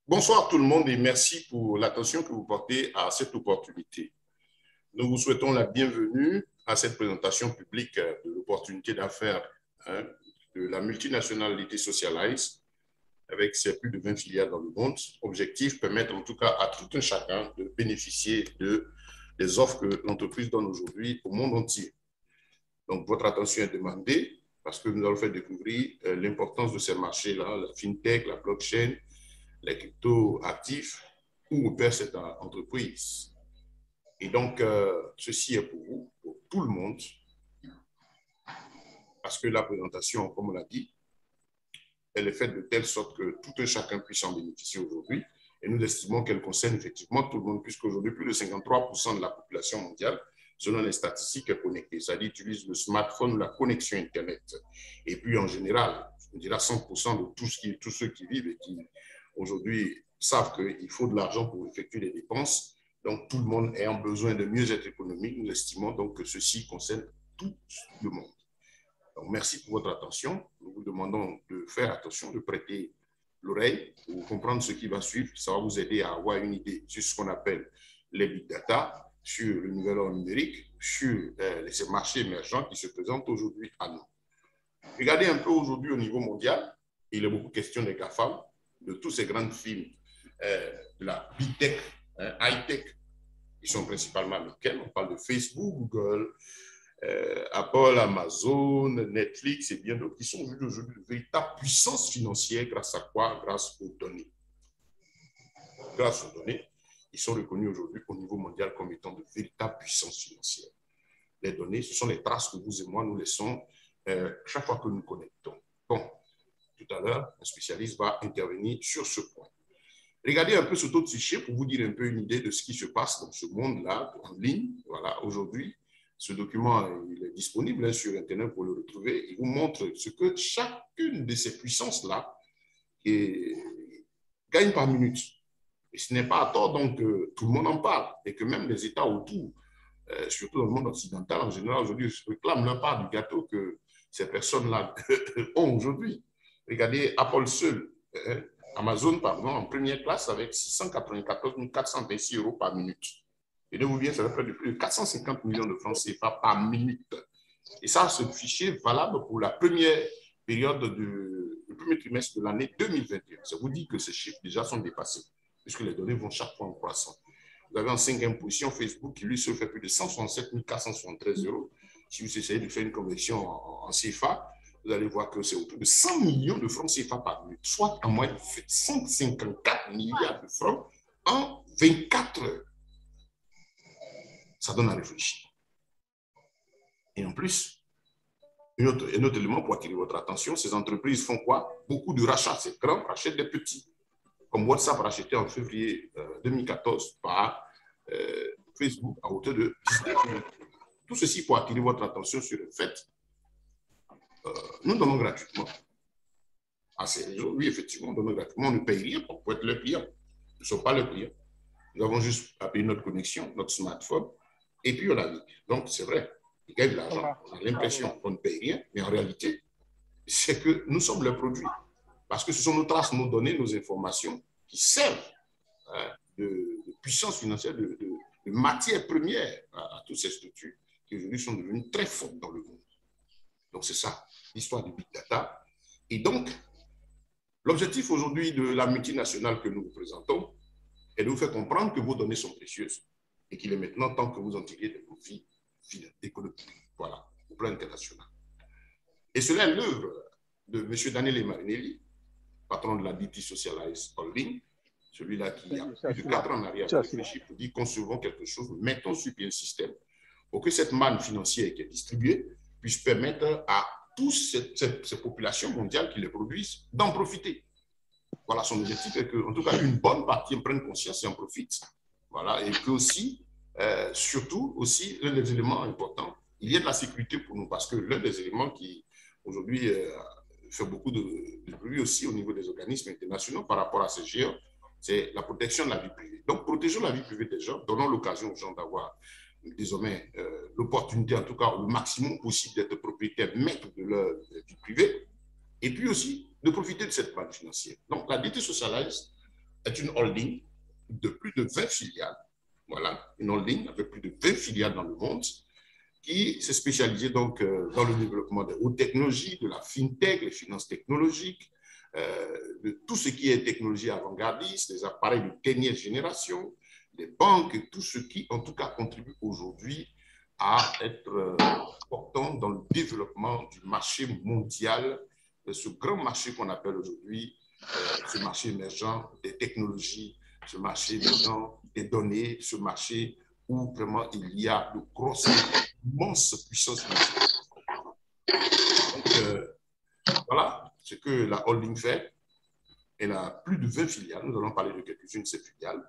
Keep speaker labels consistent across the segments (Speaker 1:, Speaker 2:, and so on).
Speaker 1: Bonsoir tout le monde et merci pour l'attention que vous portez à cette opportunité. Nous vous souhaitons la bienvenue à cette présentation publique de l'opportunité d'affaires de la multinationale Lité Socialize avec ses plus de 20 filiales dans le monde. Objectif, permettre en tout cas à tout un chacun de bénéficier des offres que l'entreprise donne aujourd'hui au monde entier. Donc, votre attention est demandée parce que nous allons faire découvrir l'importance de ces marchés-là, la fintech, la blockchain, les crypto-actifs, où opère cette entreprise. Et donc, ceci est pour vous, pour tout le monde, parce que la présentation, comme on l'a dit, elle est faite de telle sorte que tout un chacun puisse en bénéficier aujourd'hui. Et nous estimons qu'elle concerne effectivement tout le monde, puisqu'aujourd'hui, plus de 53% de la population mondiale, selon les statistiques, est connectée. C'est-à-dire utilise le smartphone ou la connexion Internet. Et puis, en général, on dira 100% de tous ceux qui vivent et qui, aujourd'hui, savent qu'il faut de l'argent pour effectuer des dépenses. Donc, tout le monde ayant besoin de mieux-être économique, nous estimons donc que ceci concerne tout le monde. Donc, merci pour votre attention. Nous vous demandons de faire attention, de prêter l'oreille pour comprendre ce qui va suivre. Ça va vous aider à avoir une idée sur ce qu'on appelle les big data, sur le nouvel ordre numérique, sur ces marchés émergents qui se présentent aujourd'hui à nous. Regardez un peu aujourd'hui au niveau mondial, il est beaucoup question des GAFAM, de tous ces grandes firmes de la big tech, high-tech, qui sont principalement américaines. On parle de Facebook, Google, Apple, Amazon, Netflix et bien d'autres qui sont aujourd'hui de véritables puissances financières grâce à quoi? Grâce aux données. Grâce aux données, ils sont reconnus aujourd'hui au niveau mondial comme étant de véritables puissances financières. Les données, ce sont les traces que vous et moi nous laissons chaque fois que nous connectons. Bon, tout à l'heure, un spécialiste va intervenir sur ce point. Regardez un peu ce taux de fichier pour vous dire un peu une idée de ce qui se passe dans ce monde-là, en ligne. Voilà, aujourd'hui, ce document il est disponible sur Internet pour le retrouver. Il vous montre ce que chacune de ces puissances-là gagne par minute. Et ce n'est pas à tort donc que tout le monde en parle et que même les États autour, surtout dans le monde occidental en général, aujourd'hui, réclament leur part du gâteau que ces personnes-là ont aujourd'hui. Regardez Apple seul, Amazon, pardon, en première classe avec 694 426 euros par minute. Et de vous bien, ça va faire plus de 450 millions de francs CFA par minute. Et ça, ce fichier est valable pour la première période le premier trimestre de l'année 2021. Ça vous dit que ces chiffres déjà sont dépassés, puisque les données vont chaque fois en croissant. Vous avez en cinquième position Facebook qui lui se fait plus de 167 473 euros. Si vous essayez de faire une conversion en CFA, vous allez voir que c'est autour de 100 millions de francs CFA par minute, soit en moyenne 154 milliards de francs en 24 heures. Ça donne à réfléchir. Et en plus, un autre élément pour attirer votre attention, ces entreprises font quoi? Beaucoup de rachats. Ces grands rachètent des petits. Comme WhatsApp racheté en février 2014 par Facebook à hauteur de 19 millions. Tout ceci pour attirer votre attention sur le fait nous donnons gratuitement à ces réseaux. Oui, effectivement, nous donnons gratuitement. On ne paye rien pour être le client. Nous ne sommes pas le client. Nous avons juste à payer notre connexion, notre smartphone, et puis on a dit. Donc, c'est vrai, ils gagnent de l'argent. On a l'impression qu'on ne paye rien, mais en réalité, c'est que nous sommes le produit. Parce que ce sont nos traces, nos données, nos informations qui servent de puissance financière, de matière première à toutes ces structures qui aujourd'hui sont devenues très fortes dans le monde. Donc, c'est ça, l'histoire du big data. Et donc, l'objectif aujourd'hui de la multinationale que nous vous présentons est de vous faire comprendre que vos données sont précieuses et qu'il est maintenant temps que vous en tiriez des profits économiques, voilà, au plan international. Et cela est l'œuvre de M. Daniele Marinelli, patron de la Lité Socialize Holding, celui-là qui a plus de 4 ans en arrière réfléchi pour dire concevons quelque chose, mettons sur pied un système pour que cette manne financière qui est distribuée puisse permettre à toutes ces populations mondiales qui les produisent d'en profiter. Voilà, son objectif est qu'en tout cas, une bonne partie en prenne conscience et en profite. Voilà, et que aussi, surtout, aussi, l'un des éléments importants, il y a de la sécurité pour nous, parce que l'un des éléments qui, aujourd'hui, fait beaucoup de bruit aussi au niveau des organismes internationaux par rapport à ces géants, c'est la protection de la vie privée. Donc, protégeons la vie privée des gens, donnons l'occasion aux gens d'avoir désormais l'opportunité, en tout cas au maximum possible, d'être propriétaires, maîtres de leur vie privée, et puis aussi de profiter de cette manne financière. Donc, la Lité Socialize est une holding de plus de 20 filiales. Voilà, une holding avec plus de 20 filiales dans le monde qui s'est spécialisée donc dans le développement des hautes technologies, de la fintech, les finances technologiques, de tout ce qui est technologie avant-gardiste, des appareils de dernière génération, des banques, tout ce qui, en tout cas, contribue aujourd'hui à être important dans le développement du marché mondial, de ce grand marché qu'on appelle aujourd'hui ce marché émergent des technologies, ce marché émergent des données, ce marché où vraiment il y a de grosses, immenses puissances financières. Donc, voilà ce que la holding fait. Elle a plus de 20 filiales. Nous allons parler de quelques-unes de ces filiales,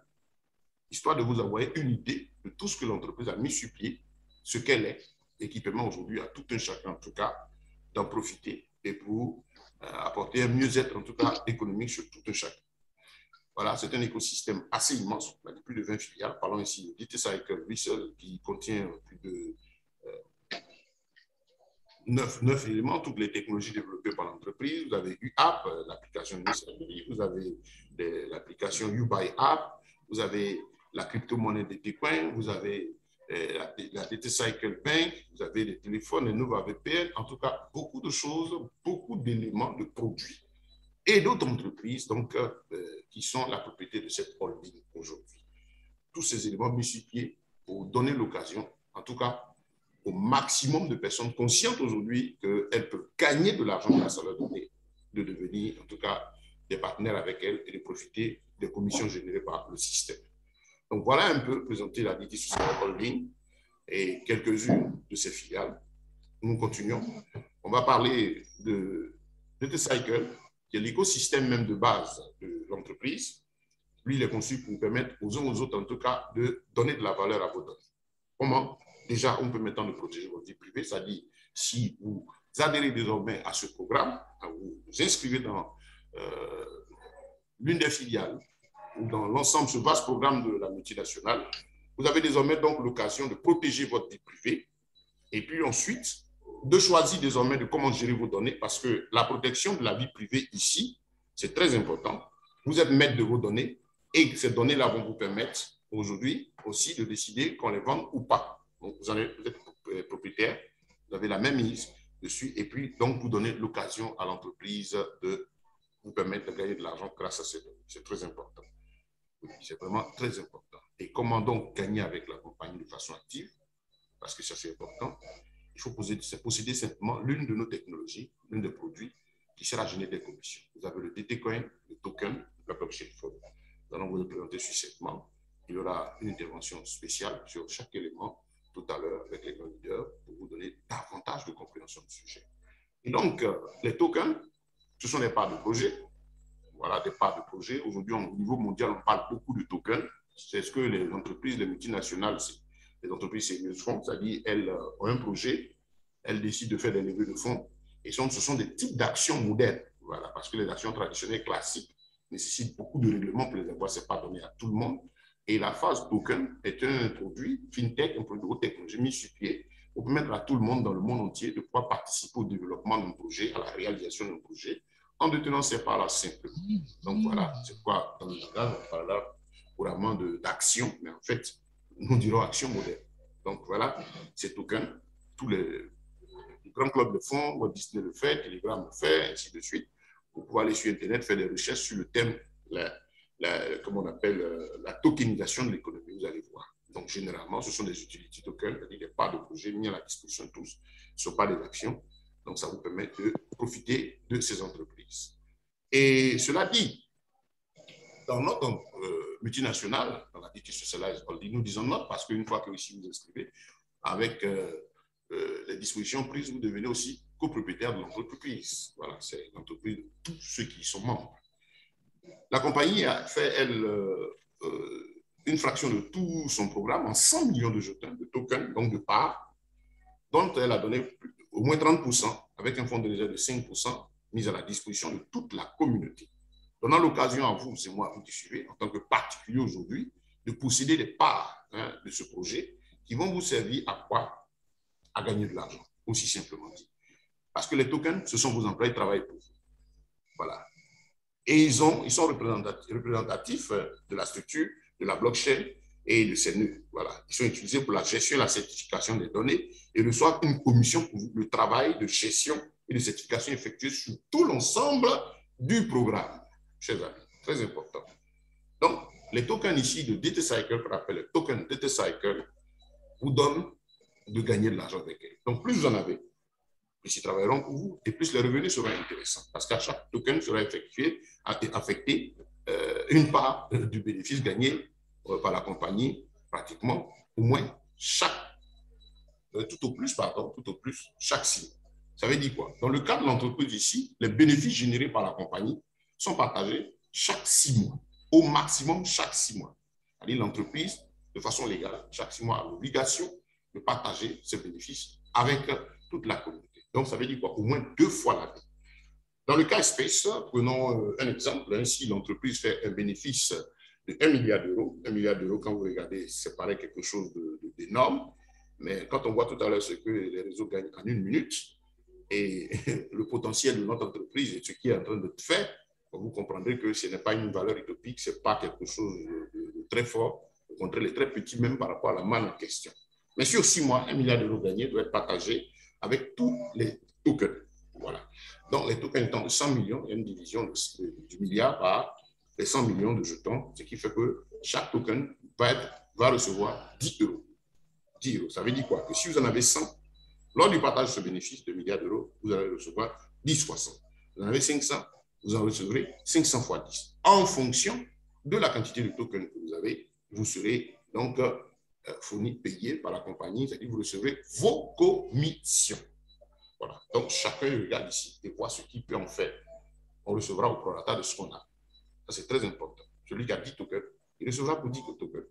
Speaker 1: histoire de vous avoir une idée de tout ce que l'entreprise a mis sur pied, ce qu'elle est, et qui permet aujourd'hui à tout un chacun, en tout cas, d'en profiter et pour apporter un mieux-être, en tout cas, économique sur tout un chacun. Voilà, c'est un écosystème assez immense. On a plus de 20 filiales. Parlons ici de DT Cycle Research, qui contient plus de 9 éléments, toutes les technologies développées par l'entreprise. Vous avez UApp, l'application de messagerie, vous avez l'application YouBuy App, vous avez la crypto-monnaie DT-Coin, vous avez la DT Cycle Bank, vous avez les téléphones, les Nova VPN, en tout cas, beaucoup de choses, beaucoup d'éléments, de produits et d'autres entreprises donc, qui sont la propriété de cette holding aujourd'hui. Tous ces éléments mis sur pied pour donner l'occasion, en tout cas, au maximum de personnes conscientes aujourd'hui qu'elles peuvent gagner de l'argent grâce à leur donnée, de devenir en tout cas des partenaires avec elles et de profiter des commissions générées par le système. Donc voilà un peu présenter la DT Social Holding et quelques-unes de ses filiales. Nous continuons. On va parler de DT Cycle, qui est l'écosystème même de base de l'entreprise. Lui, il est conçu pour permettre aux uns aux autres, en tout cas, de donner de la valeur à vos données. Comment? Déjà, on peut maintenant protéger votre vie privée, c'est-à-dire si vous adhérez désormais à ce programme, vous vous inscrivez dans l'une des filiales ou dans l'ensemble, ce vaste programme de la multinationale, vous avez désormais donc l'occasion de protéger votre vie privée et puis ensuite de choisir désormais de comment gérer vos données parce que la protection de la vie privée ici, c'est très important. Vous êtes maître de vos données et ces données-là vont vous permettre aujourd'hui aussi de décider qu'on les vende ou pas. Donc, vous êtes propriétaire, vous avez la même mise dessus et puis donc vous donnez l'occasion à l'entreprise de vous permettre de gagner de l'argent grâce à ces données. C'est très important. C'est vraiment très important. Et comment donc gagner avec la compagnie de façon active? Parce que ça c'est important. Il faut posséder simplement l'une de nos technologies, l'une des produits qui sera générer des commissions. Vous avez le DT-Coin, le token, la blockchain. Nous allons vous le présenter succinctement. Il y aura une intervention spéciale sur chaque élément tout à l'heure avec les grands leaders pour vous donner davantage de compréhension du sujet. Et donc, les tokens, ce sont des parts de projet. Voilà, des parts de projet. Aujourd'hui, au niveau mondial, on parle beaucoup de tokens. C'est ce que les entreprises, les multinationales, les entreprises sérieuses font, c'est-à-dire elles ont un projet, elles décident de faire des levées de fonds. Et ce sont des types d'actions modernes. Voilà, parce que les actions traditionnelles classiques nécessitent beaucoup de règlements pour les avoir. Ce n'est pas donné à tout le monde. Et la phase token est un produit fintech, un produit de haute technologie mis sur pied pour permettre à tout le monde dans le monde entier de pouvoir participer au développement d'un projet, à la réalisation d'un projet, en détenant ces parts-là simplement. Donc voilà, c'est quoi dans le langage, on parle là couramment d'action, mais en fait, nous dirons action moderne. Donc voilà, ces tokens, tous les grands clubs de fonds, Walt Disney le fait, Telegram le fait, ainsi de suite. Vous pouvez aller sur Internet, faire des recherches sur le thème, comment on appelle, la tokenisation de l'économie, vous allez voir. Donc, généralement, ce sont des utility tokens, c'est-à-dire des parts de projets mis à la disposition de tous. Ce ne sont pas des actions. Donc, ça vous permet de profiter de ces entreprises. Et cela dit, dans notre multinationale, dans la DT Socialized Holding, nous disons notre parce qu'une fois que ici vous inscrivez, avec les dispositions prises, vous devenez aussi copropriétaire de l'entreprise. Voilà, c'est l'entreprise de tous ceux qui sont membres. La compagnie a fait, elle, une fraction de tout son programme en 100 millions de jetons, de tokens, donc de parts, dont elle a donné au moins 30% avec un fonds de réserve de 5% mis à la disposition de toute la communauté. Donnant l'occasion à vous, c'est moi, vous qui suivez, en tant que particulier aujourd'hui, de posséder des parts de ce projet qui vont vous servir à quoi? À gagner de l'argent, aussi simplement dit. Parce que les tokens, ce sont vos employés qui travaillent pour vous. Voilà. Et ils sont représentatifs de la structure, de la blockchain et de ces nœuds. Voilà. Ils sont utilisés pour la gestion et la certification des données et reçoivent une commission pour le travail de gestion et de certification effectué sur tout l'ensemble du programme. Chers amis, très important. Donc, les tokens ici de DT-Cycle, qu'on appelle les tokens DT-Cycle, vous donnent de gagner de l'argent avec elles. Donc, plus vous en avez, plus ils travailleront pour vous et plus les revenus seront intéressants. Parce qu'à chaque token sera affecté une part du bénéfice gagné par la compagnie, pratiquement au moins tout au plus, chaque 6 mois. Ça veut dire quoi? Dans le cas de l'entreprise ici, les bénéfices générés par la compagnie sont partagés chaque 6 mois, au maximum chaque 6 mois. C'est-à-dire l'entreprise, de façon légale, chaque 6 mois a l'obligation de partager ces bénéfices avec toute la communauté. Donc, ça veut dire quoi? Au moins 2 fois l'année. Dans le cas espèce, prenons un exemple. Si l'entreprise fait un bénéfice de 1 milliard d'euros, 1 milliard d'euros, quand vous regardez, c'est pareil quelque chose d'énorme. Mais quand on voit tout à l'heure ce que les réseaux gagnent en 1 minute et le potentiel de notre entreprise et ce qui est en train de faire, vous comprendrez que ce n'est pas une valeur utopique, ce n'est pas quelque chose de très fort. Au contraire, il est très petit même par rapport à la manne en question. Mais sur 6 mois, 1 milliard d'euros gagnés doit être partagé avec tous les tokens. Voilà. Donc, les tokens étant de 100 millions, il y a une division du milliard par les 100 millions de jetons, ce qui fait que chaque token va recevoir 10 euros. 10 euros. Ça veut dire quoi? Que si vous en avez 100, lors du partage de ce bénéfice de milliards d'euros, vous allez recevoir 10 fois 100. Vous en avez 500, vous en recevrez 500 fois 10. En fonction de la quantité de tokens que vous avez, vous serez donc fourni, payé par la compagnie, c'est-à-dire que vous recevrez vos commissions. Voilà. Donc, chacun regarde ici et voit ce qu'il peut en faire. On recevra au prorata de ce qu'on a. Ça, c'est très important. Celui qui a 10 tokens, il recevra pour 10 tokens.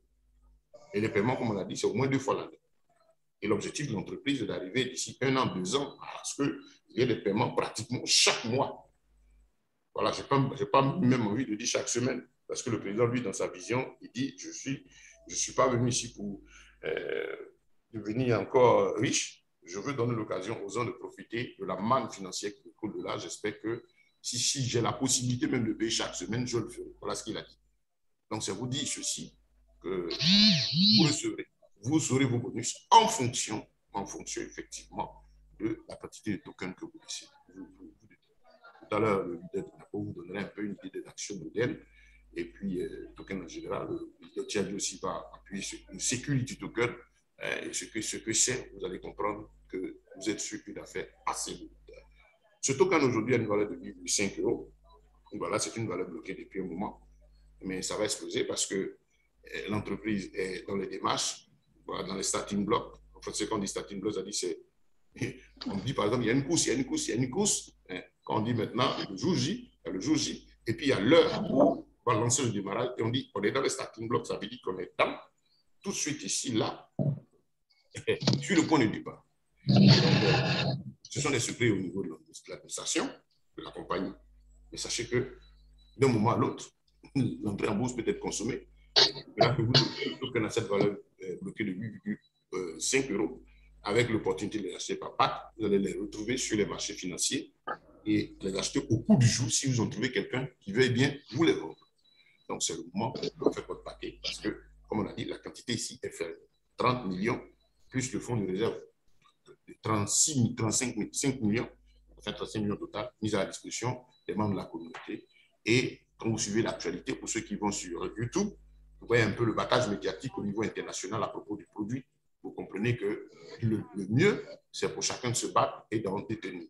Speaker 1: Et les paiements, comme on l'a dit, c'est au moins 2 fois l'année. Et l'objectif de l'entreprise est d'arriver d'ici 1 an, 2 ans, à ce qu'il y ait des paiements pratiquement chaque mois. Voilà, je n'ai pas même envie de dire chaque semaine, parce que le président, lui, dans sa vision, il dit, je suis pas venu ici pour devenir encore riche. Je veux donner l'occasion aux gens de profiter de la manne financière qui découle de là. J'espère que si j'ai la possibilité même de payer chaque semaine, je le ferai. Voilà ce qu'il a dit. Donc, ça vous dit ceci, que vous recevrez. Vous aurez vos bonus en fonction effectivement de la quantité de tokens que vous décidez. Tout à l'heure, le leader de NAPO vous donnerait un peu une idée des actions modèles. Et puis, token en général, le Tiadi aussi va appuyer sur une security token. Et ce que c'est, vous allez comprendre que vous êtes sur une affaire assez lourde. Ce token aujourd'hui a une valeur de 5 euros. Voilà, c'est une valeur bloquée depuis un moment. Mais ça va exploser parce que l'entreprise est dans les démarches, voilà, dans les starting blocks. En fait, ce qu'on dit starting blocks, ça dit c'est. On dit par exemple, il y a une course. Quand on dit maintenant le jour J, il y a le jour J, et puis il y a l'heure où on va lancer le démarrage, et on dit on est dans les starting blocks, ça veut dire qu'on est dans, tout de suite ici, là, sur le point de départ. Donc, ce sont des secrets au niveau de l'administration, de la compagnie. Mais sachez que d'un moment à l'autre, l'entrée en bourse peut être consommée. Et là que vous avez cette valeur bloquée de 8,5 euros, avec l'opportunité de les acheter par pack, vous allez les retrouver sur les marchés financiers et les acheter au cours du jour si vous en trouvez quelqu'un qui veuille bien vous les vendre. Donc, c'est le moment de faire votre paquet parce que, comme on a dit, la quantité ici est faible. 30 millions plus le fonds de réserve de 5 millions, enfin 35 millions total, mis à la disposition des membres de la communauté. Et quand vous suivez l'actualité, pour ceux qui vont sur YouTube, vous voyez un peu le battage médiatique au niveau international à propos du produit. Vous comprenez que le mieux, c'est pour chacun de se battre et d'en détenir.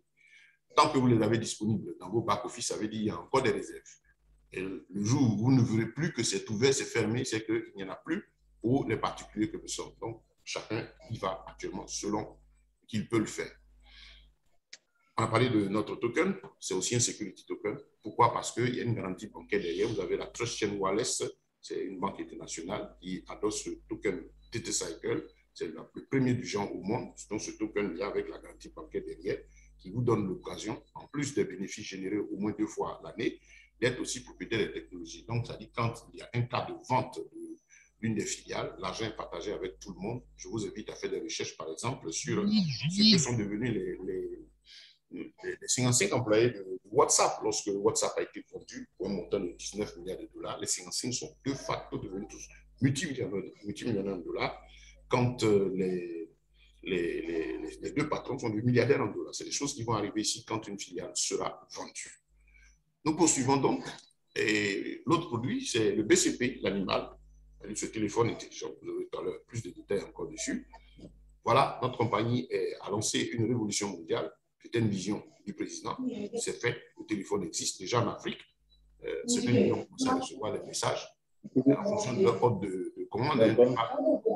Speaker 1: Tant que vous les avez disponibles dans vos back-office, ça veut dire qu'il y a encore des réserves. Et le jour où vous ne verrez plus que c'est ouvert, c'est fermé, c'est qu'il n'y en a plus pour les particuliers que nous sommes. Donc, chacun y va actuellement selon qu'il peut le faire. On a parlé de notre token, c'est aussi un security token. Pourquoi? Parce qu'il y a une garantie bancaire derrière. Vous avez la Trust Chain Wallet, c'est une banque internationale qui adosse le token DT-Cycle. C'est le premier du genre au monde. Donc, ce token-là, avec la garantie bancaire derrière, qui vous donne l'occasion, en plus des bénéfices générés au moins 2 fois l'année, d'être aussi propriétaire des technologies. Donc, ça dit quand il y a un cas de vente d'une des filiales, l'argent est partagé avec tout le monde. Je vous invite à faire des recherches, par exemple, sur ce que sont devenus les 55 employés de WhatsApp, lorsque WhatsApp a été vendu pour un montant de 19 milliards de dollars, les 55 sont de facto devenus tous multimillionnaires de dollars, quand les deux patrons sont des milliardaires en dollars. C'est des choses qui vont arriver ici quand une filiale sera vendue. Nous poursuivons donc. Et l'autre produit, c'est le BCP, l'animal. Ce téléphone intelligent. Vous aurez tout à l'heure plus de détails encore dessus. Voilà, notre compagnie a lancé une révolution mondiale. C'était une vision du président. C'est fait. Le téléphone existe déjà en Afrique. Certains gens commencent à recevoir les messages en fonction de leur ordre de commande.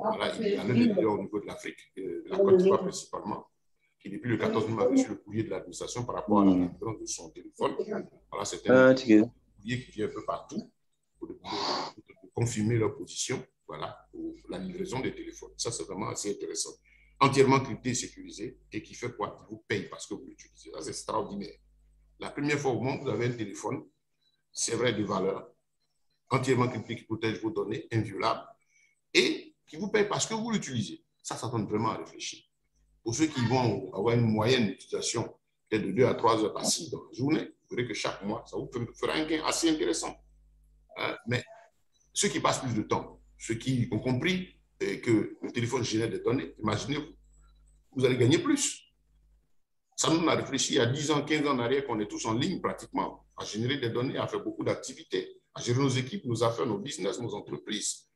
Speaker 1: Voilà, il y a l'un des leaders au niveau de l'Afrique, de la Côte d'Ivoire principalement, qui depuis le 14 mai a reçu le courrier de l'administration par rapport à la livraison de son téléphone. Voilà, c'est un courrier qui vient un peu partout pour confirmer leur position, voilà, pour la livraison des téléphones. Ça, c'est vraiment assez intéressant. Entièrement crypté, sécurisé, et qui fait quoi? Il vous paye parce que vous l'utilisez. Ça, c'est extraordinaire. La première fois au monde, vous avez un téléphone, c'est vrai, de valeur, entièrement crypté, qui protège vos données, inviolables, et qui vous paye parce que vous l'utilisez. Ça donne vraiment à réfléchir. Pour ceux qui vont avoir une moyenne d'utilisation peut-être de 2 à 3 heures passives dans la journée, vous verrez que chaque mois, ça vous fera un gain assez intéressant. Mais ceux qui passent plus de temps, ceux qui ont compris que le téléphone génère des données, imaginez-vous, vous allez gagner plus. Ça nous a réfléchi il y a 10 ans, 15 ans en arrière qu'on est tous en ligne pratiquement, à générer des données, à faire beaucoup d'activités, à gérer nos équipes, nos affaires, nos business, nos entreprises.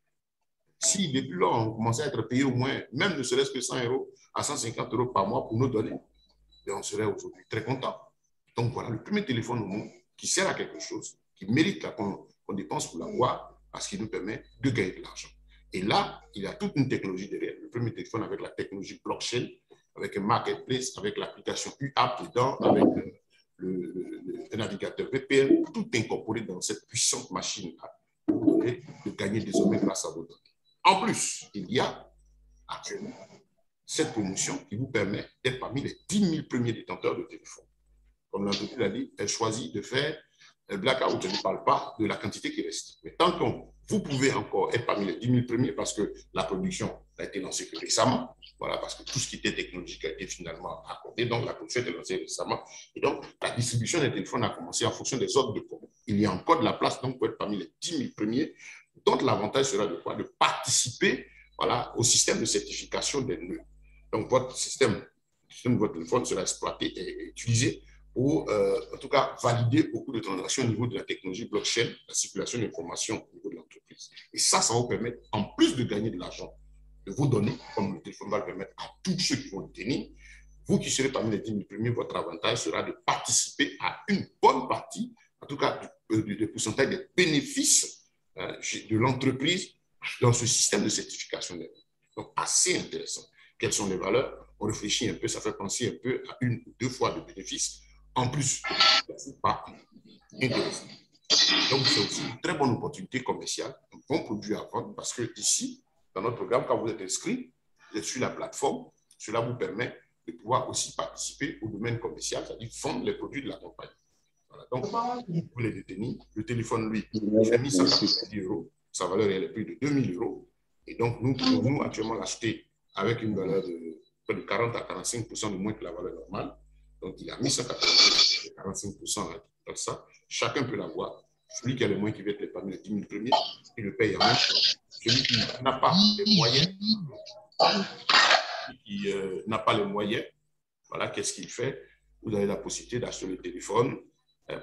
Speaker 1: Si depuis là, on commençait à être payé au moins, même ne serait-ce que 100 € à 150 € par mois pour nos données, on serait aujourd'hui très content. Donc voilà, le premier téléphone au monde qui sert à quelque chose, qui mérite qu'on dépense pour l'avoir, parce qu'il nous permet de gagner de l'argent. Et là, il y a toute une technologie derrière. Le premier téléphone avec la technologie blockchain, avec un marketplace, avec l'application UAP dedans, avec le navigateur VPN, tout incorporé dans cette puissante machine-là pour vous donner de gagner désormais grâce à vos données. En plus, il y a actuellement cette promotion qui vous permet d'être parmi les 10 000 premiers détenteurs de téléphone. Comme l'entreprise l'a dit, elle choisit de faire un blackout. Je ne parle pas de la quantité qui reste. Mais tant que vous pouvez encore être parmi les 10 000 premiers, parce que la production a été lancée que récemment, voilà, parce que tout ce qui était technologique a été finalement accordé, donc la production a été lancée récemment, et donc la distribution des téléphones a commencé en fonction des ordres de commande. Il y a encore de la place donc pour être parmi les 10 000 premiers, dont l'avantage sera de quoi? De participer, voilà, au système de certification des nœuds. Donc votre système de votre téléphone sera exploité et utilisé pour, en tout cas, valider beaucoup de transactions au niveau de la technologie blockchain, la circulation d'informations au niveau de l'entreprise. Et ça va vous permettre, en plus de gagner de l'argent, de vous donner, comme le téléphone va le permettre à tous ceux qui vont le tenir. Vous qui serez parmi les 10 000 premiers, votre avantage sera de participer à une bonne partie, en tout cas, du pourcentage des bénéfices de l'entreprise dans ce système de certification. Donc, assez intéressant. Quelles sont les valeurs? On réfléchit un peu, ça fait penser un peu à 1 ou 2 fois de bénéfices en plus, pas intéressant. Donc, c'est aussi une très bonne opportunité commerciale, un bon produit à vendre, parce que ici, dans notre programme, quand vous êtes inscrit, vous êtes sur la plateforme, cela vous permet de pouvoir aussi participer au domaine commercial, c'est-à-dire vendre les produits de la compagnie. Voilà, donc, vous les détenir. Le téléphone, lui, il fait 1190 €, sa valeur est plus de 2000 €. Et donc, nous pouvons actuellement l'acheter avec une valeur de près de 40 à 45% de moins que la valeur normale. Donc, il a mis 45%, hein, comme ça. Chacun peut l'avoir. Celui qui a le moins qui va être parmi les 10 000 premiers, il le paye en même temps. Celui qui n'a pas les moyens, voilà, qu'est-ce qu'il fait? Vous avez la possibilité d'acheter le téléphone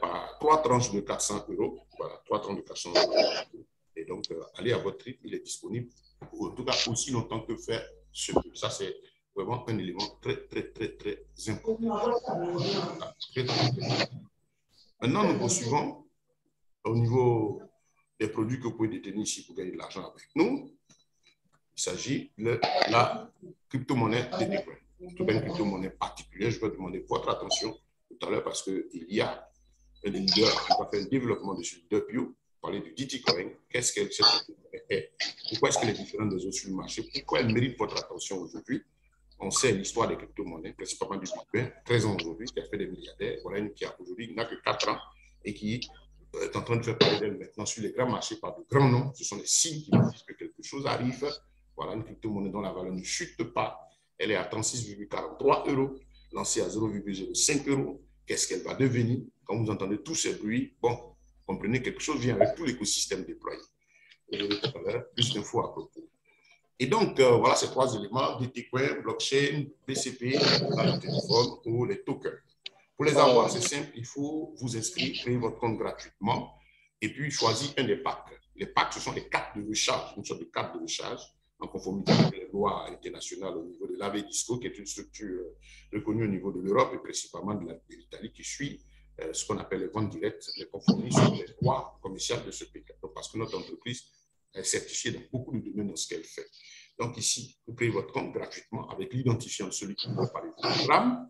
Speaker 1: par 3 tranches de 400 €. Voilà, 3 tranches de 400 €. Et donc, allez à votre rythme, il est disponible, en tout cas, aussi longtemps que faire ce que. Ça, c'est vraiment un élément très, très, très, très important. Très, très, très. Maintenant, nous poursuivons au niveau des produits que vous pouvez détenir ici pour gagner de l'argent avec nous. Il s'agit de la crypto-monnaie Bitcoin. C'est une crypto-monnaie particulière. Je vais demander votre attention tout à l'heure parce qu'il y a un leader qui va faire un développement dessus, Depio, parler du DT-Coin. Qu'est-ce que cette crypto-monnaie est? Pourquoi est-ce qu'elle est différente des autres sur le marché? Pourquoi elle mérite votre attention aujourd'hui? On sait l'histoire des crypto-monnaies, principalement du Bitcoin, 13 ans aujourd'hui, qui a fait des milliardaires. Voilà une qui a aujourd'hui n'a que 4 ans et qui est en train de faire parler d'elle maintenant sur les grands marchés par de grands noms. Ce sont des signes qui nous disent que quelque chose arrive. Voilà une crypto-monnaie dont la valeur ne chute pas. Elle est à 36,43 €. lancée à 0,05 €. Qu'est-ce qu'elle va devenir? Quand vous entendez tous ces bruits, bon, comprenez, quelque chose vient avec tout l'écosystème déployé. Vous verrez tout à l'heure plus d'infos à propos. Et donc, voilà ces trois éléments, DTCoin, blockchain, BCP, dans le téléphone ou les tokens. Pour les avoir, c'est simple, il faut vous inscrire, créer votre compte gratuitement et puis choisir un des packs. Les packs, ce sont les cartes de recharge, une sorte de carte de recharge en conformité avec les lois internationales au niveau de l'AVDISCO, qui est une structure reconnue au niveau de l'Europe et principalement de l'Italie, qui suit ce qu'on appelle les ventes directes, les conformer sur les lois commerciales de ce pays. Donc, parce que notre entreprise est certifiée dans beaucoup de domaines dans ce qu'elle fait. Donc ici, vous créez votre compte gratuitement avec l'identifiant de celui qui va parler du programme.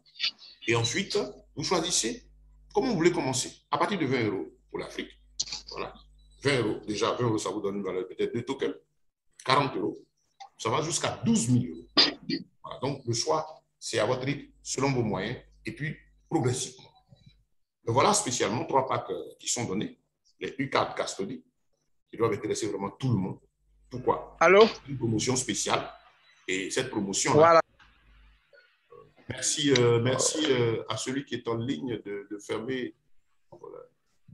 Speaker 1: Et ensuite, vous choisissez comment vous voulez commencer. À partir de 20 € pour l'Afrique. Voilà. 20 €. Déjà, 20 €, ça vous donne une valeur peut-être de tokens. 40 €. Ça va jusqu'à 12 000 €. Voilà. Donc, le choix, c'est à votre rythme, selon vos moyens, et puis progressivement. Mais voilà spécialement 3 packs qui sont donnés. Les U-Card Custody, qui doivent intéresser vraiment tout le monde. Pourquoi?
Speaker 2: Allô?
Speaker 1: Une promotion spéciale. Et cette promotion-là,
Speaker 2: voilà.
Speaker 1: Merci, à celui qui est en ligne de fermer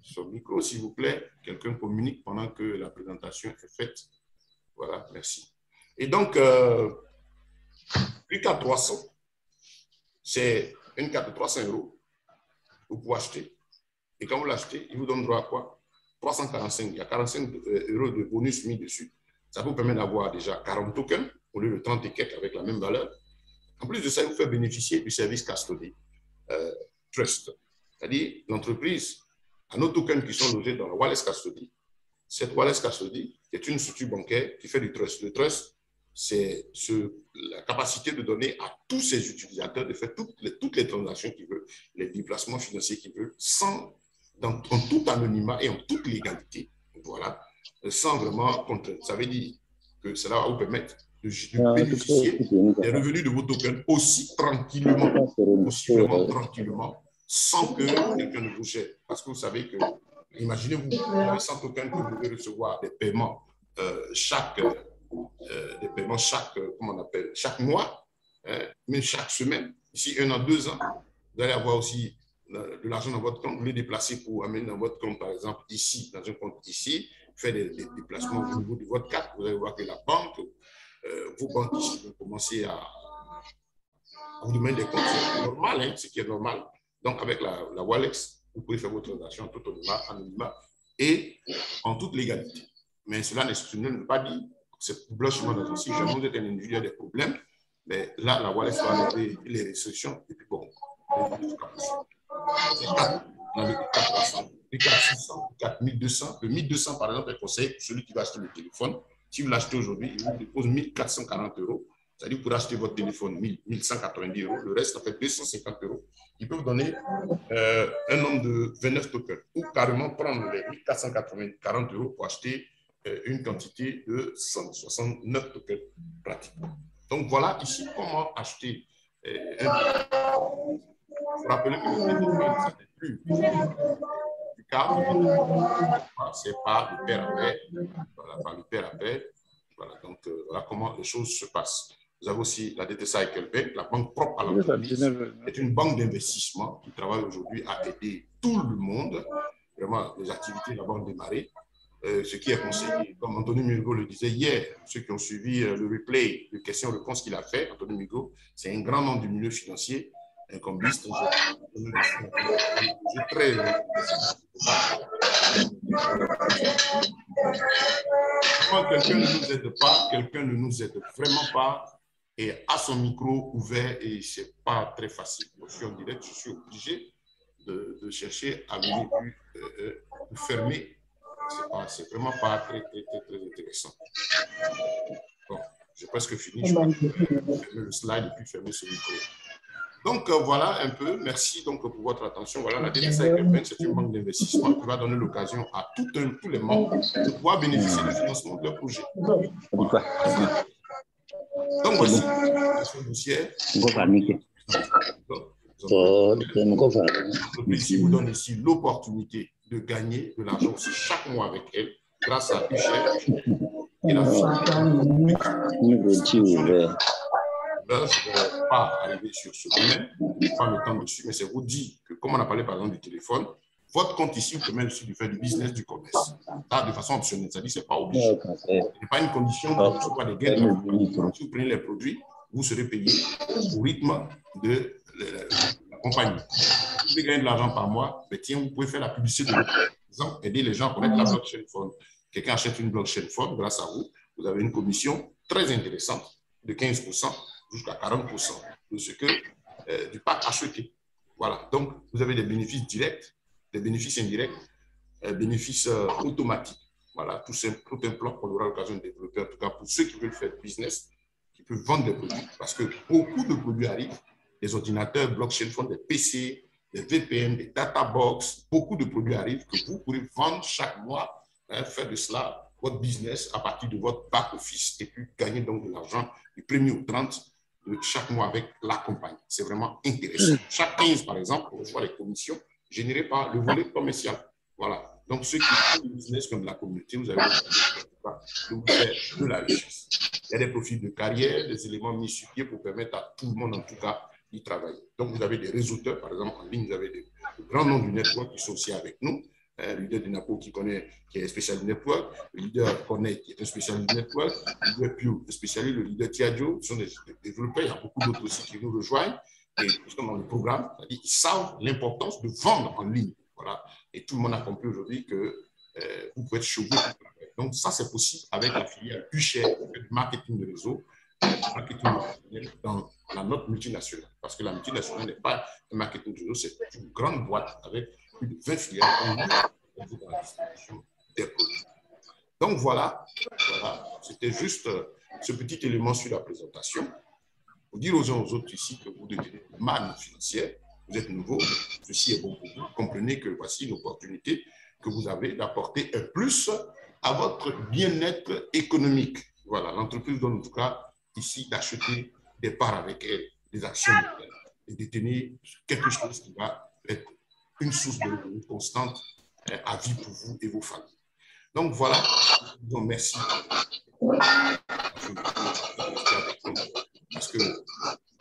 Speaker 1: son micro, s'il vous plaît. Quelqu'un communique pendant que la présentation est faite. Voilà, merci. Et donc, U-Card 300, c'est une carte de 300 €. Vous pouvez acheter. Et quand vous l'achetez, il vous donne droit à quoi? 345. Il y a 45 € de bonus mis dessus. Ça vous permet d'avoir déjà 40 tokens au lieu de 30 et quelques avec la même valeur. En plus de ça, il vous fait bénéficier du service custody trust. C'est-à-dire, l'entreprise a nos tokens qui sont logés dans la Wallace Custody. Cette Wallace Custody est une structure bancaire qui fait du trust. Le trust, c'est la capacité de donner à tous ses utilisateurs de faire toutes les transactions qu'ils veulent, les déplacements financiers qu'ils veulent, en tout anonymat et en toute légalité. Voilà. Sans vraiment contrainte. Ça veut dire que cela va vous permettre de bénéficier des revenus de vos tokens aussi tranquillement, sans que quelqu'un ne vous jette. Parce que vous savez que, imaginez-vous, vous avez 100 tokens que vous devez recevoir des paiements chaque mois, mais chaque semaine. Ici, 1 an, 2 ans, vous allez avoir aussi de l'argent dans votre compte, vous les déplacer pour amener dans votre compte, par exemple, ici, dans un compte ici, faire des déplacements au niveau de votre carte. Vous allez voir que la banque, vos banques ici vont commencer à vous demander des comptes. C'est normal, hein, ce qui est normal. Donc, avec la Wallex, vous pouvez faire vos transactions en tout anonymat et en toute légalité. Mais cela ne veut pas dire que c'est blanchiment d'argent. Si jamais vous êtes un individu qui a des problèmes, mais là, la Wallex va enlever les restrictions et puis bon, c'est 4. On a le 400, le 4600, le 4200. Le 1200, par exemple, est conseillé pour celui qui va acheter le téléphone. Si vous l'achetez aujourd'hui, il vous dépose 1440 €. C'est-à-dire que pour acheter votre téléphone, 1190 €. Le reste, ça fait 250 €. Ils peuvent donner un nombre de 29 tokens ou carrément prendre les 1440 € pour acheter une quantité de 169 tokens pratiquement. Donc voilà ici comment acheter un token. Il faut rappeler que le Bitcoin, ça n'est plus du cas, c'est par le père à père. Voilà, par le père à père. Voilà, donc voilà comment les choses se passent. Vous avez aussi la DT Cycle Bank, la banque propre à l'entreprise. C'est une banque d'investissement qui travaille aujourd'hui à aider tout le monde. Vraiment, les activités là-bas ont démarré. Ce qui est conseillé, comme Anthony Migo le disait hier, ceux qui ont suivi le replay de questions-réponses qu'il a fait, Anthony Migo, c'est un grand nom du milieu financier, un combiste. J'ai très quand quelqu'un ne nous aide pas, quelqu'un ne nous aide vraiment pas et a son micro ouvert et c'est pas très facile. Je suis en direct, je suis obligé de chercher à venir plus fermer. C'est vraiment pas très intéressant. Bon, j'ai presque fini. Je vais fermer le slide et puis fermer ce micro. Donc, voilà un peu. Merci donc pour votre attention. Voilà, la DT Cycle Bank, c'est une banque d'investissement qui va donner l'occasion à tous les membres de pouvoir bénéficier du financement de leur projet. Voilà. Donc, voici la dossière. L'entreprise vous donne ici l'opportunité de gagner de l'argent aussi chaque mois avec elle grâce à UCHEF et la là, je ne vais pas arriver sur ce domaine, je ne vais pas m'étendre dessus, mais c'est vous dire que, comme on a parlé par exemple du téléphone, votre compte ici vous permet aussi de faire du business, du commerce. Ça, de façon optionnelle, c'est-à-dire que ce n'est pas obligé. Ce n'est pas une condition pour recevoir des gains. Si vous prenez les produits, vous serez payé au rythme de la compagnie. Si vous voulez gagner de l'argent par mois, mais tiens, vous pouvez faire la publicité de votre exemple, aider les gens à connaître la blockchain phone. Quelqu'un achète une blockchain phone, grâce à vous, vous avez une commission très intéressante de 15% jusqu'à 40% de ce que du pack acheté. Voilà. Donc, vous avez des bénéfices directs, des bénéfices indirects, bénéfices automatiques. Voilà, tout un plan qu'on aura l'occasion de développer, en tout cas pour ceux qui veulent faire business, qui peuvent vendre des produits, parce que beaucoup de produits arrivent, des ordinateurs, blockchain phone, des PC, des VPN, des data box, beaucoup de produits arrivent que vous pourrez vendre chaque mois, faire de cela votre business à partir de votre back office et puis gagner donc de l'argent du 1er au 30 de chaque mois avec la compagnie. C'est vraiment intéressant. Chaque 15, par exemple, on reçoit les commissions générées par le volet commercial. Voilà. Donc, ceux qui font du business comme de la communauté, vous avez de vous faire de la richesse. Il y a des profils de carrière, des éléments mis sur pied pour permettre à tout le monde, en tout cas, d'y travailler. Donc, vous avez des réseauteurs, par exemple, en ligne, vous avez des grands noms du network qui sont aussi avec nous. Le leader du NAPO qui est spécialiste du network, le leader Corneille qui est un spécialiste du network, le leader Pio, le spécialiste, le leader Tiadio, ce sont des développeurs, il y a beaucoup d'autres aussi qui nous rejoignent et qui sont dans le programme, c'est-à-dire qu'ils savent l'importance de vendre en ligne. Voilà. Et tout le monde a compris aujourd'hui que vous pouvez être chauffé. Donc, ça, c'est possible avec la filière plus chère du marketing de réseau, marketing dans la note multinationale. Parce que la multinationale n'est pas un marketing de réseau, c'est une grande boîte avec plus de 20 filiales dans la distribution des produits. Donc, voilà. C'était juste ce petit élément sur la présentation. Pour dire aux uns aux autres ici que vous détenez une manne financière, vous êtes nouveau, ceci est bon pour vous. Comprenez que voici une opportunité que vous avez d'apporter un plus à votre bien-être économique. Voilà, l'entreprise donne en tout cas ici d'acheter des parts avec elle, des actions et détenir quelque chose qui va être une source de revenus constante à vie pour vous et vos familles. Donc voilà, donc merci. Parce que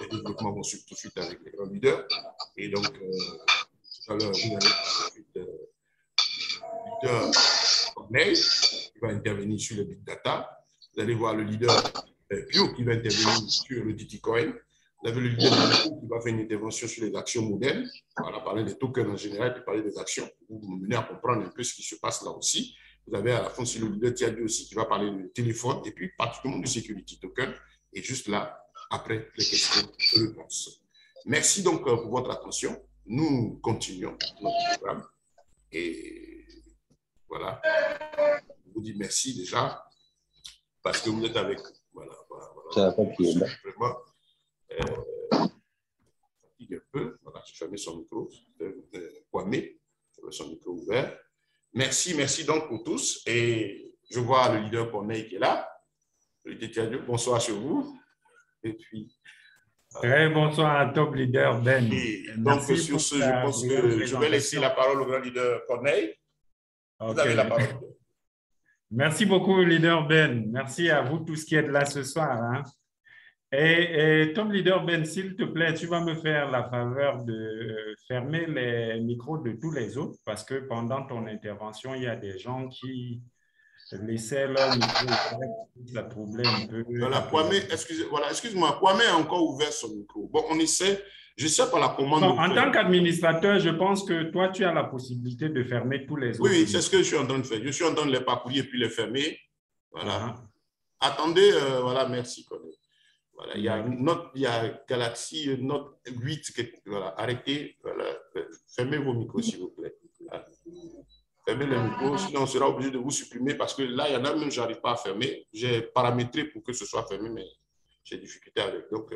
Speaker 1: les développements vont suivre tout de suite avec les grands leaders. Et donc, tout à l'heure, vous allez le leader Corneille qui va intervenir sur le big data. Vous allez voir le leader Pio qui va intervenir sur le DT-Coin. Vous avez le leader qui va faire une intervention sur les actions modernes. On va parler des tokens en général, puis parler des actions. Vous me menez à comprendre un peu ce qui se passe là aussi. Vous avez à la fin aussi le leader Tiadio aussi qui va parler du téléphone et puis particulièrement du security token. Et juste là, après les questions et réponses. Merci donc pour votre attention. Nous continuons notre programme. Et voilà. Je vous dis merci déjà parce que vous êtes avec. Voilà. Vraiment. Fatigue un peu. Voilà, j'ai fermé son micro. Kwame, son micro ouvert. Merci donc pour tous. Et je vois le leader Corneille qui est là. Le leader Tiadio, bonsoir chez vous. Et puis.
Speaker 2: Très bonsoir à top leader Ben.
Speaker 1: Donc, sur ce, je pense que je vais laisser la parole au grand leader Corneille. Vous avez la parole.
Speaker 2: Merci beaucoup, leader Ben. Merci à vous tous qui êtes là ce soir. Hein. Et top leader Ben, s'il te plaît, tu vas me faire la faveur de fermer les micros de tous les autres parce que pendant ton intervention, il y a des gens qui laissaient leur micro, ça troublait un peu.
Speaker 1: Voilà, Kwame, excuse-moi, Kwame a encore ouvert son micro. Bon, on essaie, je sais pas la commande.
Speaker 2: Non, en tant qu'administrateur, je pense que toi, tu as la possibilité de fermer tous les autres.
Speaker 1: Oui, c'est ce que je suis en train de faire. Je suis en train de les parcourir et puis les fermer. Voilà. Attendez, voilà, merci. Voilà, il y a Galaxy Note 8. Voilà, arrêtez. Voilà. Fermez vos micros, s'il vous plaît. Voilà. Fermez les micros, sinon on sera obligé de vous supprimer parce que là, il y en a même, je n'arrive pas à fermer. J'ai paramétré pour que ce soit fermé, mais j'ai difficulté avec. Donc,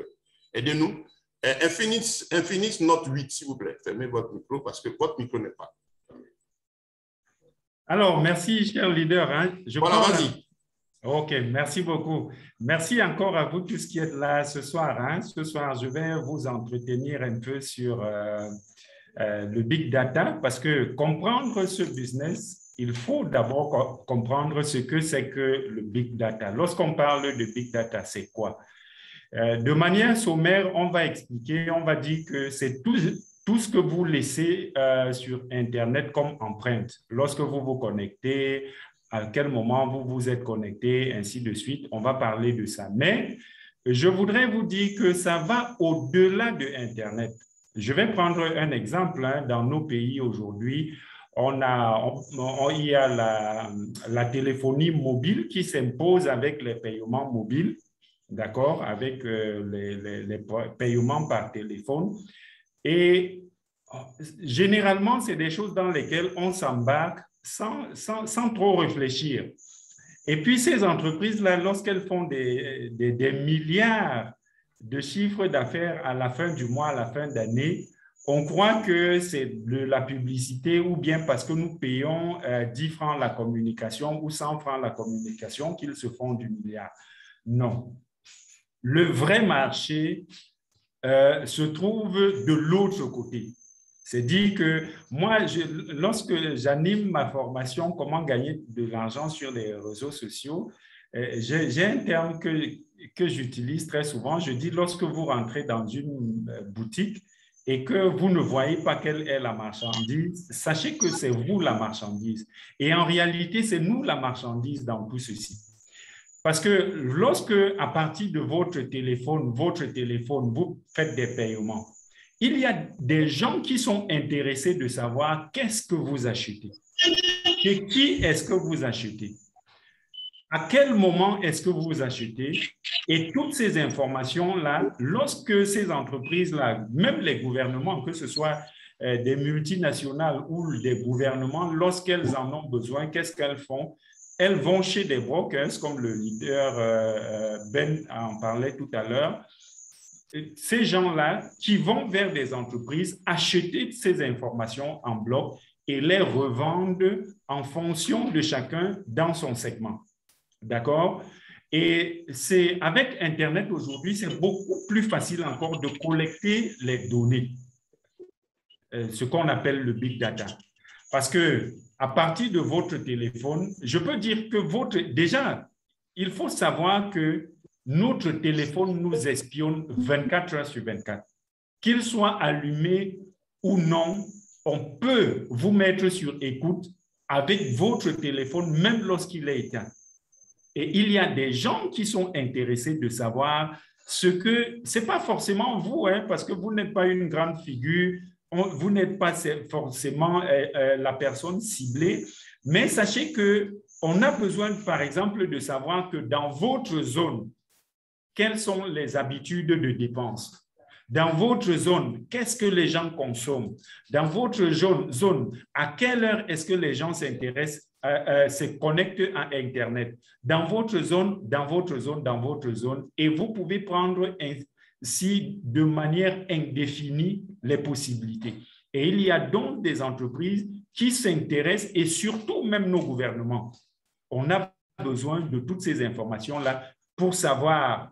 Speaker 1: aidez-nous. Infinix Note 8, s'il vous plaît. Fermez votre micro parce que votre micro n'est pas fermé.
Speaker 2: Alors, merci, cher leader. Hein.
Speaker 1: Voilà, vas-y.
Speaker 2: OK, merci beaucoup. Merci encore à vous tous qui êtes là ce soir. Hein. Ce soir, je vais vous entretenir un peu sur le big data parce que comprendre ce business, il faut d'abord comprendre ce que c'est que le big data. Lorsqu'on parle de big data, c'est quoi? De manière sommaire, on va expliquer, on va dire que c'est tout ce que vous laissez sur Internet comme empreinte. Lorsque vous vous connectez, à quel moment vous vous êtes connecté, ainsi de suite. On va parler de ça. Mais je voudrais vous dire que ça va au-delà de Internet. Je vais prendre un exemple. Dans nos pays aujourd'hui, il y a la téléphonie mobile qui s'impose avec les paiements mobiles, d'accord, avec les paiements par téléphone. Et généralement, c'est des choses dans lesquelles on s'embarque sans trop réfléchir. Et puis, ces entreprises-là, lorsqu'elles font des milliards de chiffres d'affaires à la fin du mois, à la fin d'année, on croit que c'est de la publicité ou bien parce que nous payons 10 francs la communication ou 100 francs la communication qu'ils se font du milliard. Non. Le vrai marché se trouve de l'autre côté. C'est dire que moi, lorsque j'anime ma formation « Comment gagner de l'argent sur les réseaux sociaux », j'ai un terme que j'utilise très souvent. Je dis lorsque vous rentrez dans une boutique et que vous ne voyez pas quelle est la marchandise, sachez que c'est vous la marchandise. Et en réalité, c'est nous la marchandise dans tout ceci. Parce que lorsque, à partir de votre téléphone, vous faites des paiements, il y a des gens qui sont intéressés de savoir qu'est-ce que vous achetez. Et qui est-ce que vous achetez? À quel moment est-ce que vous achetez? Et toutes ces informations-là, lorsque ces entreprises-là, même les gouvernements, que ce soit des multinationales ou des gouvernements, lorsqu'elles en ont besoin, qu'est-ce qu'elles font? Elles vont chez des brokers, comme le leader Ben en parlait tout à l'heure, ces gens-là qui vont vers des entreprises acheter ces informations en bloc et les revendent en fonction de chacun dans son segment. D'accord? Et c'est avec Internet aujourd'hui, c'est beaucoup plus facile encore de collecter les données, ce qu'on appelle le big data. Parce que à partir de votre téléphone, je peux dire que déjà, il faut savoir que notre téléphone nous espionne 24 heures sur 24. Qu'il soit allumé ou non, on peut vous mettre sur écoute avec votre téléphone, même lorsqu'il est éteint. Et il y a des gens qui sont intéressés de savoir ce que, ce n'est pas forcément vous, parce que vous n'êtes pas une grande figure, vous n'êtes pas forcément la personne ciblée, mais sachez qu'on a besoin, par exemple, de savoir que dans votre zone, quelles sont les habitudes de dépenses? Dans votre zone, qu'est-ce que les gens consomment? Dans votre zone, à quelle heure est-ce que les gens s'intéressent, se connectent à Internet? Dans votre zone, et vous pouvez prendre ainsi de manière indéfinie les possibilités. Et il y a donc des entreprises qui s'intéressent, et surtout même nos gouvernements. On a besoin de toutes ces informations-là pour savoir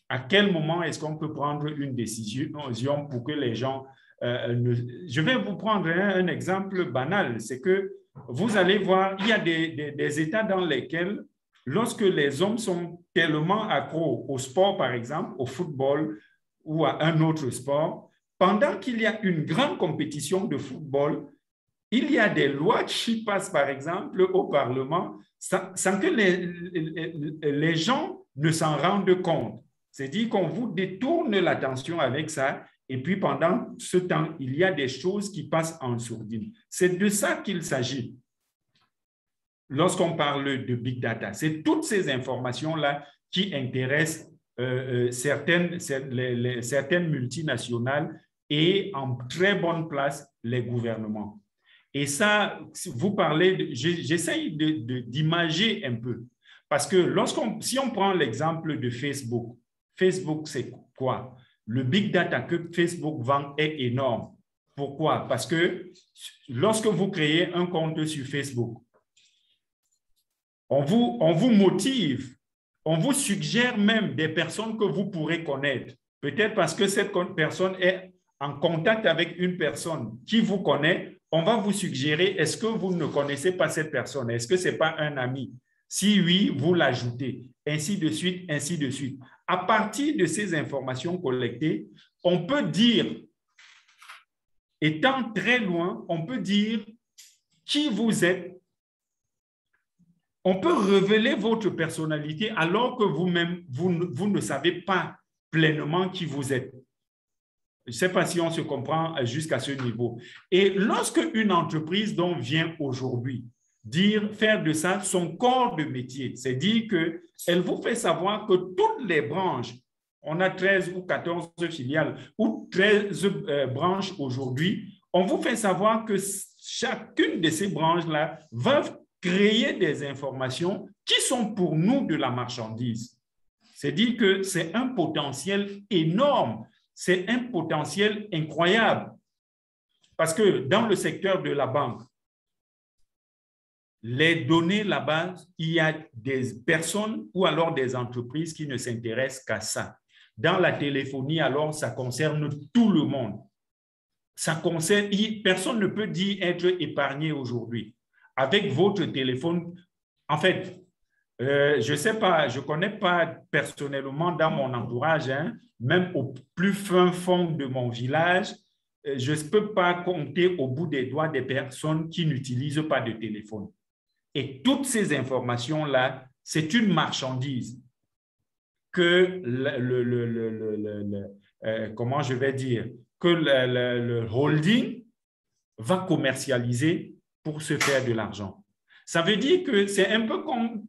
Speaker 2: à quel moment est-ce qu'on peut prendre une décision pour que les gens... Je vais vous prendre un exemple banal, c'est que vous allez voir, il y a des États dans lesquels, lorsque les hommes sont tellement accros au sport, par exemple, au football ou à un autre sport, pendant qu'il y a une grande compétition de football, il y a des lois qui passent, par exemple, au Parlement sans que les gens ne s'en rendent compte. C'est-à-dire qu'on vous détourne l'attention avec ça, et puis pendant ce temps, il y a des choses qui passent en sourdine. C'est de ça qu'il s'agit lorsqu'on parle de big data. C'est toutes ces informations-là qui intéressent certaines multinationales et en très bonne place les gouvernements. Et ça, vous parlez, j'essaye d'imager un peu, parce que si on prend l'exemple de Facebook, Facebook, c'est quoi? Le big data que Facebook vend est énorme. Pourquoi? Parce que lorsque vous créez un compte sur Facebook, on vous motive, on vous suggère même des personnes que vous pourrez connaître. Peut-être parce que cette personne est en contact avec une personne qui vous connaît, on va vous suggérer, est-ce que vous ne connaissez pas cette personne? Est-ce que ce n'est pas un ami? Si oui, vous l'ajoutez, ainsi de suite, ainsi de suite. À partir de ces informations collectées, on peut dire, étant très loin, on peut dire qui vous êtes. On peut révéler votre personnalité alors que vous-même, vous ne savez pas pleinement qui vous êtes. Je ne sais pas si on se comprend jusqu'à ce niveau. Et lorsque une entreprise donc vient aujourd'hui faire de ça son corps de métier, c'est dire qu'elle vous fait savoir que toutes les branches, on a 13 ou 14 filiales ou 13 branches aujourd'hui, on vous fait savoir que chacune de ces branches-là va créer des informations qui sont pour nous de la marchandise. C'est dire que c'est un potentiel énorme. C'est un potentiel incroyable. Parce que dans le secteur de la banque, les données là-bas, il y a des personnes ou alors des entreprises qui ne s'intéressent qu'à ça. Dans la téléphonie, alors, ça concerne tout le monde. Personne ne peut dire être épargné aujourd'hui. Avec votre téléphone, en fait, je ne sais pas, je ne connais pas personnellement dans mon entourage, même au plus fin fond de mon village, je ne peux pas compter au bout des doigts des personnes qui n'utilisent pas de téléphone. Et toutes ces informations-là, c'est une marchandise que comment je vais dire, que le holding va commercialiser pour se faire de l'argent. Ça veut dire que c'est un peu comme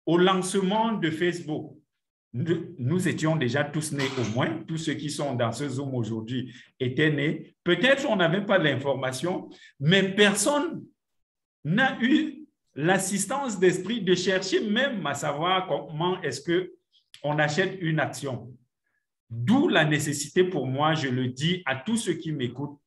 Speaker 2: au lancement de Facebook. Nous étions déjà tous nés au moins, tous ceux qui sont dans ce Zoom aujourd'hui étaient nés. Peut-être on n'avait pas l'information, mais personne n'a eu l'assistance d'esprit de chercher même à savoir comment est-ce qu'on achète une action. D'où la nécessité pour moi, je le dis à tous ceux qui m'écoutent,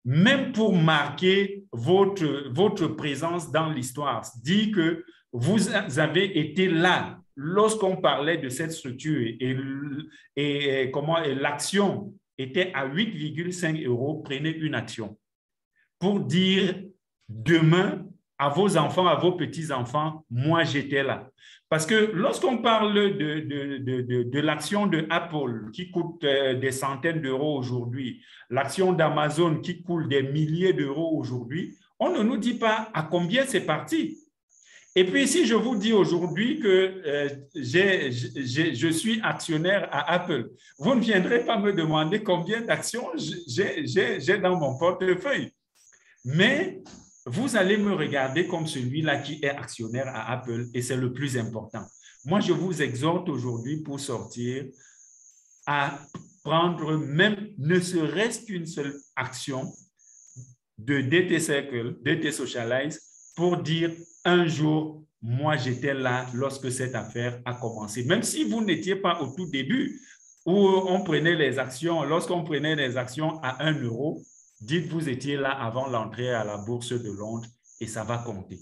Speaker 2: même pour marquer votre présence dans l'histoire, dit que vous avez été là lorsqu'on parlait de cette structure et l'action était à 8,5 €, prenez une action pour dire demain à vos enfants, à vos petits-enfants, moi j'étais là. Parce que lorsqu'on parle de l'action de Apple qui coûte des centaines d'euros aujourd'hui, l'action d'Amazon qui coûte des milliers d'euros aujourd'hui, on ne nous dit pas à combien c'est parti. Et puis, si je vous dis aujourd'hui que je suis actionnaire à Apple, vous ne viendrez pas me demander combien d'actions j'ai dans mon portefeuille. Mais vous allez me regarder comme celui-là qui est actionnaire à Apple et c'est le plus important. Moi, je vous exhorte aujourd'hui pour sortir à prendre même ne serait-ce qu'une seule action de DT Circle, DT Socialize, pour dire un jour, moi j'étais là lorsque cette affaire a commencé. Même si vous n'étiez pas au tout début où on prenait les actions, lorsqu'on prenait les actions à 1 €, dites vous étiez là avant l'entrée à la bourse de Londres et ça va compter.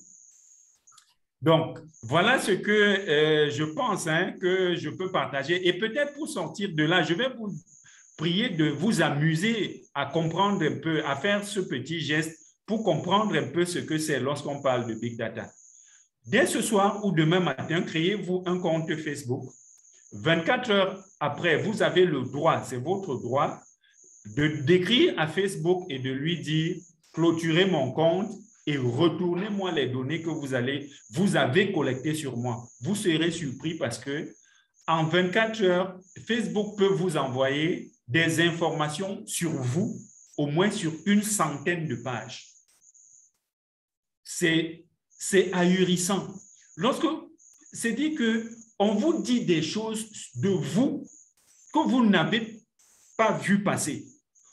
Speaker 2: Donc, voilà ce que je pense que je peux partager. Et peut-être pour sortir de là, je vais vous prier de vous amuser à comprendre un peu, à faire ce petit geste pour comprendre un peu ce que c'est lorsqu'on parle de Big Data. Dès ce soir ou demain matin, créez-vous un compte Facebook. 24 heures après, vous avez le droit, c'est votre droit, d'écrire à Facebook et de lui dire « Clôturez mon compte et retournez-moi les données que vous avez collectées sur moi. » Vous serez surpris parce que en 24 heures, Facebook peut vous envoyer des informations sur vous, au moins sur une centaine de pages. C'est ahurissant. Lorsque c'est dit qu'on vous dit des choses de vous que vous n'avez pas vu passer.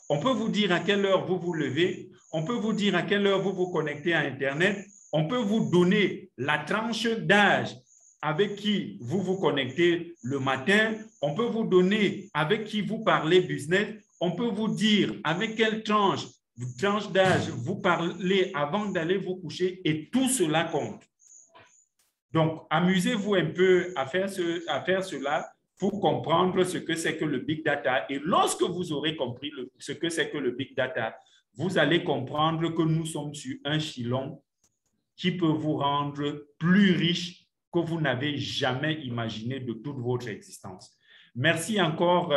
Speaker 2: On peut vous dire à quelle heure vous vous levez, on peut vous dire à quelle heure vous vous connectez à Internet, on peut vous donner la tranche d'âge avec qui vous vous connectez le matin, on peut vous donner avec qui vous parlez business, on peut vous dire avec quelle tranche d'âge vous parlez avant d'aller vous coucher et tout cela compte. Donc, amusez-vous un peu à faire cela pour comprendre ce que c'est que le Big Data. Et lorsque vous aurez compris ce que c'est que le Big Data, vous allez comprendre que nous sommes sur un filon qui peut vous rendre plus riche que vous n'avez jamais imaginé de toute votre existence. Merci encore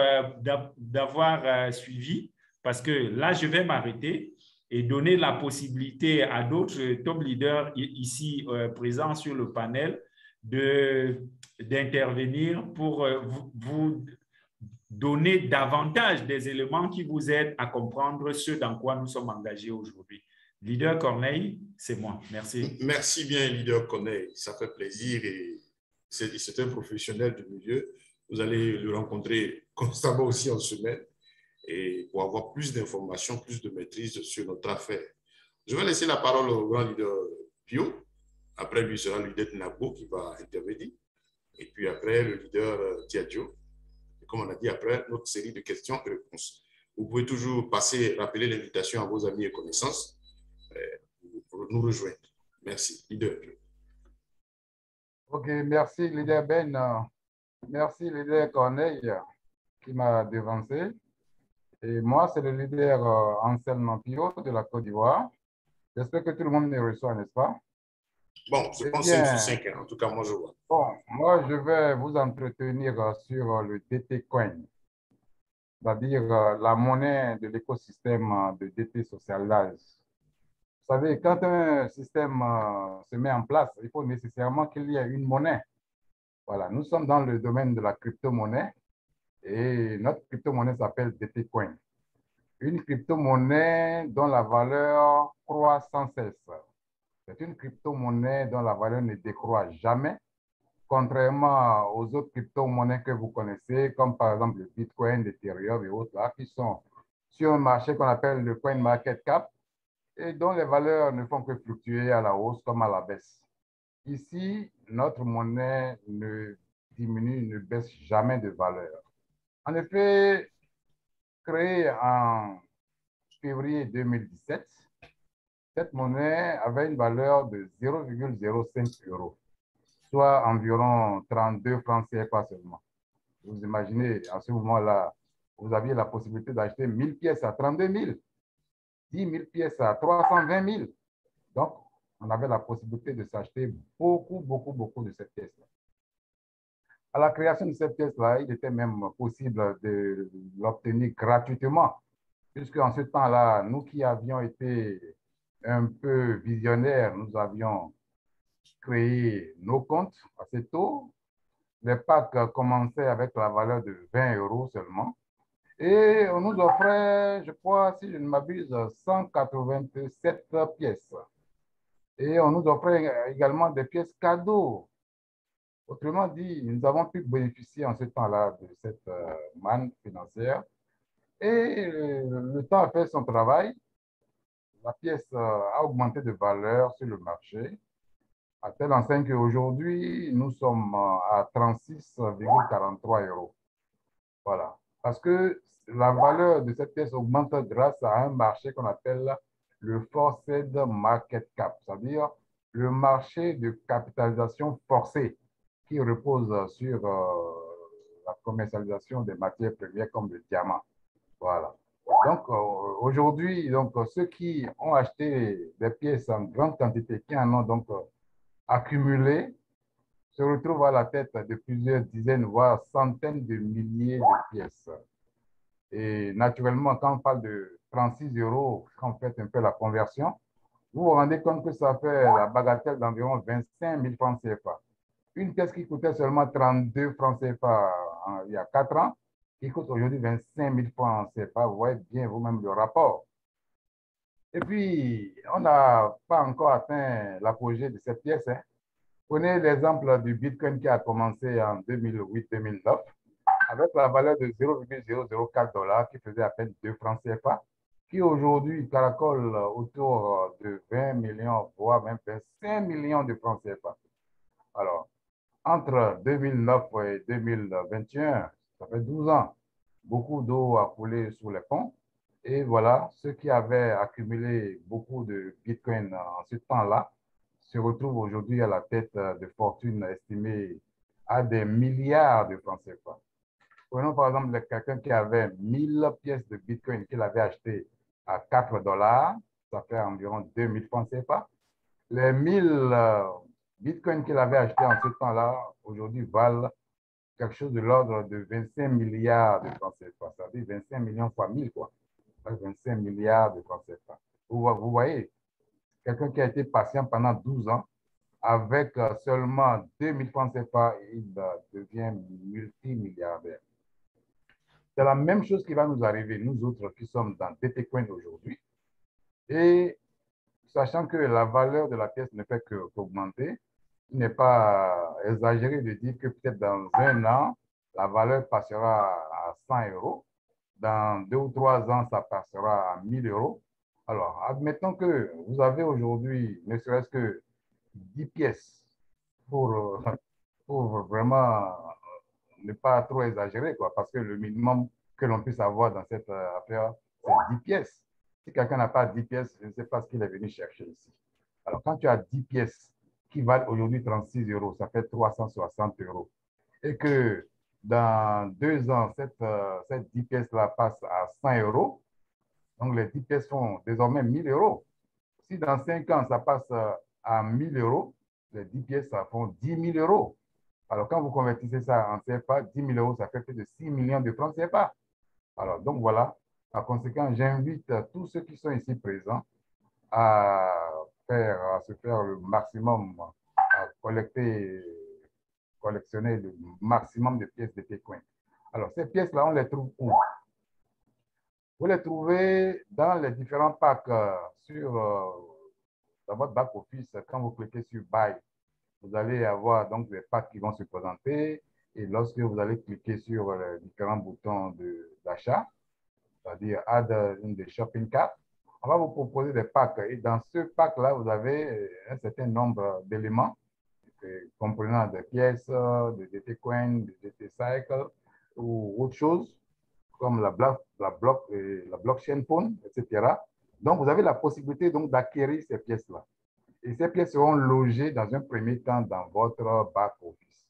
Speaker 2: d'avoir suivi, parce que là, je vais m'arrêter et donner la possibilité à d'autres top leaders ici présents sur le panel d'intervenir pour vous donner davantage des éléments qui vous aident à comprendre ce dans quoi nous sommes engagés aujourd'hui. Leader Corneille, c'est moi. Merci.
Speaker 1: Merci bien, Leader Corneille. Ça fait plaisir et c'est un professionnel du milieu. Vous allez le rencontrer constamment aussi en semaine et pour avoir plus d'informations, plus de maîtrise sur notre affaire. Je vais laisser la parole au grand leader Pio. Après lui sera le leader Nabo qui va intervenir. Et puis après, le leader Tiadjo. Et comme on a dit, après, notre série de questions et réponses. Vous pouvez toujours rappeler l'invitation à vos amis et connaissances pour nous rejoindre. Merci, leader Pio.
Speaker 3: Ok, merci, leader Ben. Merci, leader Corneille, qui m'a devancé. Et moi, c'est le leader Anselme Pio de la Côte d'Ivoire. J'espère que tout le monde me reçoit, n'est-ce pas?
Speaker 1: Bon, je pense 5 sur 5, hein. En tout cas, moi, je vois.
Speaker 3: Bon, moi, je vais vous entretenir sur le DT Coin, c'est-à-dire la monnaie de l'écosystème de DT Socialize. Vous savez, quand un système se met en place, il faut nécessairement qu'il y ait une monnaie. Voilà, nous sommes dans le domaine de la crypto-monnaie et notre crypto-monnaie s'appelle DT Coin. Une crypto-monnaie dont la valeur croît sans cesse. C'est une crypto-monnaie dont la valeur ne décroît jamais, contrairement aux autres crypto-monnaies que vous connaissez, comme par exemple le Bitcoin, l'Ethereum et autres, là, qui sont sur un marché qu'on appelle le Coin Market Cap et dont les valeurs ne font que fluctuer à la hausse comme à la baisse. Ici, notre monnaie ne diminue, ne baisse jamais de valeur. En effet, créée en février 2017, cette monnaie avait une valeur de 0,05 €, soit environ 32 francs CFA seulement. Vous imaginez, à ce moment-là, vous aviez la possibilité d'acheter 1000 pièces à 32 000, 10 000 pièces à 320 000. Donc, on avait la possibilité de s'acheter beaucoup de cette pièce-là. À la création de cette pièce-là, il était même possible de l'obtenir gratuitement, puisque en ce temps-là, nous qui avions été un peu visionnaires, nous avions créé nos comptes assez tôt. Les packs commençaient avec la valeur de 20 € seulement. Et on nous offrait, je crois, si je ne m'abuse, 187 pièces. Et on nous offrait également des pièces cadeaux. Autrement dit, nous avons pu bénéficier en ce temps-là de cette manne financière. Et le temps a fait son travail. La pièce a augmenté de valeur sur le marché, à telle enseigne qu'aujourd'hui, nous sommes à 36,43 €. Voilà. Parce que la valeur de cette pièce augmente grâce à un marché qu'on appelle le Forced Market Cap, c'est-à-dire le marché de capitalisation forcée qui repose sur la commercialisation des matières premières comme le diamant. Voilà. Donc, aujourd'hui, ceux qui ont acheté des pièces en grande quantité, qui en ont donc accumulé, se retrouvent à la tête de plusieurs dizaines, voire centaines de milliers de pièces. Et naturellement, quand on parle de 36 €, quand vous faites un peu la conversion, vous vous rendez compte que ça fait la bagatelle d'environ 25 000 francs CFA. Une pièce qui coûtait seulement 32 francs CFA il y a 4 ans, qui coûte aujourd'hui 25 000 francs CFA, vous voyez bien vous-même le rapport. Et puis, on n'a pas encore atteint l'apogée de cette pièce. Prenez l'exemple du Bitcoin qui a commencé en 2008-2009 avec la valeur de 0,004 $ qui faisait à peine 2 francs CFA, qui aujourd'hui caracole autour de 20 millions, voire même 25 millions de francs CFA. Alors, entre 2009 et 2021, ça fait 12 ans, beaucoup d'eau a coulé sous les ponts. Et voilà, ceux qui avaient accumulé beaucoup de Bitcoin en ce temps-là se retrouvent aujourd'hui à la tête de fortunes estimées à des milliards de francs CFA. Prenons par exemple quelqu'un qui avait 1000 pièces de Bitcoin qu'il avait acheté à 4 $, ça fait environ 2000 francs CFA. Les 1000 Bitcoin qu'il avait acheté en ce temps-là, aujourd'hui, valent quelque chose de l'ordre de 25 milliards de francs CFA. Ça veut dire 25 millions fois 1000, quoi. 25 milliards de francs CFA. Vous voyez, quelqu'un qui a été patient pendant 12 ans, avec seulement 2000 francs CFA, il devient multimilliardaire. C'est la même chose qui va nous arriver, nous autres qui sommes dans DTCoin aujourd'hui. Et sachant que la valeur de la pièce ne fait qu'augmenter, il n'est pas exagéré de dire que peut-être dans un an, la valeur passera à 100 euros. Dans 2 ou 3 ans, ça passera à 1000 euros. Alors, admettons que vous avez aujourd'hui ne serait-ce que 10 pièces pour, pour vraiment ne pas trop exagérer, quoi, parce que le minimum que l'on puisse avoir dans cette affaire, c'est 10 pièces. Si quelqu'un n'a pas 10 pièces, je ne sais pas ce qu'il est venu chercher ici. Alors, quand tu as 10 pièces qui valent aujourd'hui 36 euros, ça fait 360 euros. Et que dans 2 ans, cette 10 pièces-là passe à 100 euros, donc les 10 pièces font désormais 1000 euros. Si dans 5 ans, ça passe à 1000 euros, les 10 pièces, ça font 10 000 euros. Alors, quand vous convertissez ça en CFA, 10 000 euros, ça fait plus de 6 millions de francs CFA. Alors, donc voilà. Par conséquent, j'invite tous ceux qui sont ici présents à se faire le maximum, à collectionner le maximum de pièces de Bitcoin. Alors, ces pièces-là, on les trouve où? Vous les trouvez dans les différents packs dans votre back-office. Quand vous cliquez sur Buy, vous allez avoir donc des packs qui vont se présenter. Et lorsque vous allez cliquer sur les différents boutons d'achat, c'est-à-dire Add une des shopping carts, on va vous proposer des packs. Et dans ce pack-là, vous avez un certain nombre d'éléments comprenant des pièces, de DT Coin, de DT Cycle ou autre chose comme la blockchain phone, etc. Donc, vous avez la possibilité donc d'acquérir ces pièces-là. Et ces pièces seront logées dans un premier temps dans votre back-office.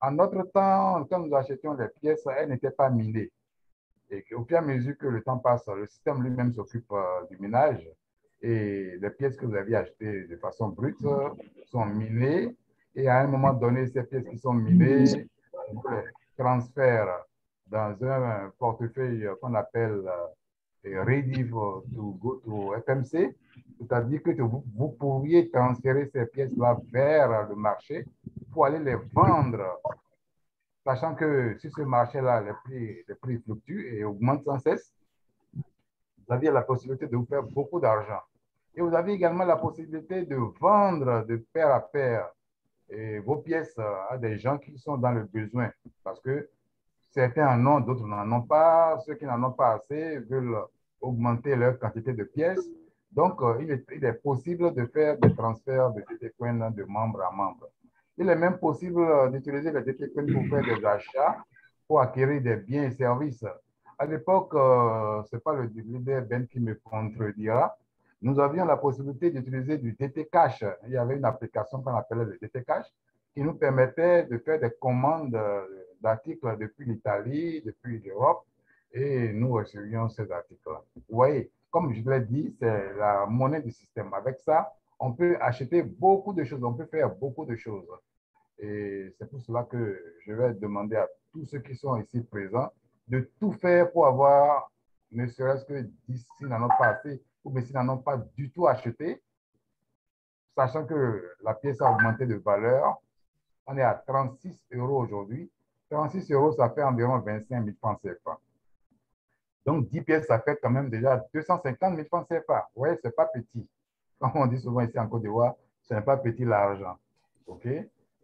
Speaker 3: En notre temps, quand nous achetions les pièces, elles n'étaient pas minées. Et au fur et à mesure que le temps passe, le système lui-même s'occupe du minage. Et les pièces que vous aviez achetées de façon brute sont minées. Et à un moment donné, ces pièces qui sont minées, on les transfère dans un portefeuille qu'on appelle Ready to go to FMC. C'est-à-dire que vous pourriez transférer ces pièces-là vers le marché pour aller les vendre, sachant que sur ce marché-là, les prix fluctuent et augmentent sans cesse. Vous avez la possibilité de vous faire beaucoup d'argent. Et vous avez également la possibilité de vendre de pair à pair vos pièces à des gens qui sont dans le besoin. Parce que certains en ont, d'autres n'en ont pas. Ceux qui n'en ont pas assez veulent augmenter leur quantité de pièces. Donc, il est possible de faire des transferts de DTCoin de membre à membre. Il est même possible d'utiliser les DTCoin pour faire des achats, pour acquérir des biens et services. À l'époque, ce n'est pas le leader Ben qui me contredira, nous avions la possibilité d'utiliser du DT Cash. Il y avait une application qu'on appelait le DT Cash qui nous permettait de faire des commandes d'articles depuis l'Italie, depuis l'Europe, et nous recevions ces articles-là. Vous voyez, comme je l'ai dit, c'est la monnaie du système. Avec ça, on peut acheter beaucoup de choses, on peut faire beaucoup de choses. Et c'est pour cela que je vais demander à tous ceux qui sont ici présents de tout faire pour avoir, ne serait-ce que 10 s'ils n'en ont pas assez, ou bien s'ils n'en ont pas du tout acheté, sachant que la pièce a augmenté de valeur. On est à 36 euros aujourd'hui. 36 euros, ça fait environ 25 000 francs CFA. Donc, 10 pièces, ça fait quand même déjà 250 000 francs CFA. Vous voyez, ce n'est pas petit. Comme on dit souvent ici en Côte d'Ivoire, ce n'est pas petit l'argent. OK?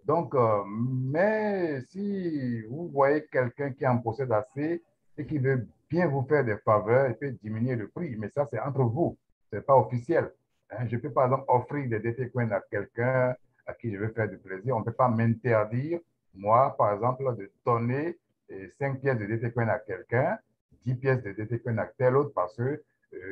Speaker 3: Donc, mais si vous voyez quelqu'un qui en possède assez et qui veut bien vous faire des faveurs, il peut diminuer le prix. Mais ça, c'est entre vous. Ce n'est pas officiel. Hein? Je peux, par exemple, offrir des DT Coins à quelqu'un à qui je veux faire du plaisir. On ne peut pas m'interdire, moi, par exemple, de donner 5 pièces de DT Coin à quelqu'un, 10 pièces de DT Coin à tel autre parce que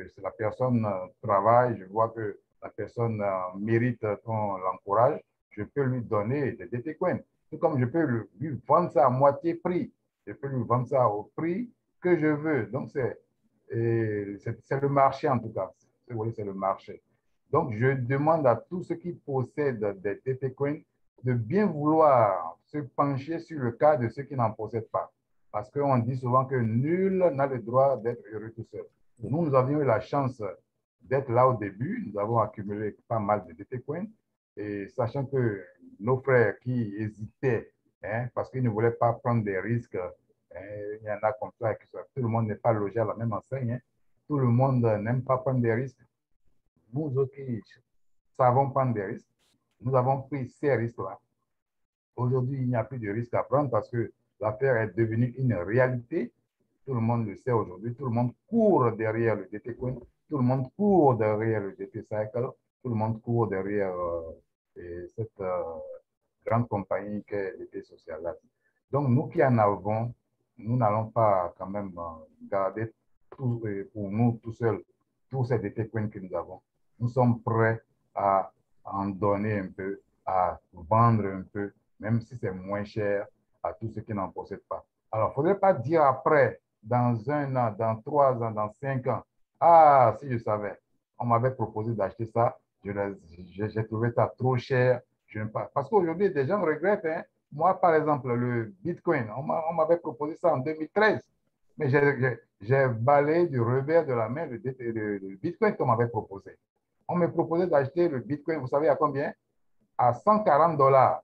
Speaker 3: si la personne travaille, je vois que la personne mérite qu'on l'encourage, je peux lui donner des DT Coins. Tout comme je peux lui vendre ça à moitié prix. Je peux lui vendre ça au prix que je veux. Donc, c'est le marché en tout cas. Vous voyez, c'est le marché. Donc, je demande à tous ceux qui possèdent des TT Coins de bien vouloir se pencher sur le cas de ceux qui n'en possèdent pas. Parce qu'on dit souvent que nul n'a le droit d'être heureux tout seul. Nous avions eu la chance d'être là au début. Nous avons accumulé pas mal de TT Coins. Et sachant que nos frères qui hésitaient, parce qu'ils ne voulaient pas prendre des risques, il y en a comme ça, tout le monde n'est pas logé à la même enseigne. Tout le monde n'aime pas prendre des risques. Nous autres qui savons prendre des risques, nous avons pris ces risques-là. Aujourd'hui, il n'y a plus de risque à prendre parce que l'affaire est devenue une réalité. Tout le monde le sait aujourd'hui. Tout le monde court derrière le DT Coin. Tout le monde court derrière le DT Cycle. Tout le monde court derrière cette grande compagnie qu'est DT Social. Donc, nous qui en avons, nous n'allons pas quand même garder tout, pour nous tout seuls tous ces DT Coins que nous avons. Nous sommes prêts à en donner un peu, à vendre un peu, même si c'est moins cher à tous ceux qui n'en possèdent pas. Alors, il ne faudrait pas dire après, dans 1 an, dans 3 ans, dans 5 ans, ah, si je savais, on m'avait proposé d'acheter ça, j'ai trouvé ça trop cher. Parce qu'aujourd'hui, des gens regrettent. Hein. Moi, par exemple, le Bitcoin, on m'avait proposé ça en 2013, mais j'ai balayé du revers de la main le Bitcoin qu'on m'avait proposé. On me proposait d'acheter le Bitcoin, vous savez à combien? À $140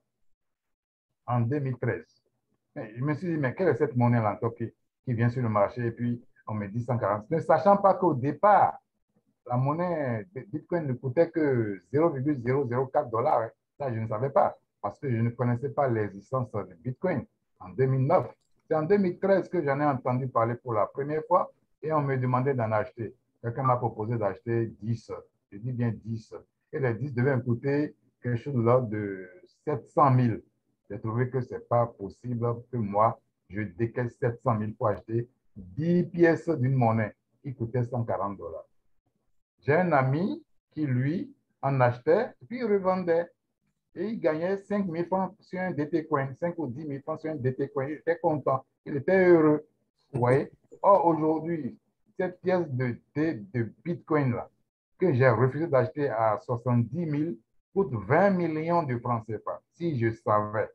Speaker 3: en 2013. Mais je me suis dit, mais quelle est cette monnaie-là qui vient sur le marché et puis on me dit 140, ne sachant pas qu'au départ, la monnaie Bitcoin ne coûtait que $0,004. Ça, je ne savais pas parce que je ne connaissais pas l'existence de Bitcoin en 2009. C'est en 2013 que j'en ai entendu parler pour la première fois et on me demandait d'en acheter. Quelqu'un m'a proposé d'acheter 10. Je dis bien 10. Et les 10 devaient me coûter quelque chose de l'ordre de 700 000. J'ai trouvé que ce n'est pas possible que moi, je décaisse 700 000 pour acheter 10 pièces d'une monnaie qui coûtait $140. J'ai un ami qui, lui, en achetait et puis il revendait. Et il gagnait 5 000 francs sur un DT Coin, 5 ou 10 000 francs sur un DT Coin. Il était content, il était heureux. Vous voyez? Or, aujourd'hui, cette pièce de Bitcoin là, que j'ai refusé d'acheter à 70 000, coûte 20 millions de francs CFA, si je savais.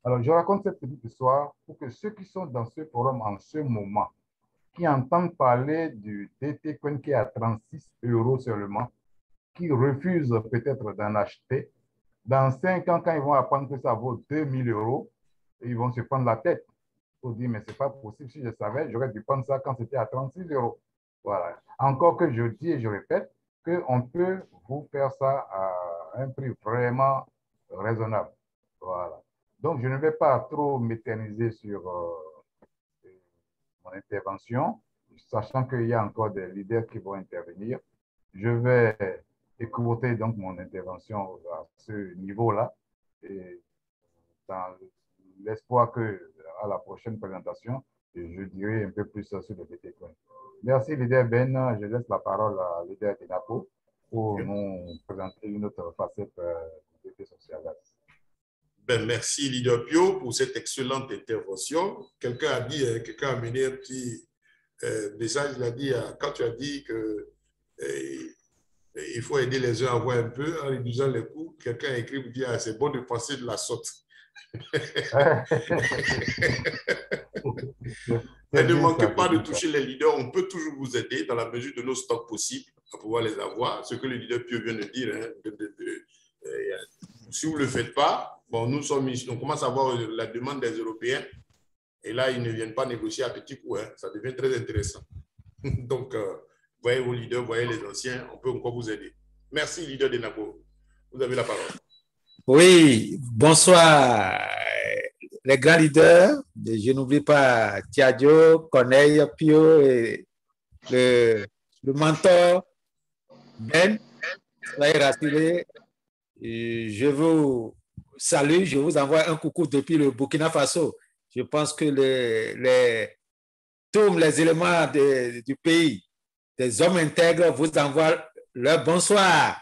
Speaker 3: Alors, je raconte cette petite histoire pour que ceux qui sont dans ce forum en ce moment, qui entendent parler du DT Coin qui est à 36 € seulement, qui refusent peut-être d'en acheter, dans 5 ans, quand ils vont apprendre que ça vaut 2 000 €, ils vont se prendre la tête pour dire, mais ce n'est pas possible. Si je savais, j'aurais dû prendre ça quand c'était à 36 €. Voilà. Encore que je dis et je répète qu'on peut vous faire ça à un prix vraiment raisonnable. Voilà. Donc, je ne vais pas trop m'éterniser sur mon intervention, sachant qu'il y a encore des leaders qui vont intervenir. Je vais écouter donc mon intervention à ce niveau-là et dans l'espoir qu'à la prochaine présentation, je dirai un peu plus sur le DT Coin. Merci, leader Ben. Je laisse la parole à leader Dinapo pour nous présenter une autre facette du DT social.
Speaker 1: Ben, merci, leader Pio, pour cette excellente intervention. Quelqu'un a dit, quelqu'un a mené un petit message, il a dit, quand tu as dit que il faut aider les uns à voir un peu en réduisant les coûts, quelqu'un a écrit pour dire, c'est bon de passer de la sorte. Mais ne manquez pas de toucher les leaders, on peut toujours vous aider dans la mesure de nos stocks possibles à pouvoir les avoir. Ce que le leader Pio vient de dire, hein, si vous ne le faites pas, bon, nous sommes ici, on commence à voir la demande des Européens et là, ils ne viennent pas négocier à petits coups, hein, ça devient très intéressant. Donc, voyez vos leaders, voyez les anciens, on peut encore vous aider. Merci, leader de Napo. Vous avez la parole.
Speaker 4: Oui, bonsoir, les grands leaders. Je n'oublie pas Tiadio, Corneille, Pio et le mentor Ben. Soyez rassurés. Je vous salue, je vous envoie un coucou depuis le Burkina Faso. Je pense que tous les éléments du pays, des hommes intègres, vous envoient leur bonsoir.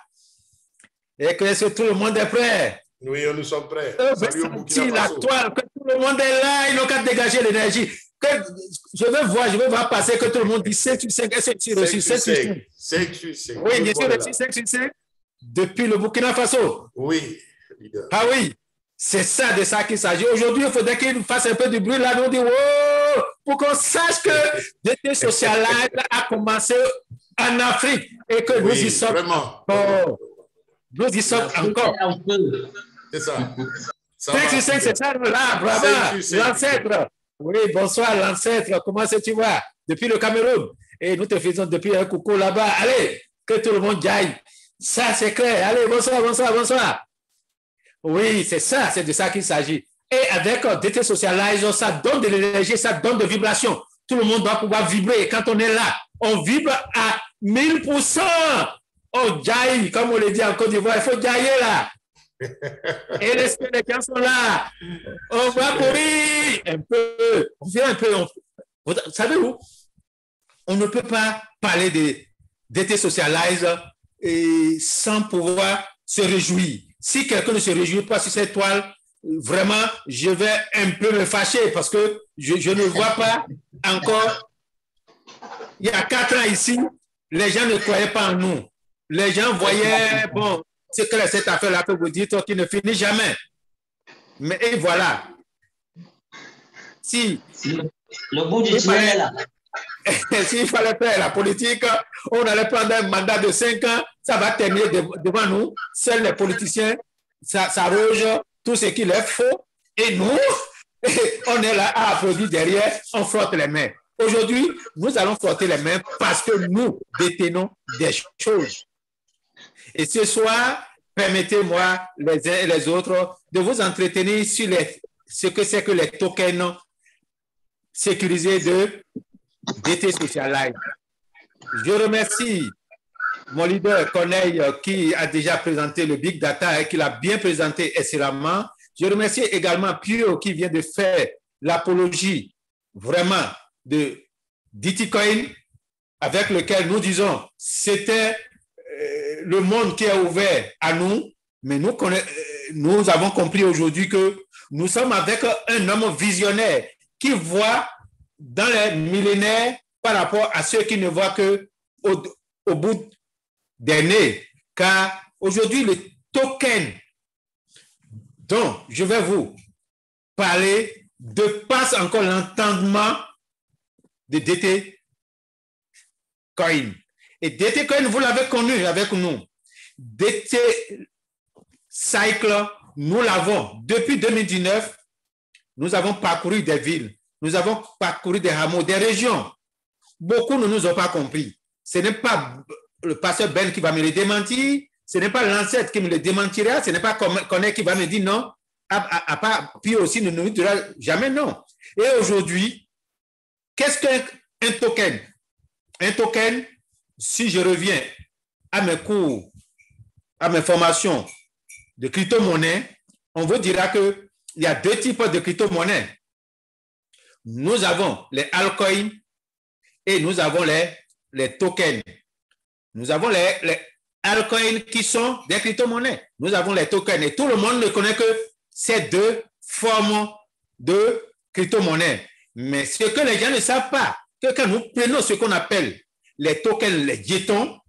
Speaker 4: Et que tout le monde est prêt?
Speaker 1: Oui, nous sommes prêts.
Speaker 4: Salut au Burkina Faso. La toile, que tout le monde est là, ils n'ont qu'à dégager l'énergie. je veux voir passer que tout le monde dit 5 sur 5. Est-ce que tu reçu 5 sur 5?
Speaker 1: 5 sur 5.
Speaker 4: Oui, bien sûr, reçu 5 sur 5 depuis le Burkina Faso.
Speaker 1: Oui, leader.
Speaker 4: Ah oui, c'est ça de ça qu'il s'agit. Aujourd'hui, il faudrait qu'il nous fasse un peu de bruit là, nous dire oh, pour qu'on sache que DT Social Life a commencé en Afrique et que nous y sommes.
Speaker 1: Vraiment.
Speaker 4: Oh, nous y sommes encore.
Speaker 1: C'est ça.
Speaker 4: 5 sur 5, c'est ça, là, bravo, l'ancêtre. Oui, bonsoir, l'ancêtre. Comment est-ce que tu vas? Depuis le Cameroun. Et nous te faisons depuis un coucou là-bas. Allez, que tout le monde aille. Ça, c'est clair. Allez, bonsoir, bonsoir, bonsoir. Oui, c'est ça, c'est de ça qu'il s'agit. Et avec DT Socialize, ça donne de l'énergie, ça donne de vibration. Tout le monde doit pouvoir vibrer. Et quand on est là, on vibre à 1000%. Oh, jaille, comme on le dit en Côte d'Ivoire, il faut jailler là. Et les gens sont là. On va courir un peu. On vient un peu. Vous savez où? On ne peut pas parler d'été Socialize sans pouvoir se réjouir. Si quelqu'un ne se réjouit pas sur cette toile, vraiment, je vais un peu me fâcher parce que je ne vois pas encore. Il y a 4 ans ici, les gens ne croyaient pas en nous. Les gens voyaient, bon, c'est que cette affaire-là que vous dites qui ne finit jamais. Mais et voilà. Si
Speaker 5: le bout du tunnel est là.
Speaker 4: S'il fallait faire la politique, on allait prendre un mandat de 5 ans, ça va terminer devant nous. Seuls les politiciens s'arrogent tout ce qu'il est faux. Et nous, on est là à applaudir derrière, on frotte les mains. Aujourd'hui, nous allons frotter les mains parce que nous détenons des choses. Et ce soir, permettez-moi, les uns et les autres, de vous entretenir sur ce que c'est que les tokens sécurisés de DT Social Life. Je remercie mon leader Corneille qui a déjà présenté le Big Data et qui l'a bien présenté excellemment. Je remercie également Pio qui vient de faire l'apologie vraiment de DT-Coin avec lequel nous disons c'était le monde qui est ouvert à nous, mais nous avons compris aujourd'hui que nous sommes avec un homme visionnaire qui voit dans les millénaires par rapport à ceux qui ne voient que au bout des nez. Car aujourd'hui, le token dont je vais vous parler dépasse encore l'entendement de DT Coin. Et DT Coin, vous l'avez connu avec nous. DT Cycle, nous l'avons depuis 2019. Nous avons parcouru des villes, nous avons parcouru des hameaux, des régions. Beaucoup ne nous ont pas compris. Ce n'est pas le pasteur Ben qui va me le démentir, ce n'est pas l'ancêtre qui me le démentira, ce n'est pas Corneille qui va me dire non, puis aussi ne nous dira jamais non. Et aujourd'hui, qu'est-ce qu'un token? Un token, si je reviens à mes cours, à mes formations de crypto-monnaie, on vous dira qu'il y a 2 types de crypto-monnaies. Nous avons les altcoins et nous avons les tokens. Nous avons les altcoins qui sont des crypto-monnaies. Nous avons les tokens et tout le monde ne connaît que ces 2 formes de crypto-monnaies. Mais ce que les gens ne savent pas, que quand nous prenons ce qu'on appelle les tokens, les jetons,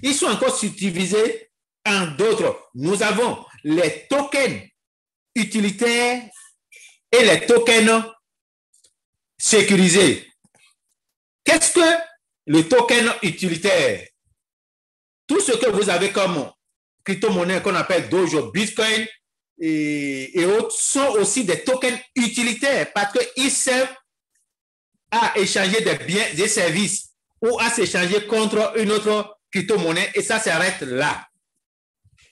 Speaker 4: ils sont encore subdivisés en d'autres. Nous avons les tokens utilitaires et les tokens sécurisés. Qu'est-ce que le token utilitaire? Tout ce que vous avez comme crypto-monnaie qu'on appelle Dojo, Bitcoin et autres sont aussi des tokens utilitaires parce qu'ils servent à échanger des biens et services ou à s'échanger contre une autre crypto-monnaie et ça s'arrête là.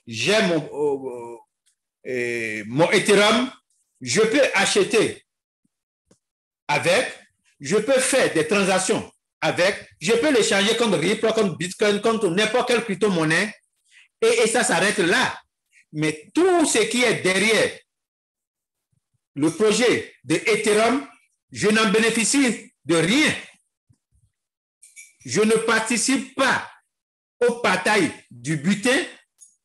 Speaker 4: J'ai mon Ethereum, je peux acheter avec, je peux faire des transactions avec, je peux l'échanger contre Ripple, contre Bitcoin, contre n'importe quelle crypto-monnaie et ça s'arrête là. Mais tout ce qui est derrière le projet de Ethereum, je n'en bénéficie de rien. Je ne participe pas aux batailles du butin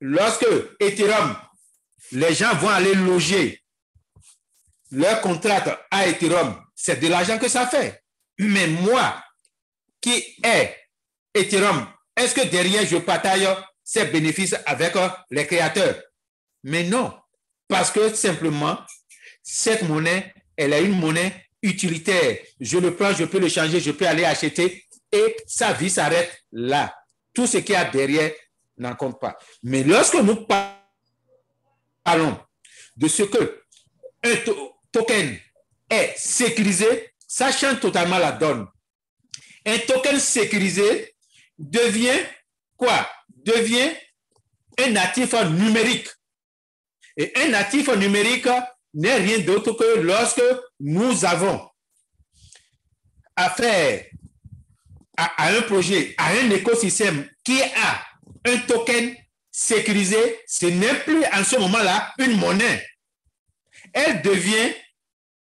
Speaker 4: lorsque Ethereum, les gens vont aller loger leur contrat à Ethereum c'est de l'argent que ça fait. Mais moi, qui est Ethereum, est-ce que derrière, je partage ces bénéfices avec les créateurs? Mais non, parce que simplement, cette monnaie, elle est une monnaie utilitaire. Je le prends, je peux le changer, je peux aller acheter et sa vie s'arrête là. Tout ce qu'il y a derrière n'en compte pas. Mais lorsque nous parlons de ce que un token est sécurisé, ça change totalement la donne. Un token sécurisé devient quoi? Devient un actif numérique. Et un actif numérique n'est rien d'autre que lorsque nous avons affaire à un projet, à un écosystème qui a un token sécurisé, ce n'est plus en ce moment-là une monnaie. Elle devient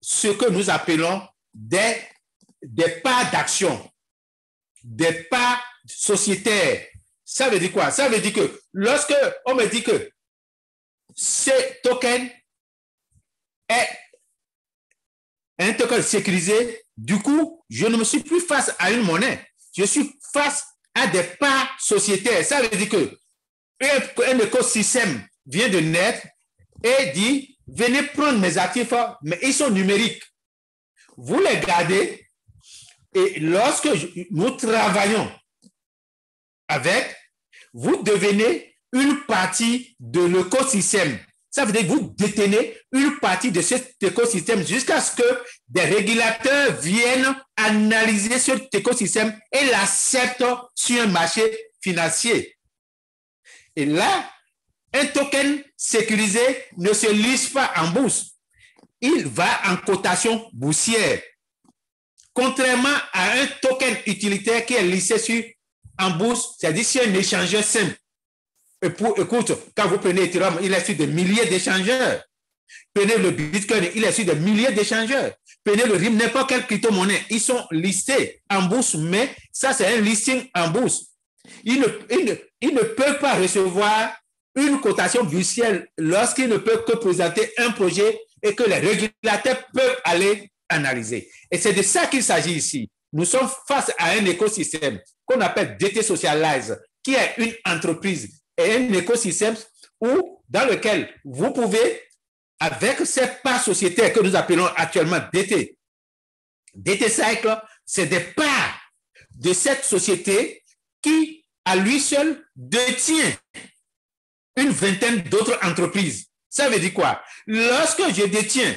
Speaker 4: ce que nous appelons des parts d'action, des parts sociétaires. Ça veut dire quoi? Ça veut dire que lorsque on me dit que ce token est un token sécurisé, du coup, je ne me suis plus face à une monnaie. Je suis face à des parts sociétaires. Ça veut dire que un écosystème vient de naître et dit, venez prendre mes actifs, mais ils sont numériques. Vous les gardez et lorsque nous travaillons avec, vous devenez une partie de l'écosystème. Ça veut dire que vous détenez une partie de cet écosystème jusqu'à ce que des régulateurs viennent analyser cet écosystème et l'acceptent sur un marché financier. Et là, un token sécurisé ne se liste pas en bourse. Il va en cotation boursière. Contrairement à un token utilitaire qui est listé en bourse, c'est-à-dire sur un échangeur simple. Écoute, quand vous prenez Ethereum, il est sur des milliers d'échangeurs. Prenez le Bitcoin, il est sur des milliers d'échangeurs. Prenez le RIM, n'importe quelle crypto-monnaie, ils sont listés en bourse, mais ça, c'est un listing en bourse. Ils ne peuvent pas recevoir une cotation boursière lorsqu'ils ne peuvent que présenter un projet et que les régulateurs peuvent aller analyser. Et c'est de ça qu'il s'agit ici. Nous sommes face à un écosystème qu'on appelle DT Socialize, qui est une entreprise et un écosystème dans lequel vous pouvez, avec ces parts sociétaires que nous appelons actuellement DT Cycle, c'est des parts de cette société qui, à lui seul, détient une vingtaine d'autres entreprises. Ça veut dire quoi? Lorsque je détiens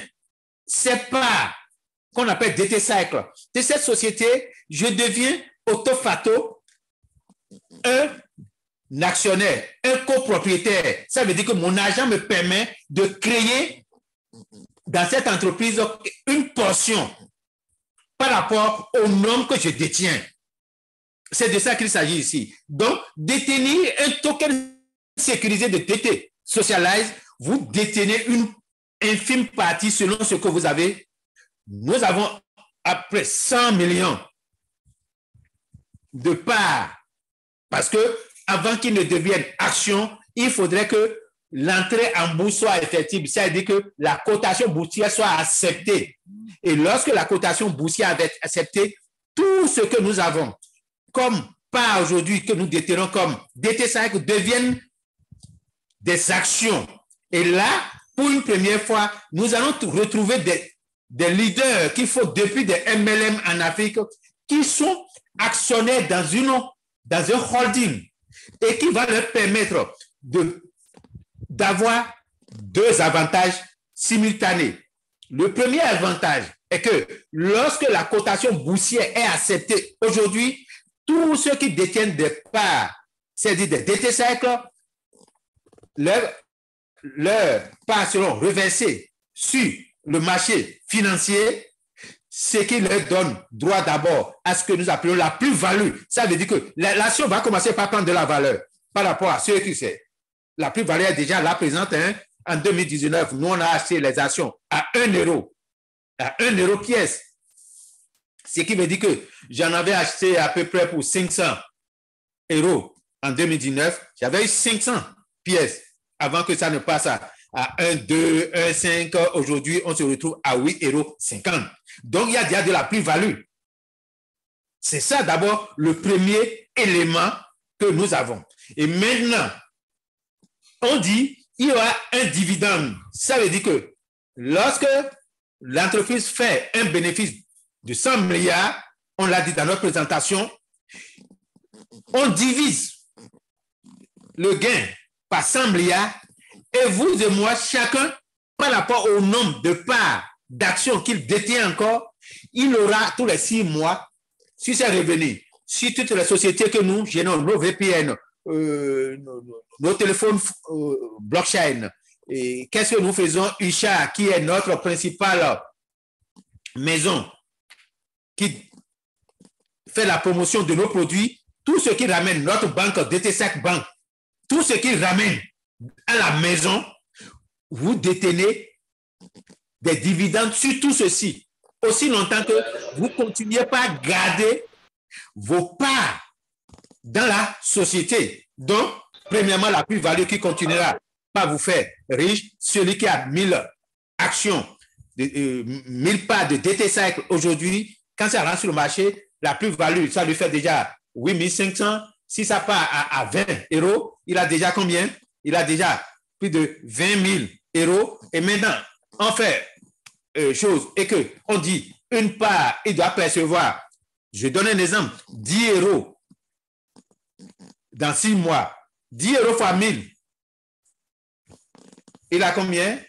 Speaker 4: ces parts qu'on appelle DT Cycle de cette société, je deviens auto facto un actionnaire, un copropriétaire. Ça veut dire que mon argent me permet de créer dans cette entreprise une portion par rapport au nombre que je détiens. C'est de ça qu'il s'agit ici. Donc, détenir un token sécurisé de DT Socialize, vous détenez une infime partie selon ce que vous avez. Nous avons après 100 millions de parts parce que avant qu'il ne devienne action, il faudrait que l'entrée en bourse soit effective. C'est-à-dire que la cotation boursière soit acceptée. Et lorsque la cotation boursière est acceptée, tout ce que nous avons comme part aujourd'hui que nous détenons comme DT5 deviennent des actions. Et là, pour une première fois, nous allons retrouver des leaders qu'il faut depuis des MLM en Afrique qui sont actionnaires dans un holding et qui va leur permettre d'avoir deux avantages simultanés. Le premier avantage est que lorsque la cotation boursière est acceptée aujourd'hui, tous ceux qui détiennent des parts, c'est-à-dire des DT Cycle, leurs parts seront reversées sur le marché financier, ce qui leur donne droit d'abord à ce que nous appelons la plus-value. Ça veut dire que l'action va commencer par prendre de la valeur par rapport à ceux qui c'est. La plus-value est déjà là présente. En 2019, nous, on a acheté les actions à 1 euro. À 1 euro pièce. Ce qui veut dire que j'en avais acheté à peu près pour 500 euros en 2019. J'avais eu 500 pièces avant que ça ne passe à à 1,2, 1,5. Aujourd'hui, on se retrouve à 8,50 €. Donc, il y a déjà de la plus-value. C'est ça d'abord le premier élément que nous avons. Et maintenant, on dit il y aura un dividende. Ça veut dire que lorsque l'entreprise fait un bénéfice de 100 milliards, on l'a dit dans notre présentation, on divise le gain par 100 milliards et vous et moi, chacun, par rapport au nombre de parts d'actions qu'il détient encore, il aura tous les 6 mois, si c'est revenu, si toutes les sociétés que nous gérons, nos VPN, nos téléphones blockchain, et qu'est-ce que nous faisons? Usha, qui est notre principale maison, qui fait la promotion de nos produits, tout ce qui ramène notre banque, DT5 Bank, tout ce qui ramène à la maison, vous détenez des dividendes sur tout ceci, aussi longtemps que vous ne continuez pas à garder vos parts dans la société. Donc, premièrement, la plus-value qui continuera pas vous faire riche, celui qui a 1000 actions, 1000 parts de DT Cycle aujourd'hui, quand ça rentre sur le marché, la plus-value, ça lui fait déjà 8500. Si ça part à 20 €, il a déjà combien? Il a déjà plus de 20 000 €. Et maintenant, on fait chose et que on dit une part, il doit percevoir, je donne un exemple, 10 € dans 6 mois. 10 € fois 1000. Il a combien?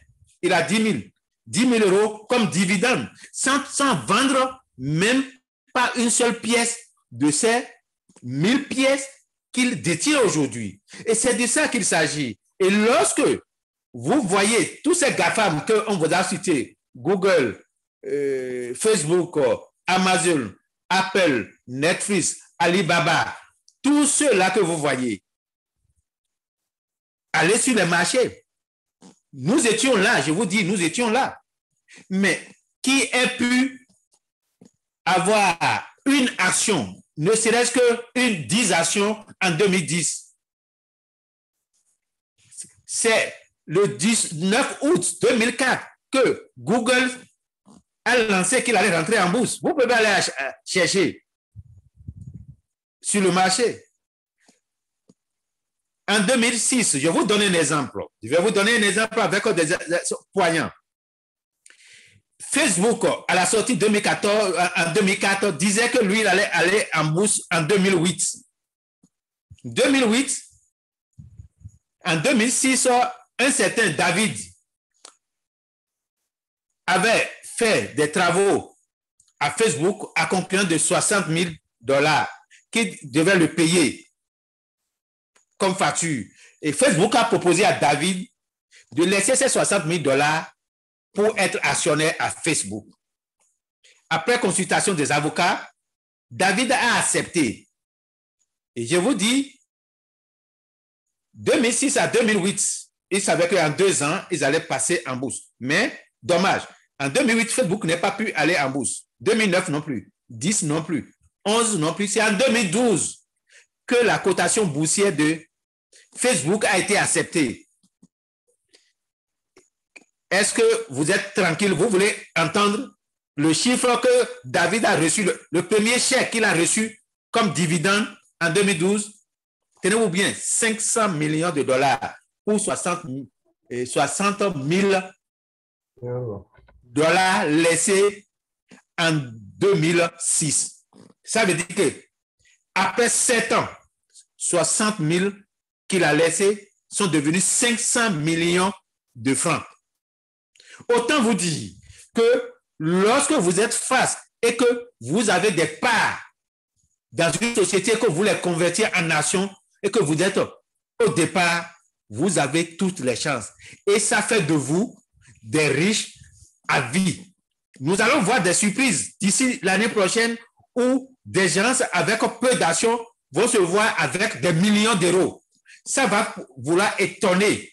Speaker 4: Il a 10 000. 10 000 € comme dividende, sans vendre même pas une seule pièce de ces 1000 pièces qu'il détient aujourd'hui. Et c'est de ça qu'il s'agit. Et lorsque vous voyez tous ces GAFAM qu'on vous a cités, Google, Facebook, Amazon, Apple, Netflix, Alibaba, tous ceux-là que vous voyez, allez sur les marchés. Nous étions là, je vous dis, nous étions là. Mais qui a pu avoir une action, ne serait-ce qu'une 10 actions en 2010? C'est le 19 août 2004 que Google a lancé qu'il allait rentrer en bourse. Vous pouvez aller chercher sur le marché. En 2006, je vais vous donner un exemple. Je vais vous donner un exemple avec des poignants. Facebook, à la sortie en 2004, disait que lui, il allait aller en bourse en 2008. 2008, en 2006, un certain David avait fait des travaux à Facebook à concurrence de 60 000 $ qui devait le payer comme facture. Et Facebook a proposé à David de laisser ces 60 000 $ pour être actionnaire à Facebook. Après consultation des avocats, David a accepté. Et je vous dis, 2006 à 2008, ils savaient qu'en 2 ans, ils allaient passer en bourse. Mais, dommage, en 2008, Facebook n'a pas pu aller en bourse. 2009 non plus, 10 non plus, 11 non plus. C'est en 2012 que la cotation boursière de Facebook a été acceptée. Est-ce que vous êtes tranquille? Vous voulez entendre le chiffre que David a reçu, le premier chèque qu'il a reçu comme dividende en 2012? Tenez-vous bien, 500 millions de $ pour 60 000 $ laissés en 2006. Ça veut dire que après 7 ans, 60 000 qu'il a laissés sont devenus 500 millions de francs. Autant vous dire que lorsque vous êtes face et que vous avez des parts dans une société que vous voulez convertir en nation et que vous êtes au départ, vous avez toutes les chances. Et ça fait de vous des riches à vie. Nous allons voir des surprises d'ici l'année prochaine où des gens avec peu d'actions vont se voir avec des millions d'euros. Ça va vouloir étonner.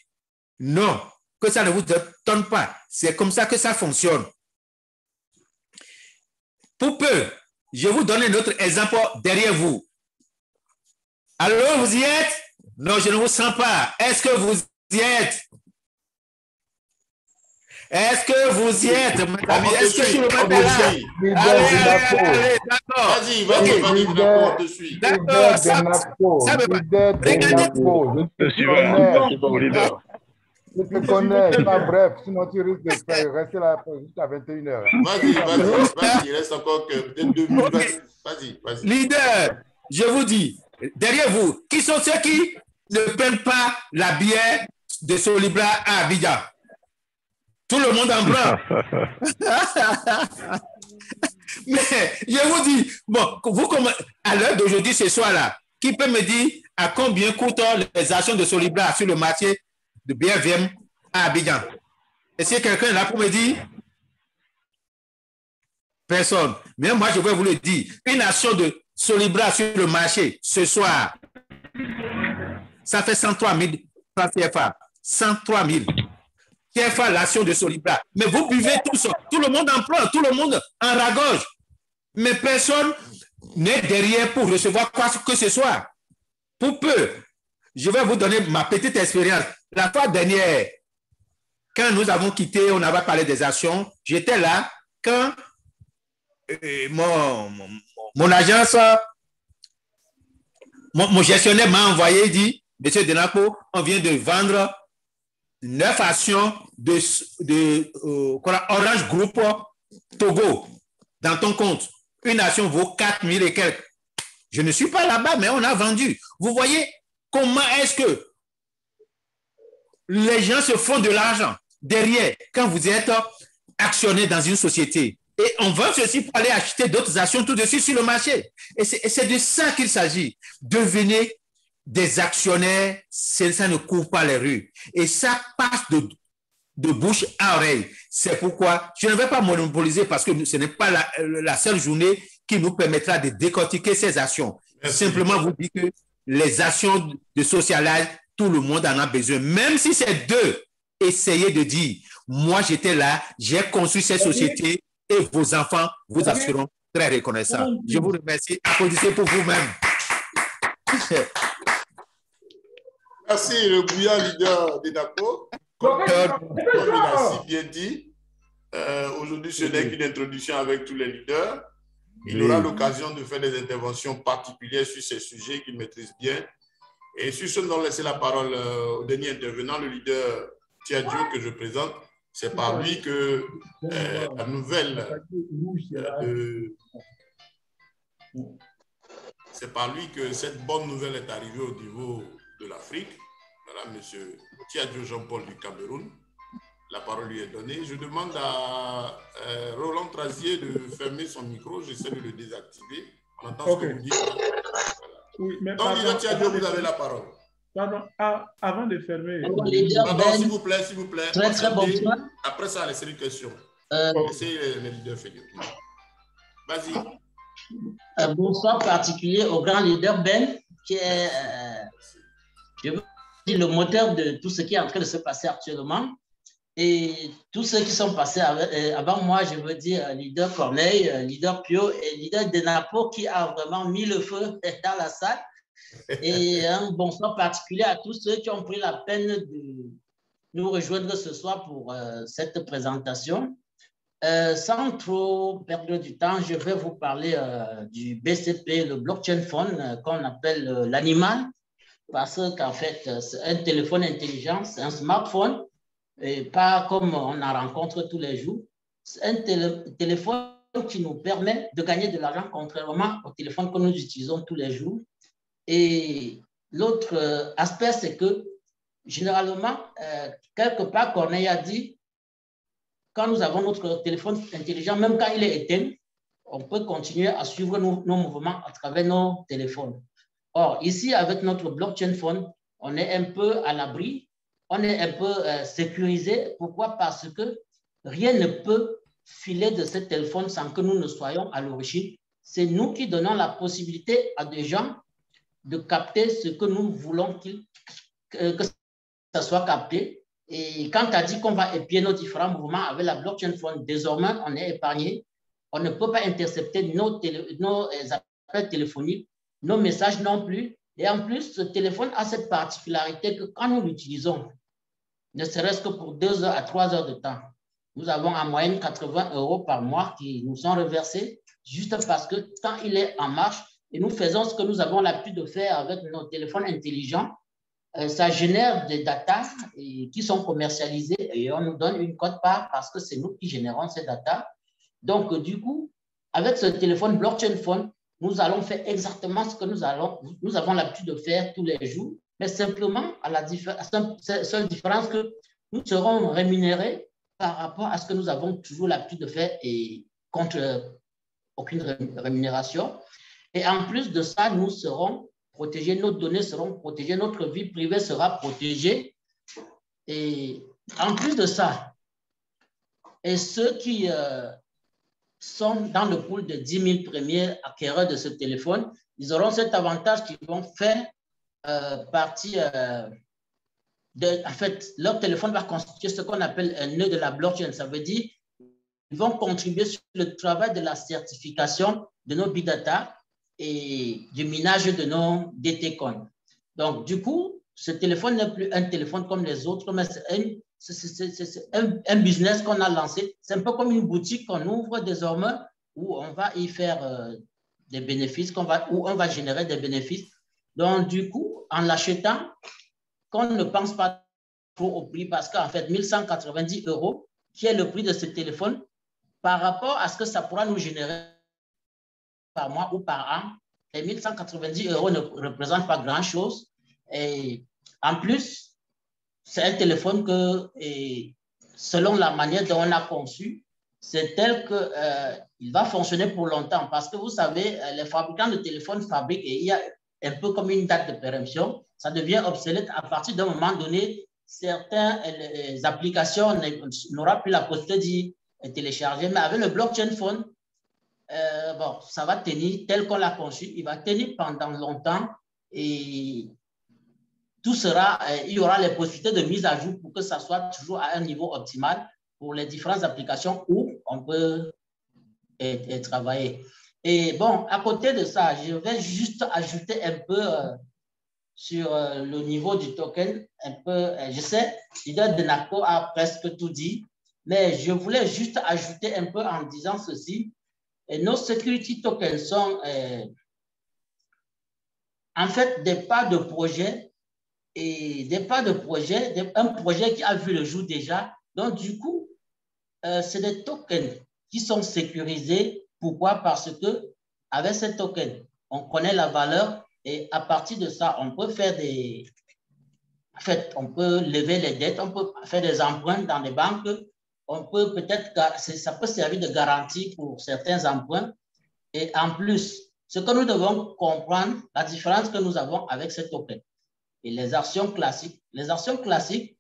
Speaker 4: Non, que ça ne vous étonne pas. C'est comme ça que ça fonctionne. Pour peu, je vous donne un autre exemple derrière vous. Alors, vous y êtes? Non, je ne vous sens pas. Est-ce que vous y êtes? Est-ce que vous y êtes, mes amis? Est-ce que tout le monde est là? Allez, d'accord.
Speaker 1: Vas-y, Dinapo, on te suit.
Speaker 4: D'accord, ça me va. Regardez.
Speaker 6: Je suis leader.
Speaker 3: Je te connais, pas bref, sinon tu risques de rester là jusqu'à 21h.
Speaker 1: Vas-y, il reste encore peut-être 2 minutes. Vas-y.
Speaker 4: Leader, je vous dis, derrière vous, qui sont ceux qui ne prennent pas la bière de Solibra à Abidjan? Tout le monde en prend. Mais je vous dis, bon, vous, à l'heure d'aujourd'hui, ce soir-là, qui peut me dire à combien coûtent les actions de Solibra sur le marché de BFM à Abidjan? Est-ce que quelqu'un est là pour me dire? Personne. Mais moi, je vais vous le dire. Une action de Solibra sur le marché ce soir, ça fait 103 000 francs CFA. 103 000. CFA, l'action de Solibra. Mais vous buvez tous. Tout le monde en prend. Tout le monde en ragorge. Mais personne n'est derrière pour recevoir quoi que ce soit. Pour peu. Je vais vous donner ma petite expérience. La fois dernière, quand nous avons quitté, on avait parlé des actions, j'étais là quand mon agence, mon gestionnaire m'a envoyé, dit, Monsieur Denapo, on vient de vendre 9 actions de Orange Group Togo dans ton compte. Une action vaut 4 000 et quelques. Je ne suis pas là-bas, mais on a vendu. Vous voyez comment est-ce que les gens se font de l'argent derrière quand vous êtes actionnaire dans une société. Et on vend ceci pour aller acheter d'autres actions tout de suite sur le marché. Et c'est de ça qu'il s'agit. Devenez des actionnaires, ça ne court pas les rues. Et ça passe de bouche à oreille. C'est pourquoi je ne vais pas monopoliser parce que ce n'est pas la seule journée qui nous permettra de décortiquer ces actions. Merci. Simplement vous dire que les actions de Socialize, tout le monde en a besoin. Même si c'est deux, essayez de dire, moi j'étais là, j'ai construit cette société et vos enfants vous assureront très reconnaissants. Je vous remercie. Applaudissez pour vous-même.
Speaker 1: Merci, le bouillant leader d'EDACO. Comme il a si bien dit, aujourd'hui, ce n'est qu'une introduction avec tous les leaders. Il aura l'occasion de faire des interventions particulières sur ces sujets qu'il maîtrise bien. Et sur ce, nous allons laisser la parole au dernier intervenant, le leader Tiadio, que je présente. C'est par lui que la nouvelle c'est par lui que cette bonne nouvelle est arrivée au niveau de l'Afrique. Voilà, M. Tiadio Jean-Paul du Cameroun. La parole lui est donnée. Je demande à Roland Trazier de fermer son micro. J'essaie de le désactiver. On entend ce que vous dites. Voilà.
Speaker 7: Oui, mais
Speaker 1: donc, leader Tiadio, vous avez la parole.
Speaker 7: Pardon, avant de fermer.
Speaker 1: Pardon, s'il vous plaît, s'il vous plaît.
Speaker 5: Très bonsoir.
Speaker 1: Après ça, laissez une question. Laissez les leaders faire. Vas-y.
Speaker 5: Bonsoir particulier au grand leader Ben, qui est, je veux dire, le moteur de tout ce qui est en train de se passer actuellement. Et tous ceux qui sont passés avant moi, je veux dire leader Corneille, leader Pio et leader Denapo qui a vraiment mis le feu dans la salle. Et un bonsoir particulier à tous ceux qui ont pris la peine de nous rejoindre ce soir pour cette présentation. Sans trop perdre du temps, je vais vous parler du BCP, le Blockchain Phone, qu'on appelle l'animal, parce qu'en fait, c'est un téléphone intelligent, c'est un smartphone, et pas comme on en rencontre tous les jours. C'est un téléphone qui nous permet de gagner de l'argent, contrairement au téléphone que nous utilisons tous les jours. Et l'autre aspect, c'est que généralement, quelque part, Corneille a dit, quand nous avons notre téléphone intelligent, même quand il est éteint, on peut continuer à suivre nos mouvements à travers nos téléphones. Or, ici, avec notre blockchain phone, on est un peu à l'abri, on est un peu sécurisé. Pourquoi? Parce que rien ne peut filer de ce téléphone sans que nous ne soyons à l'origine. C'est nous qui donnons la possibilité à des gens de capter ce que nous voulons que ça soit capté. Et quand tu as dit qu'on va épier nos différents mouvements avec la blockchain phone, désormais, on est épargné. On ne peut pas intercepter nos appels téléphoniques, nos messages non plus. Et en plus, ce téléphone a cette particularité que quand nous l'utilisons, ne serait-ce que pour 2 heures à 3 heures de temps, nous avons en moyenne 80 € par mois qui nous sont reversés juste parce que quand il est en marche et nous faisons ce que nous avons l'habitude de faire avec nos téléphones intelligents, ça génère des datas qui sont commercialisées et on nous donne une quote-part parce que c'est nous qui générons ces datas. Donc, du coup, avec ce téléphone blockchain phone, nous allons faire exactement ce que nous avons l'habitude de faire tous les jours, mais simplement à la seule différence que nous serons rémunérés par rapport à ce que nous avons toujours l'habitude de faire et contre aucune rémunération. Et en plus de ça, nous serons protégés, nos données seront protégées, notre vie privée sera protégée. Et en plus de ça, et ceux qui sont dans le pool de 10 000 premiers acquéreurs de ce téléphone, ils auront cet avantage qu'ils vont faire partie en fait, leur téléphone va constituer ce qu'on appelle un nœud de la blockchain. Ça veut dire qu'ils vont contribuer sur le travail de la certification de nos big data et du minage de nos DT coins. Donc, du coup, ce téléphone n'est plus un téléphone comme les autres, mais c'est un business qu'on a lancé. C'est un peu comme une boutique qu'on ouvre désormais où on va y faire des bénéfices, où on va générer des bénéfices. Donc, du coup, en l'achetant, qu'on ne pense pas trop au prix parce qu'en fait, 1 190 €, qui est le prix de ce téléphone, par rapport à ce que ça pourra nous générer par mois ou par an, les 1 190 € ne représentent pas grand-chose. Et en plus, c'est un téléphone que, selon la manière dont on a conçu, c'est tel qu'il va fonctionner pour longtemps. Parce que vous savez, les fabricants de téléphones fabriquent et il y a un peu comme une date de péremption. Ça devient obsolète à partir d'un moment donné. Certaines applications n'auront plus la possibilité d'y télécharger. Mais avec le blockchain phone, bon, ça va tenir tel qu'on l'a conçu. Il va tenir pendant longtemps et tout sera, il y aura les possibilités de mise à jour pour que ça soit toujours à un niveau optimal pour les différentes applications où on peut travailler. Et bon, à côté de ça, je vais juste ajouter un peu sur le niveau du token, un peu, je sais, Leader Denaco a presque tout dit, mais je voulais juste ajouter un peu en disant ceci. Et nos security tokens sont en fait des pas de projet et des pas de projet, un projet qui a vu le jour déjà. Donc, du coup, c'est des tokens qui sont sécurisés. Pourquoi? Parce que avec ces tokens, on connaît la valeur et à partir de ça, on peut faire des... En fait, on peut lever les dettes, on peut faire des emprunts dans les banques, on peut peut-être... Ça peut servir de garantie pour certains emprunts. Et en plus, ce que nous devons comprendre, la différence que nous avons avec ces tokens et les actions classiques. Les actions classiques,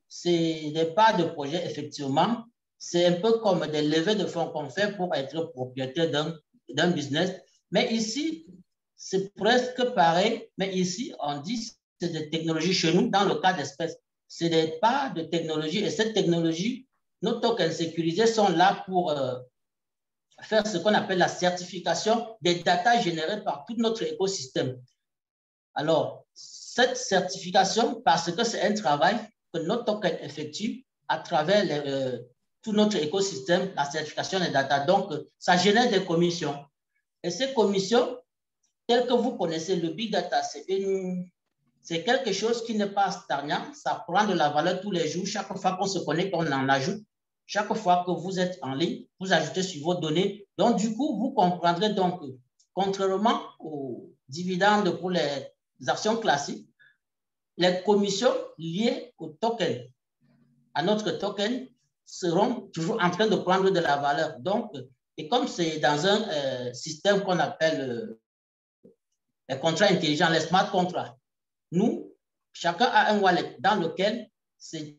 Speaker 5: c'est des pas de projet, effectivement. C'est un peu comme des levées de fonds qu'on fait pour être propriétaire d'un business. Mais ici, c'est presque pareil. Mais ici, on dit que c'est des technologies chez nous, dans le cas d'espèces. C'est des pas de technologie. Et cette technologie, nos tokens sécurisés sont là pour faire ce qu'on appelle la certification des datas générées par tout notre écosystème. Alors, cette certification, parce que c'est un travail que notre token effectue à travers tout notre écosystème, la certification des data. Donc, ça génère des commissions. Et ces commissions, telles que vous connaissez, le big data, c'est quelque chose qui n'est pas stagnant. Ça prend de la valeur tous les jours. Chaque fois qu'on se connecte, on en ajoute. Chaque fois que vous êtes en ligne, vous ajoutez sur vos données. Donc, du coup, vous comprendrez donc, contrairement aux dividendes pour les actions classiques, les commissions liées au token, à notre token, seront toujours en train de prendre de la valeur. Donc, et comme c'est dans un système qu'on appelle les contrats intelligents, les smart contracts, nous, chacun a un wallet dans lequel c'est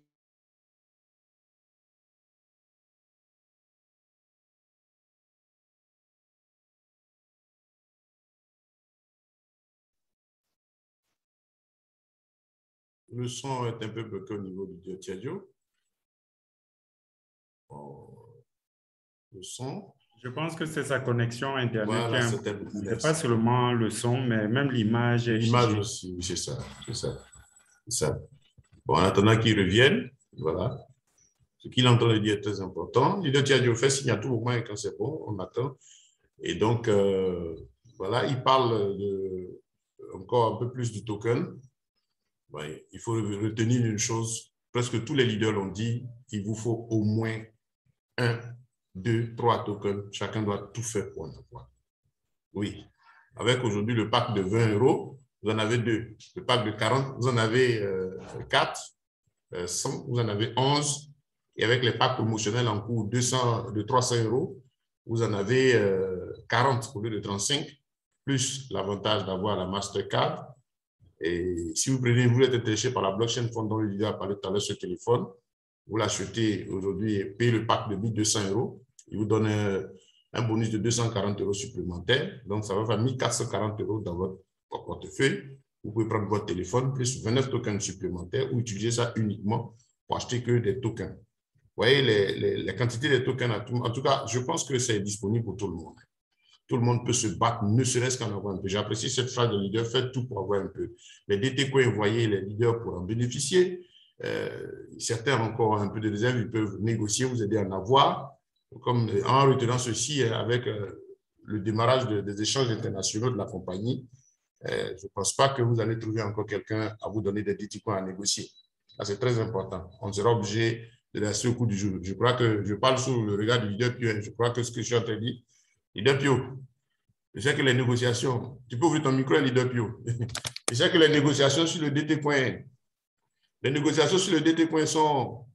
Speaker 1: Le son est un peu bloqué au niveau du Tiadio. Le son.
Speaker 2: Je pense que c'est sa connexion Internet.
Speaker 1: Voilà,
Speaker 2: c'est pas seulement le son, mais même l'image.
Speaker 1: L'image aussi, c'est ça. Bon, en attendant qu'ils reviennent, voilà. Ce qu'il est en train de dire est très important. Leader Tiadio fait signe à tout moment et quand c'est bon, on attend. Et donc, voilà, il parle encore un peu plus du token. Ouais, il faut retenir une chose, presque tous les leaders l'ont dit, il vous faut au moins 1, 2, 3 tokens. Chacun doit tout faire pour en avoir. Oui. Avec aujourd'hui le pack de 20 €, vous en avez 2. Le pack de 40, vous en avez 4. 100, vous en avez 11. Et avec les packs promotionnels en cours de 300 €, vous en avez 40 au lieu de 35, plus l'avantage d'avoir la Mastercard. Et si vous êtes intéressé par la blockchain fund dont le leader a parlé tout à l'heure sur le téléphone, vous l'achetez aujourd'hui et payez le pack de 1200 €. Il vous donne un bonus de 240 € supplémentaires. Donc, ça va faire 1440 € dans votre portefeuille. Vous pouvez prendre votre téléphone plus 29 tokens supplémentaires ou utiliser ça uniquement pour acheter que des tokens. Vous voyez les quantités de tokens. En tout cas, je pense que c'est disponible pour tout le monde. Tout le monde peut se battre, ne serait-ce qu'en avoir un peu. J'apprécie cette phrase de leader, faites tout pour avoir un peu. Les DT coins, vous voyez, les leaders pour en bénéficier. Certains ont encore un peu de réserve, ils peuvent négocier, vous aider à en avoir. Comme en retenant ceci avec le démarrage des échanges internationaux de la compagnie, je ne pense pas que vous allez trouver encore quelqu'un à vous donner des DT coins à négocier. Ça, c'est très important. On sera obligé de rester au cours du jour. Je crois que je parle sous le regard du leader Pio. Je crois que ce que je suis en train de dire, leader Pio, je sais que les négociations, tu peux ouvrir ton micro, leader Pio. Je sais que les négociations sur le DT coin, les négociations sur le DT coin sont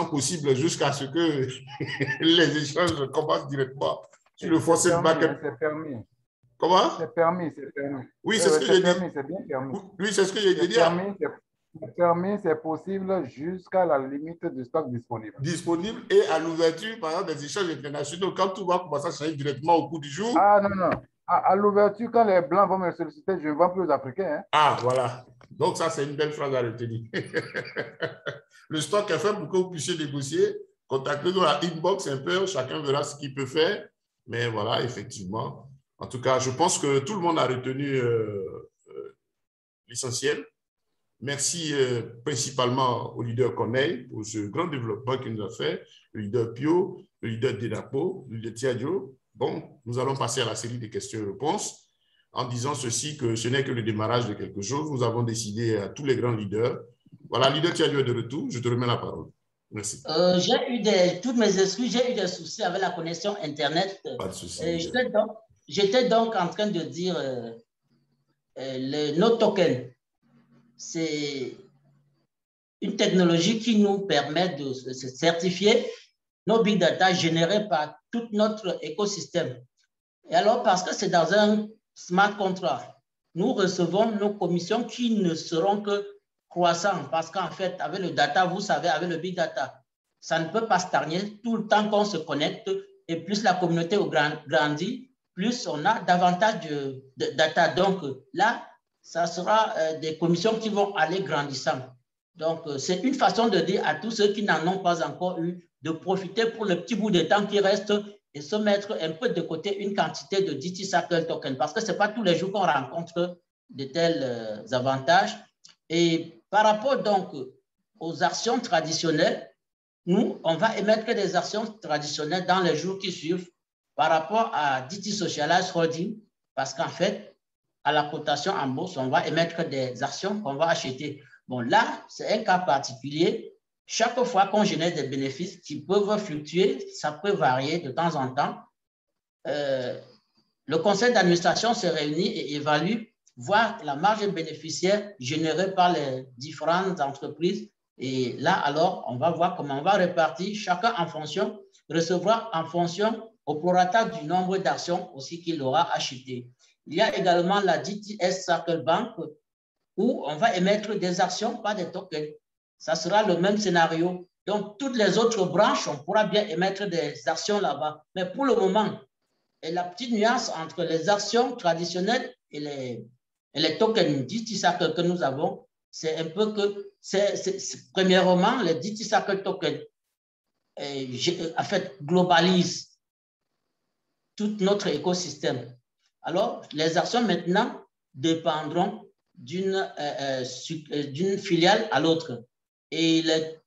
Speaker 1: possibles jusqu'à ce que les échanges commencent directement sur le force back-up.
Speaker 3: C'est permis.
Speaker 1: Comment?
Speaker 3: C'est permis, c'est permis.
Speaker 1: Oui, c'est ce que j'ai dit.
Speaker 3: C'est bien permis.
Speaker 1: Oui, c'est ce que j'ai dit.
Speaker 3: C'est permis, c'est possible jusqu'à la limite du stock disponible.
Speaker 1: Disponible et à l'ouverture, par exemple, des échanges internationaux, quand tout va commencer à changer directement au cours du jour.
Speaker 3: Ah non, non. À l'ouverture, quand les Blancs vont me solliciter, je ne vends plus aux Africains. Hein.
Speaker 1: Ah, voilà. Donc, ça, c'est une belle phrase à retenir. Le stock est fait pour que vous puissiez négocier. Contactez-nous à inbox un peu, chacun verra ce qu'il peut faire. Mais voilà, effectivement. En tout cas, je pense que tout le monde a retenu l'essentiel. Merci principalement au leader Corneille pour ce grand développement qu'il nous a fait, le leader Pio, le leader Dedapo, le leader Tiadio. Bon, nous allons passer à la série des questions et réponses en disant ceci, que ce n'est que le démarrage de quelque chose. Nous avons décidé à tous les grands leaders. Voilà, leader Tiadio est de retour. Je te remets la parole. Merci.
Speaker 5: J'ai eu toutes mes excuses, j'ai eu des soucis avec la connexion Internet.
Speaker 1: Pas de souci.
Speaker 5: J'étais donc en train de dire nos tokens. C'est une technologie qui nous permet de se certifier nos big data générés par tout notre écosystème. Et alors, parce que c'est dans un smart contract, nous recevons nos commissions qui ne seront que croissantes parce qu'en fait, avec le data, vous savez, avec le big data, ça ne peut pas stagner tout le temps qu'on se connecte et plus la communauté grandit, plus on a davantage de data. Donc là, ça sera des commissions qui vont aller grandissant. Donc, c'est une façon de dire à tous ceux qui n'en ont pas encore eu de profiter pour le petit bout de temps qui reste et se mettre un peu de côté une quantité de DT Circle Token parce que ce n'est pas tous les jours qu'on rencontre de tels avantages. Et par rapport donc aux actions traditionnelles, nous, on va émettre des actions traditionnelles dans les jours qui suivent par rapport à DT Socialized Holding parce qu'en fait, à la cotation en bourse, on va émettre des actions qu'on va acheter. Bon, là, c'est un cas particulier. Chaque fois qu'on génère des bénéfices qui peuvent fluctuer, ça peut varier de temps en temps. Le conseil d'administration se réunit et évalue, voir la marge bénéficiaire générée par les différentes entreprises. Et là, alors, on va voir comment on va répartir chacun en fonction, recevoir en fonction au prorata du nombre d'actions aussi qu'il aura acheté. Il y a également la DTS Circle Bank où on va émettre des actions, pas des tokens. Ça sera le même scénario. Donc, toutes les autres branches, on pourra bien émettre des actions là-bas. Mais pour le moment, et la petite nuance entre les actions traditionnelles et les tokens DT Circle que nous avons, c'est un peu que, premièrement, les DT Circle tokens en fait, globalisent tout notre écosystème. Alors, les actions maintenant dépendront d'une filiale à l'autre. Et les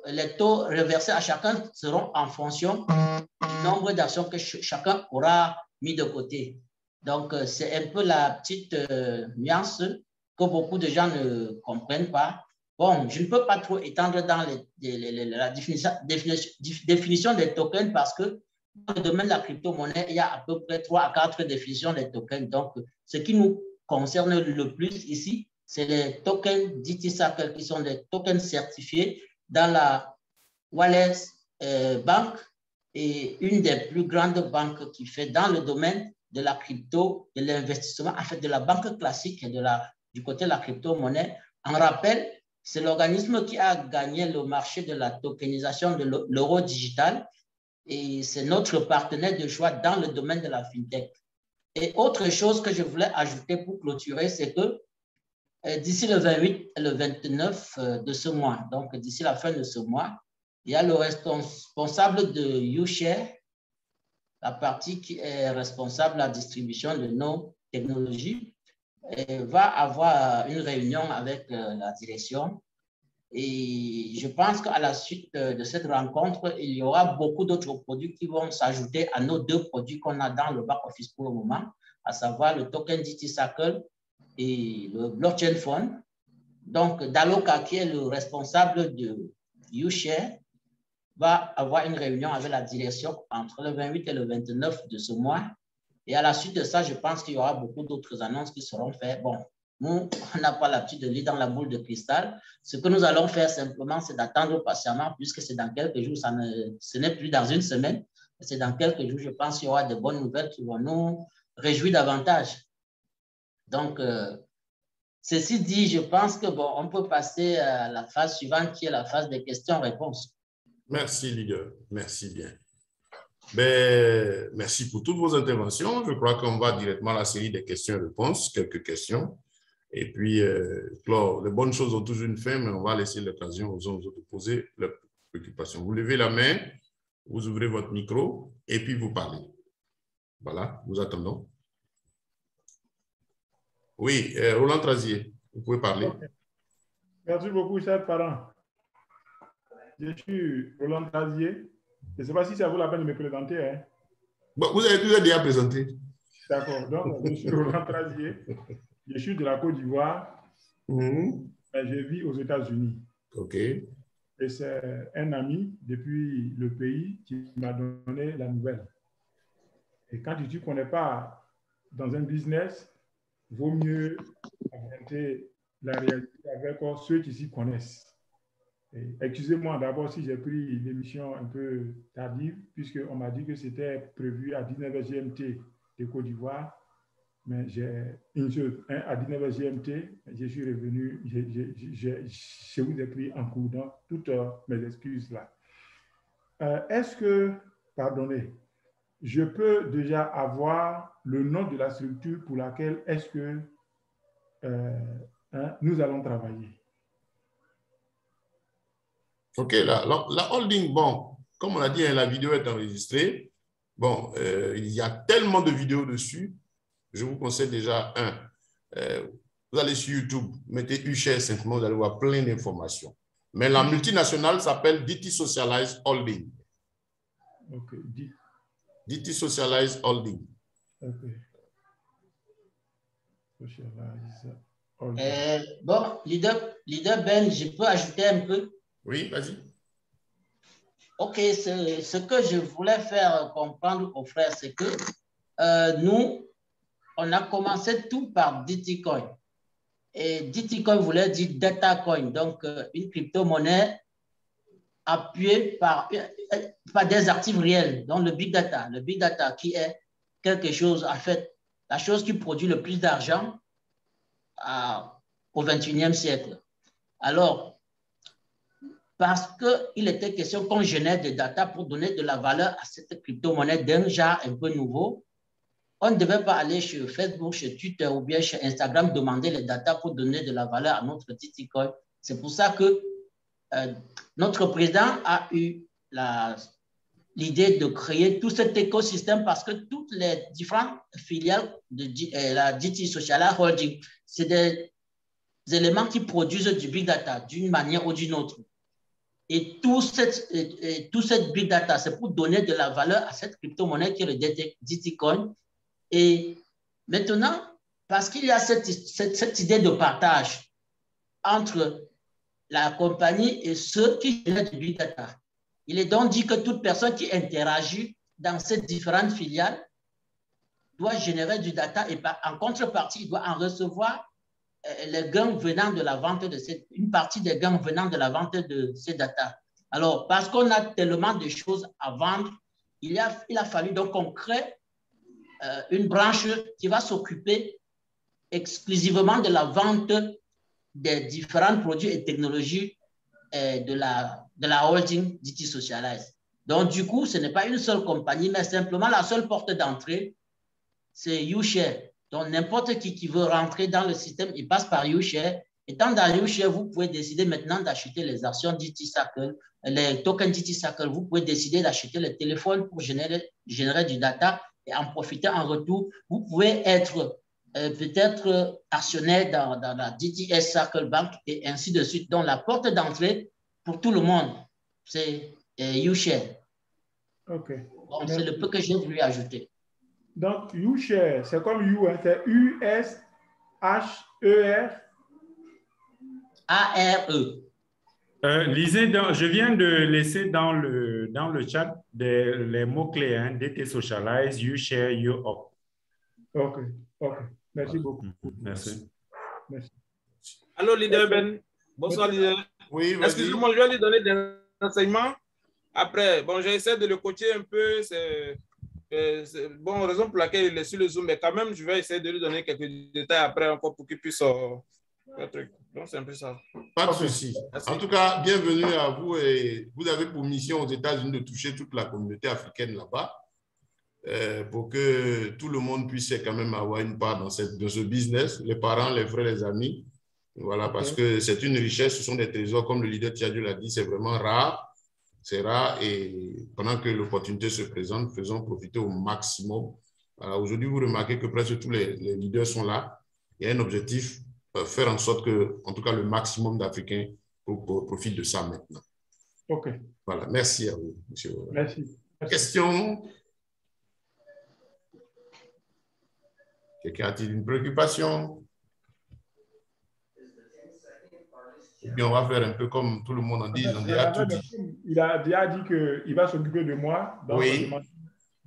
Speaker 5: les taux reversés à chacun seront en fonction du nombre d'actions que chacun aura mis de côté. Donc, c'est un peu la petite nuance que beaucoup de gens ne comprennent pas. Bon, je ne peux pas trop étendre dans la définition des tokens parce que dans le domaine de la crypto-monnaie, il y a à peu près 3 à 4 définitions des tokens. Donc, ce qui nous concerne le plus ici, c'est les tokens DigiCycle qui sont des tokens certifiés dans la Wallace Bank et une des plus grandes banques qui fait dans le domaine de la crypto, de l'investissement, en fait de la banque classique et du côté de la crypto-monnaie. En rappel, c'est l'organisme qui a gagné le marché de la tokenisation de l'euro digital et c'est notre partenaire de choix dans le domaine de la fintech. Et autre chose que je voulais ajouter pour clôturer, c'est que d'ici le 28 et le 29 de ce mois, donc d'ici la fin de ce mois, il y a le responsable de YouShare, la partie qui est responsable de la distribution de nos technologies, va avoir une réunion avec la direction. Et je pense qu'à la suite de cette rencontre, il y aura beaucoup d'autres produits qui vont s'ajouter à nos 2 produits qu'on a dans le back-office pour le moment, à savoir le token DigiCycle et le Blockchain Fund. Donc, Daloka, qui est le responsable de YouShare, va avoir une réunion avec la direction entre le 28 et le 29 de ce mois. Et à la suite de ça, je pense qu'il y aura beaucoup d'autres annonces qui seront faites. Bon, nous, on n'a pas l'habitude de lire dans la boule de cristal. Ce que nous allons faire simplement, c'est d'attendre patiemment, puisque c'est dans quelques jours, ce n'est plus dans une semaine, c'est dans quelques jours, je pense qu'il y aura de bonnes nouvelles qui vont nous réjouir davantage. Donc, ceci dit, je pense que bon, on peut passer à la phase suivante, qui est la phase des questions-réponses.
Speaker 1: Merci, leader. Merci bien. Ben, merci pour toutes vos interventions. Je crois qu'on va directement à la série des questions-réponses, quelques questions. Et puis, Claude, les bonnes choses ont toujours une fin, mais on va laisser l'occasion aux autres de poser leurs préoccupations. Vous levez la main, vous ouvrez votre micro et puis vous parlez. Voilà, nous attendons. Oui, Roland Trazier, vous pouvez parler.
Speaker 7: Okay. Merci beaucoup, chers parents. Je suis Roland Trazier. Je ne sais pas si ça vaut la peine de me présenter. Hein.
Speaker 1: Bon, vous avez déjà présenté.
Speaker 7: D'accord. Donc, je suis Roland Trazier. Je suis de la Côte d'Ivoire. Mais je vis aux États-Unis.
Speaker 1: OK.
Speaker 7: Et c'est un ami depuis le pays qui m'a donné la nouvelle. Et quand tu ne connais pas dans un business, il vaut mieux affronter la réalité avec ceux qui s'y connaissent. Excusez-moi d'abord si j'ai pris l'émission un peu tardive, puisqu'on m'a dit que c'était prévu à 19h GMT de Côte d'Ivoire. Mais j'ai une chose, à 19h GMT, je suis revenu, je vous ai pris en cours, donc toutes mes excuses là. Est-ce que, pardonnez, je peux déjà avoir le nom de la structure pour laquelle est-ce que nous allons travailler?
Speaker 1: OK, la holding, bon, comme on a dit, la vidéo est enregistrée. Bon, il y a tellement de vidéos dessus. Je vous conseille déjà vous allez sur YouTube, mettez YouShare simplement, vous allez voir plein d'informations. Mais la multinationale s'appelle DT Socialized Holding.
Speaker 7: OK.
Speaker 1: DT Socialized Holding.
Speaker 7: OK. Socialized Holding.
Speaker 5: Bon, leader Ben, je peux ajouter un peu?
Speaker 1: Oui, vas-y.
Speaker 5: OK, ce que je voulais faire comprendre aux frères, c'est que nous, on a commencé tout par DTCoin. Et DTCoin voulait dire Data Coin, donc une crypto-monnaie appuyée par des actifs réels, donc le Big Data. Le Big Data qui est quelque chose, en fait, la chose qui produit le plus d'argent au 21e siècle. Alors, parce qu'il était question qu'on génère des data pour donner de la valeur à cette crypto-monnaie d'un genre un peu nouveau, on ne devait pas aller sur Facebook, sur Twitter ou bien sur Instagram demander les data pour donner de la valeur à notre DTCoin. C'est pour ça que notre président a eu l'idée de créer tout cet écosystème parce que toutes les différentes filiales de la DT Socialized Holding, c'est des éléments qui produisent du big data d'une manière ou d'une autre. Et tout cette big data, c'est pour donner de la valeur à cette crypto-monnaie qui est le DTCoin. Et maintenant, parce qu'il y a cette idée de partage entre la compagnie et ceux qui génèrent du big data, il est donc dit que toute personne qui interagit dans ces différentes filiales doit générer du data et en contrepartie, il doit en recevoir les gains venant de la vente de une partie des gains venant de la vente de ces data. Alors, parce qu'on a tellement de choses à vendre, il a fallu donc qu'on crée une branche qui va s'occuper exclusivement de la vente des différents produits et technologies de la holding DT Socialize. Donc, du coup, ce n'est pas une seule compagnie, mais simplement la seule porte d'entrée, c'est YouShare. Donc, n'importe qui veut rentrer dans le système, il passe par YouShare. Étant dans YouShare, vous pouvez décider maintenant d'acheter les actions DT Circle, les tokens DT Circle. Vous pouvez décider d'acheter le téléphone pour générer du data et en profiter en retour. Vous pouvez être peut-être actionnaire dans la DTS Circle Bank et ainsi de suite. Donc, la porte d'entrée pour tout le monde, c'est YouShare.
Speaker 7: OK.
Speaker 5: Donc, c'est le peu que j'ai voulu ajouter.
Speaker 7: Donc, YouShare, c'est comme You, hein, c'est U-S-H-E-R.
Speaker 5: A-R-E.
Speaker 2: Lisez, je viens de laisser dans le chat les mots-clés, hein, DT Socialize, YouShare, YouUp.
Speaker 7: OK. Merci beaucoup.
Speaker 2: Merci.
Speaker 8: Allô, leader Ben. Bonsoir, leader.
Speaker 1: Oui,
Speaker 8: excusez-moi, je vais lui donner des renseignements. Après, bon, j'essaie de le coacher un peu. C'est bon, raison pour laquelle il est sur le Zoom, mais quand même, je vais essayer de lui donner quelques détails après encore pour qu'il puisse faire le truc. Donc, c'est un peu ça.
Speaker 1: Pas de souci. En tout cas, bienvenue à vous. Et vous avez pour mission aux États-Unis de toucher toute la communauté africaine là-bas pour que tout le monde puisse quand même avoir une part dans ce business, les parents, les frères, les amis. Voilà, parce que c'est une richesse, ce sont des trésors, comme le leader Tiadio l'a dit, c'est vraiment rare. C'est rare et pendant que l'opportunité se présente, faisons profiter au maximum. Aujourd'hui, vous remarquez que presque tous les leaders sont là. Il y a un objectif, faire en sorte que, en tout cas, le maximum d'Africains profitent de ça maintenant.
Speaker 7: OK.
Speaker 1: Voilà, merci à vous, monsieur.
Speaker 7: Merci.
Speaker 1: Question? Quelqu'un a-t-il une préoccupation? Et puis on va faire un peu comme tout le monde en dit, ils ont déjà tout dit.
Speaker 7: Il a déjà dit qu'il va s'occuper de moi, donc
Speaker 1: oui.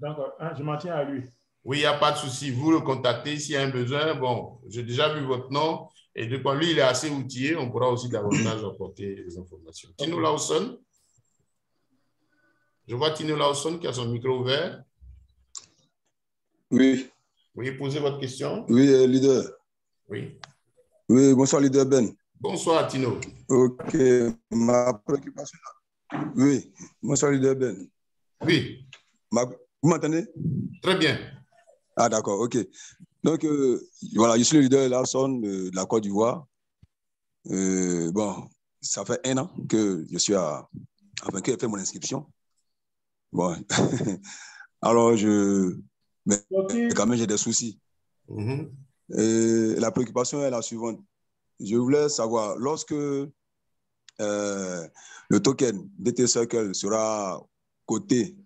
Speaker 7: Je m'en tiens à lui.
Speaker 1: Oui, il n'y a pas de souci. Vous le contactez s'il y a un besoin. Bon, j'ai déjà vu votre nom et de quoi lui, il est assez outillé. On pourra aussi davantage apporter des informations. Tino Lawson. Je vois Tino Lawson qui a son micro ouvert.
Speaker 9: Oui.
Speaker 1: Oui, posez votre question.
Speaker 9: Oui, leader.
Speaker 1: Oui.
Speaker 9: Oui, bonsoir, leader Ben.
Speaker 1: Bonsoir, Tino.
Speaker 9: OK. Ma préoccupation. Oui. Bonsoir, leader Ben.
Speaker 1: Oui.
Speaker 9: Vous m'entendez?
Speaker 1: Très bien.
Speaker 9: Ah, d'accord. OK. Donc, voilà, je suis le leader Lawson de la Côte d'Ivoire. Bon, ça fait 1 an que je suis enfin, que j'ai fait mon inscription. Bon. Alors, mais quand même, j'ai des soucis. Et la préoccupation est la suivante. Je voulais savoir, lorsque le token DT Circle sera coté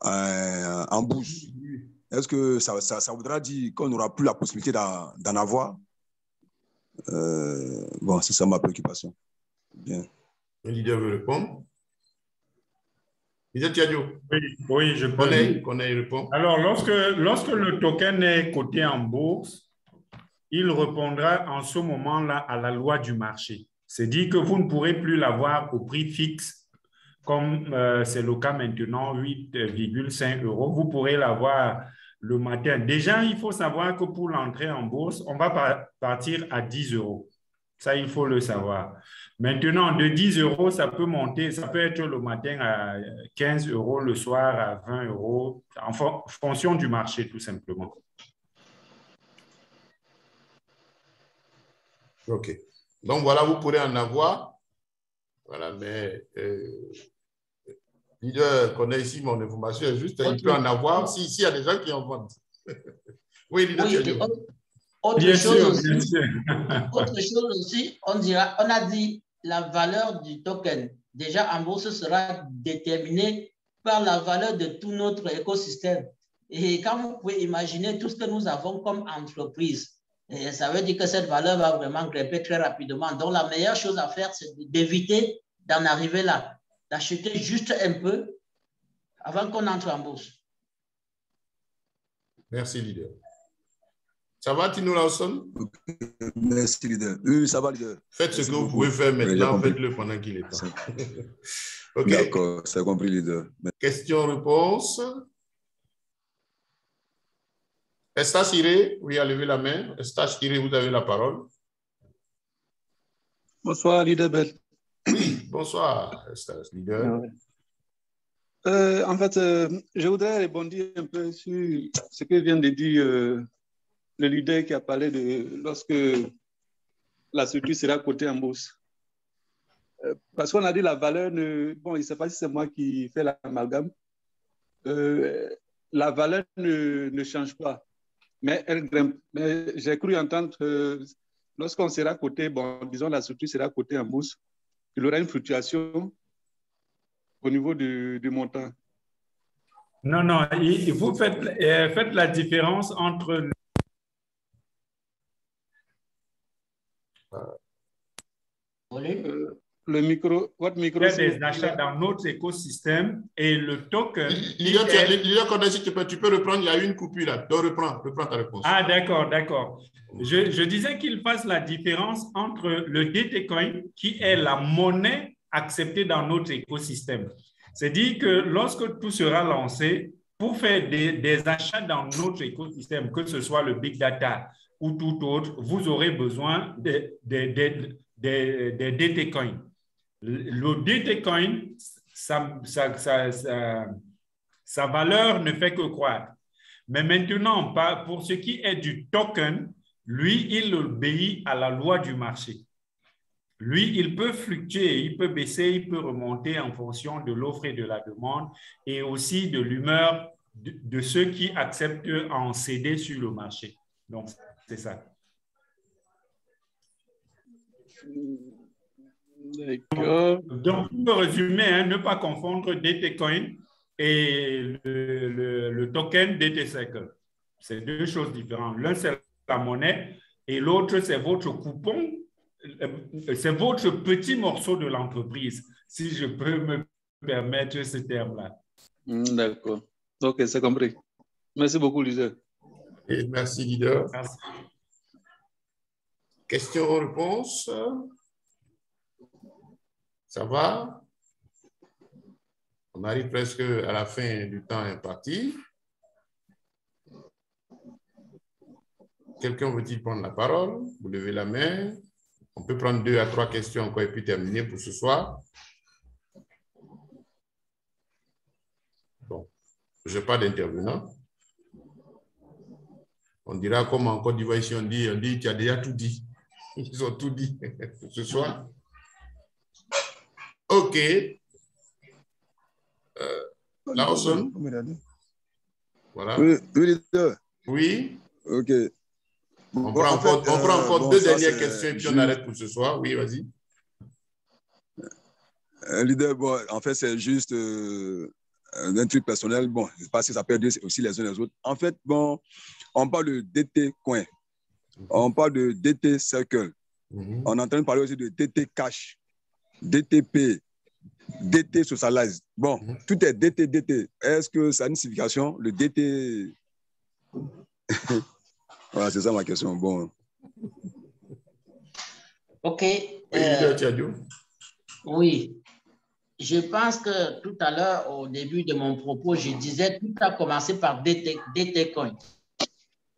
Speaker 9: en bourse, est-ce que ça voudra dire qu'on n'aura plus la possibilité d'en avoir? Bon, c'est ça ma préoccupation. Bien.
Speaker 1: Le leader veut répondre. Leader Tiadio.
Speaker 2: Oui, je peux.
Speaker 1: Répond.
Speaker 2: Alors, lorsque le token est coté en bourse, il répondra en ce moment-là à la loi du marché. C'est dit que vous ne pourrez plus l'avoir au prix fixe, comme c'est le cas maintenant, 8,5 €. Vous pourrez l'avoir le matin. Déjà, il faut savoir que pour l'entrée en bourse, on va partir à 10 €. Ça, il faut le savoir. Maintenant, de 10 €, ça peut monter, ça peut être le matin à 15 €, le soir à 20 €, en fonction du marché, tout simplement.
Speaker 1: OK. Donc, voilà, vous pourrez en avoir. Voilà, mais leader connaît ici mon information, est juste, il peut en avoir s'il y a des gens qui en vendent. Oui, leader.
Speaker 5: Oui, autre chose aussi, on a dit la valeur du token déjà en bourse sera déterminé par la valeur de tout notre écosystème. Et quand vous pouvez imaginer tout ce que nous avons comme entreprise, ça veut dire que cette valeur va vraiment grimper très rapidement. Donc, la meilleure chose à faire, c'est d'éviter d'en arriver là, d'acheter juste un peu avant qu'on entre en bourse.
Speaker 1: Merci, leader. Ça va, Tino Lawson?
Speaker 9: Merci, leader. Oui, ça va, leader.
Speaker 1: Faites ce que vous pouvez faire maintenant, faites-le pendant qu'il est temps. OK.
Speaker 9: D'accord, c'est compris, leader.
Speaker 1: Question-réponse. Eustache Iré, oui, à lever la main. Eustache Iré, vous avez la parole.
Speaker 10: Bonsoir, leader Bell.
Speaker 1: Oui, bonsoir, Eustache, leader.
Speaker 10: En fait, je voudrais rebondir un peu sur ce que vient de dire le leader qui a parlé de lorsque la structure sera cotée en bourse. Parce qu'on a dit la valeur, bon, il ne sait pas si c'est moi qui fais l'amalgame, la valeur ne change pas, mais elle grimpe. Mais j'ai cru entendre lorsqu'on sera coté, bon, disons la structure sera cotée en bourse, il y aura une fluctuation au niveau du montant.
Speaker 2: Non, non, vous faites la différence entre
Speaker 10: le micro, votre micro.
Speaker 2: Des achats dans notre écosystème et le token.
Speaker 1: Tu peux reprendre, il y a eu une coupure là. Donc, reprends ta réponse.
Speaker 2: Ah, d'accord, d'accord. Je disais qu'il fasse la différence entre le DT-Coin, qui est la monnaie acceptée dans notre écosystème. C'est-à-dire que lorsque tout sera lancé, pour faire des achats dans notre écosystème, que ce soit le Big Data ou tout autre, vous aurez besoin des DT-Coin. Le DT-Coin, sa valeur ne fait que croître. Mais maintenant, pour ce qui est du token, lui, il obéit à la loi du marché. Lui, il peut fluctuer, il peut baisser, il peut remonter en fonction de l'offre et de la demande et aussi de l'humeur de ceux qui acceptent en céder sur le marché. Donc, c'est ça. Donc, pour résumer, hein, ne pas confondre DT-Coin et le token DT-Cycle. C'est deux choses différentes. L'un, c'est la monnaie et l'autre, c'est votre coupon. C'est votre petit morceau de l'entreprise, si je peux me permettre ce terme-là.
Speaker 10: D'accord. OK, c'est compris. Merci beaucoup, leader.
Speaker 1: Et merci, leader.
Speaker 2: Merci.
Speaker 1: Question-réponse. Ça va? On arrive presque à la fin du temps imparti. Quelqu'un veut-il prendre la parole? Vous levez la main. On peut prendre 2 à 3 questions encore et puis terminer pour ce soir. Bon, je n'ai pas d'intervenant. On dira comme en Côte d'Ivoire, ici on dit, tu as déjà tout dit. Ils ont tout dit pour ce soir. OK. Lawson. Voilà.
Speaker 9: Oui, leader.
Speaker 1: Oui.
Speaker 9: OK.
Speaker 1: On prend encore 2 dernières questions et puis on arrête pour ce soir. Oui, vas-y.
Speaker 9: Leader, bon, en fait, c'est juste un truc personnel. Bon, je ne sais pas si ça peut aider aussi les uns les autres. En fait, bon, on parle de DT Coin. On parle de DT Circle. On est en train de parler aussi de DT Cash, DTP, DT Socialize. Bon, tout est DT, DT. Est-ce que ça a une signification? Le DT... Voilà, c'est ça ma question. Bon.
Speaker 5: OK. Oui. Je pense que tout à l'heure, au début de mon propos, je disais tout a commencé par DT Coin.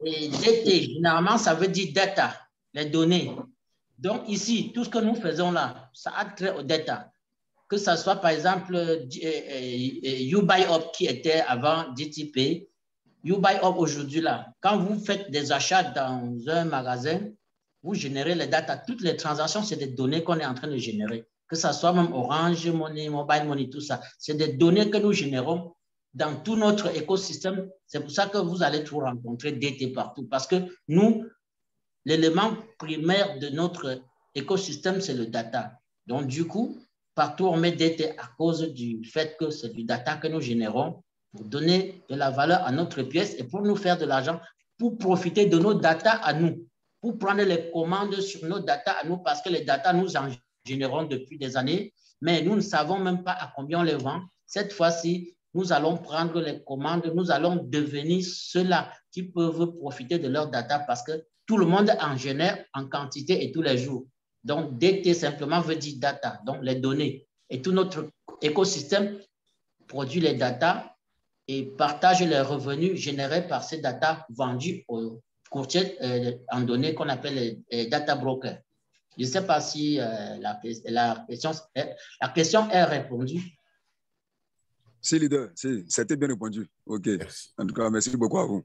Speaker 5: Et DT, généralement, ça veut dire data, les données. Donc ici, tout ce que nous faisons là, ça a trait au data. Que ce soit par exemple YouBuyUp qui était avant DTP, YouBuyUp aujourd'hui là, quand vous faites des achats dans un magasin, vous générez les data. Toutes les transactions, c'est des données qu'on est en train de générer. Que ce soit même Orange Money, Mobile Money, tout ça. C'est des données que nous générons dans tout notre écosystème. C'est pour ça que vous allez toujours rencontrer DT partout. Parce que nous, l'élément primaire de notre écosystème, c'est le data. Donc, du coup, partout on met DT à cause du fait que c'est du data que nous générons pour donner de la valeur à notre pièce et pour nous faire de l'argent, pour profiter de nos data à nous, pour prendre les commandes sur nos data à nous, parce que les data, nous en générons depuis des années, mais nous ne savons même pas à combien on les vend. Cette fois-ci, nous allons prendre les commandes, nous allons devenir ceux-là qui peuvent profiter de leurs data parce que tout le monde en génère en quantité et tous les jours. Donc, DT simplement veut dire data, donc les données. Et tout notre écosystème produit les data et partage les revenus générés par ces data vendus aux courtiers en données qu'on appelle les data brokers. Je ne sais pas si la question est répondue.
Speaker 9: Si, leader, si, c'était bien répondu. OK. Merci. En tout cas, merci beaucoup à vous.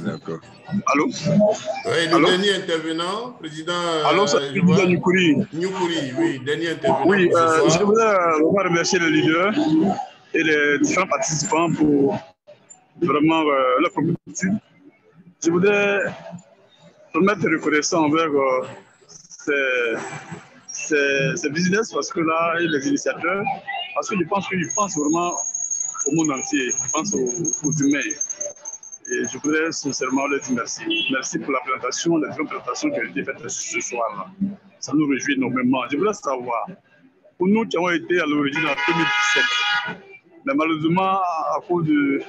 Speaker 9: D'accord.
Speaker 1: Allô? Oui, le dernier intervenant, président.
Speaker 6: Allô, c'est Nyoukuri.
Speaker 1: Nyoukuri, oui, dernier intervenant.
Speaker 6: Oui, je voudrais remercier le leader et les différents participants pour vraiment leur proposition. Je voudrais vraiment être reconnaissant envers ces business parce que là, et les initiateurs, parce que je pense qu'ils pensent vraiment au monde entier, ils pensent aux humains. Et je voudrais sincèrement leur dire merci. Merci pour la présentation, les différentes présentations qui ont été faites ce soir-là. Ça nous réjouit énormément. Je voudrais savoir, pour nous qui avons été à l'origine en 2017, mais malheureusement, à cause du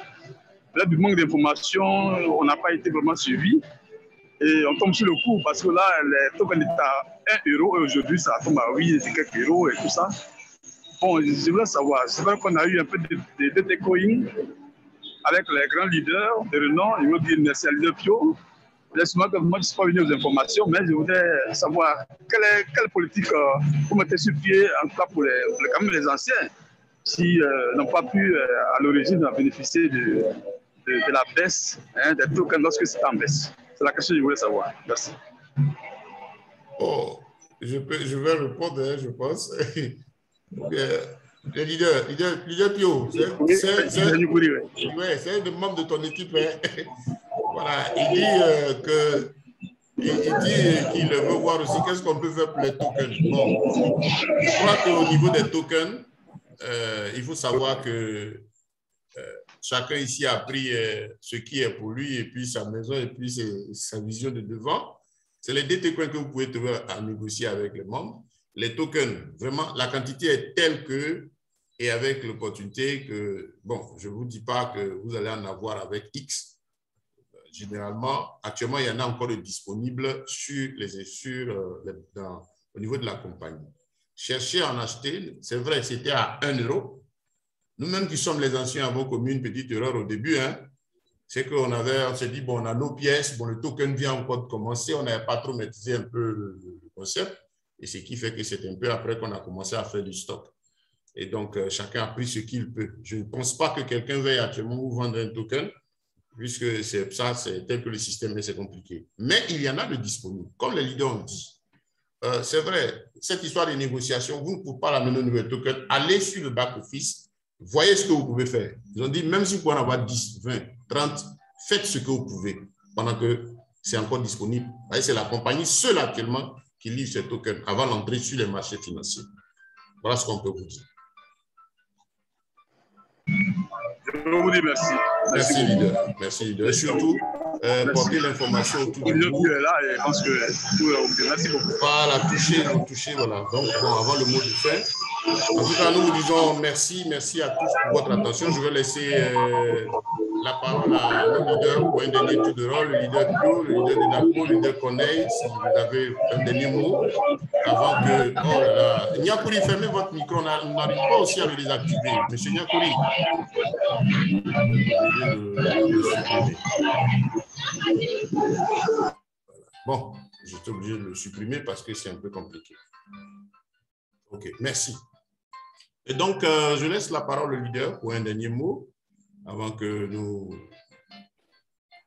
Speaker 6: manque d'informations, on n'a pas été vraiment suivis. Et on tombe sur le coup parce que là, les tokens étaient à 1 euro et aujourd'hui, ça tombe à 8 et quelques euros et tout ça. Bon, je voulais savoir, c'est vrai qu'on a eu un peu de DT coin avec les grands leaders de renom, ils vont dire merci à leader Pio. Laisse-moi que moi, je ne suis pas venu aux informations, mais je voudrais savoir quelle politique vous mettez sur pied, en tout cas pour quand même les anciens, qui n'ont pas pu à l'origine bénéficier de la baisse des tokens lorsque c'est en baisse. C'est la question que je voulais savoir. Merci.
Speaker 1: Oh, je vais répondre, je pense. Le leader Pio, c'est un des membres de ton équipe. Voilà, il dit qu'il veut voir aussi qu'est-ce qu'on peut faire pour les tokens. Bon, je crois qu'au niveau des tokens, il faut savoir que chacun ici a pris ce qui est pour lui et puis sa maison et puis sa vision de devant. C'est les DT coins que vous pouvez trouver à négocier avec les membres. Les tokens, vraiment, la quantité est telle que, et avec l'opportunité que, bon, je ne vous dis pas que vous allez en avoir avec X. Généralement, actuellement, il y en a encore de disponibles au niveau de la compagnie. Cherchez à en acheter, c'est vrai, c'était à 1 euro. Nous-mêmes qui sommes les anciens avons commis une petite erreur au début. Hein. C'est qu'on s'est dit, bon, on a nos pièces, bon, le token vient encore de commencer, on n'avait pas trop maîtrisé un peu le concept. Et ce qui fait que c'est un peu après qu'on a commencé à faire du stock. Et donc, chacun a pris ce qu'il peut. Je ne pense pas que quelqu'un veuille actuellement vous vendre un token, puisque c'est ça, c'est tel que le système est, c'est compliqué. Mais il y en a de disponibles. Comme les leaders ont dit, c'est vrai, cette histoire de négociation, vous ne pouvez pas l'amener au nouvel token. Allez sur le back-office, voyez ce que vous pouvez faire. Ils ont dit, même si vous pouvez en avoir 10, 20, 30, faites ce que vous pouvez pendant que c'est encore disponible. C'est la compagnie seule actuellement qui livre ces tokens avant l'entrée sur les marchés financiers. Voilà ce qu'on peut vous dire.
Speaker 6: Je vous dis merci.
Speaker 1: Merci, leader. Merci, leader. Et surtout, porter l'information autour de vous.
Speaker 6: Merci beaucoup.
Speaker 1: Voilà, toucher, voilà. Donc, bon, avant le mot de fin. En tout cas, nous vous disons merci à tous pour votre attention. Je vais laisser la parole à nos leaders pour un dernier tour de rôle, le leader Pio, le leader de Napo, le leader Corneille, si vous avez un dernier mot, avant que... Oh là là, Nyakouri, fermez votre micro, on n'arrive pas aussi à le désactiver. Monsieur Nyakouri. Bon, j'étais obligé de le supprimer parce que c'est un peu compliqué. OK, merci. Et donc, je laisse la parole au leader pour un dernier mot avant que nous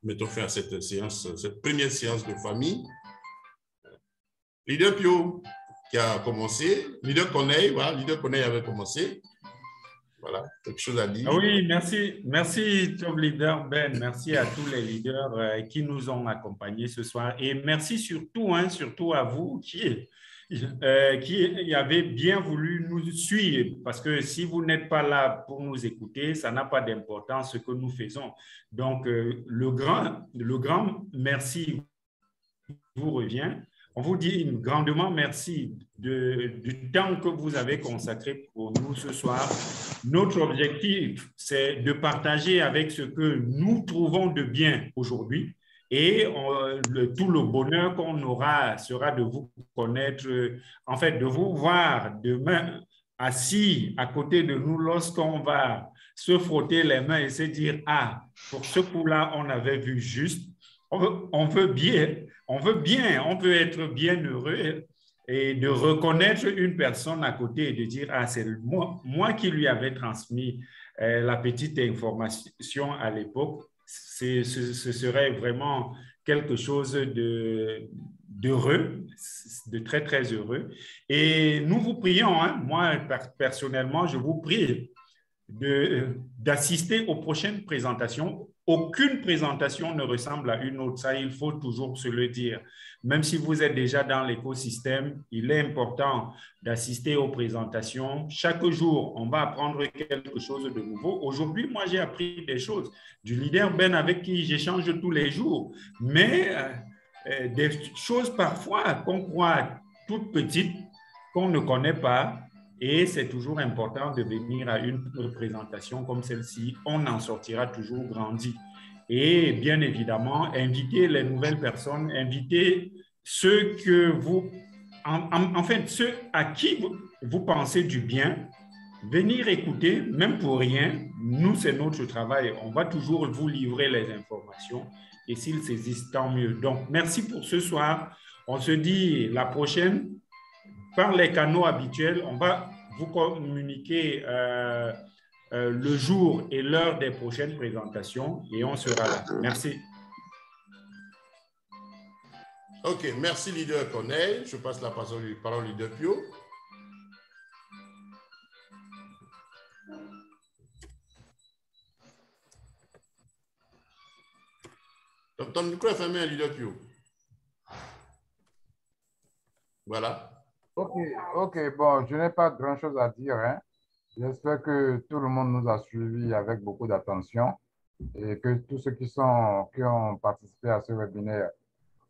Speaker 1: mettons fin à cette séance, cette première séance de famille. Leader Pio qui a commencé, leader Corneille, voilà, leader Corneille avait commencé. Voilà, quelque chose à dire.
Speaker 2: Oui, merci top leader Ben, merci à tous les leaders qui nous ont accompagnés ce soir et merci surtout à vous qui qui avait bien voulu nous suivre, parce que si vous n'êtes pas là pour nous écouter, ça n'a pas d'importance ce que nous faisons. Donc, le grand merci vous revient. On vous dit grandement merci du temps que vous avez consacré pour nous ce soir. Notre objectif, c'est de partager avec ce que nous trouvons de bien aujourd'hui. Et tout le bonheur qu'on aura sera de vous connaître, en fait, de vous voir demain assis à côté de nous lorsqu'on va se frotter les mains et se dire, ah, pour ce coup-là, on avait vu juste. On veut être bien heureux et de reconnaître une personne à côté et de dire, ah, c'est moi qui lui avais transmis la petite information à l'époque. Ce serait vraiment quelque chose d'heureux, de très, très heureux. Et nous vous prions, hein, moi personnellement, je vous prie d'assister aux prochaines présentations. Aucune présentation ne ressemble à une autre, ça il faut toujours se le dire. Même si vous êtes déjà dans l'écosystème, il est important d'assister aux présentations. Chaque jour, on va apprendre quelque chose de nouveau. Aujourd'hui, moi j'ai appris des choses du leader Ben avec qui j'échange tous les jours, mais des choses parfois qu'on croit toutes petites, qu'on ne connaît pas. Et c'est toujours important de venir à une présentation comme celle-ci. On en sortira toujours grandi. Et bien évidemment, invitez les nouvelles personnes, invitez ceux que vous, en fait, ceux à qui vous pensez du bien, venir écouter, même pour rien. Nous, c'est notre travail. On va toujours vous livrer les informations. Et s'ils saisissent, tant mieux. Donc, merci pour ce soir. On se dit la prochaine. Par les canaux habituels, on va vous communiquer le jour et l'heure des prochaines présentations et on sera là. Merci.
Speaker 1: OK, merci leader Corneille. Je passe la parole au leader Pio. Ton micro est fermé, leader Pio. Voilà.
Speaker 3: OK, bon, je n'ai pas grand-chose à dire, hein. J'espère que tout le monde nous a suivis avec beaucoup d'attention et que tous ceux qui ont participé à ce webinaire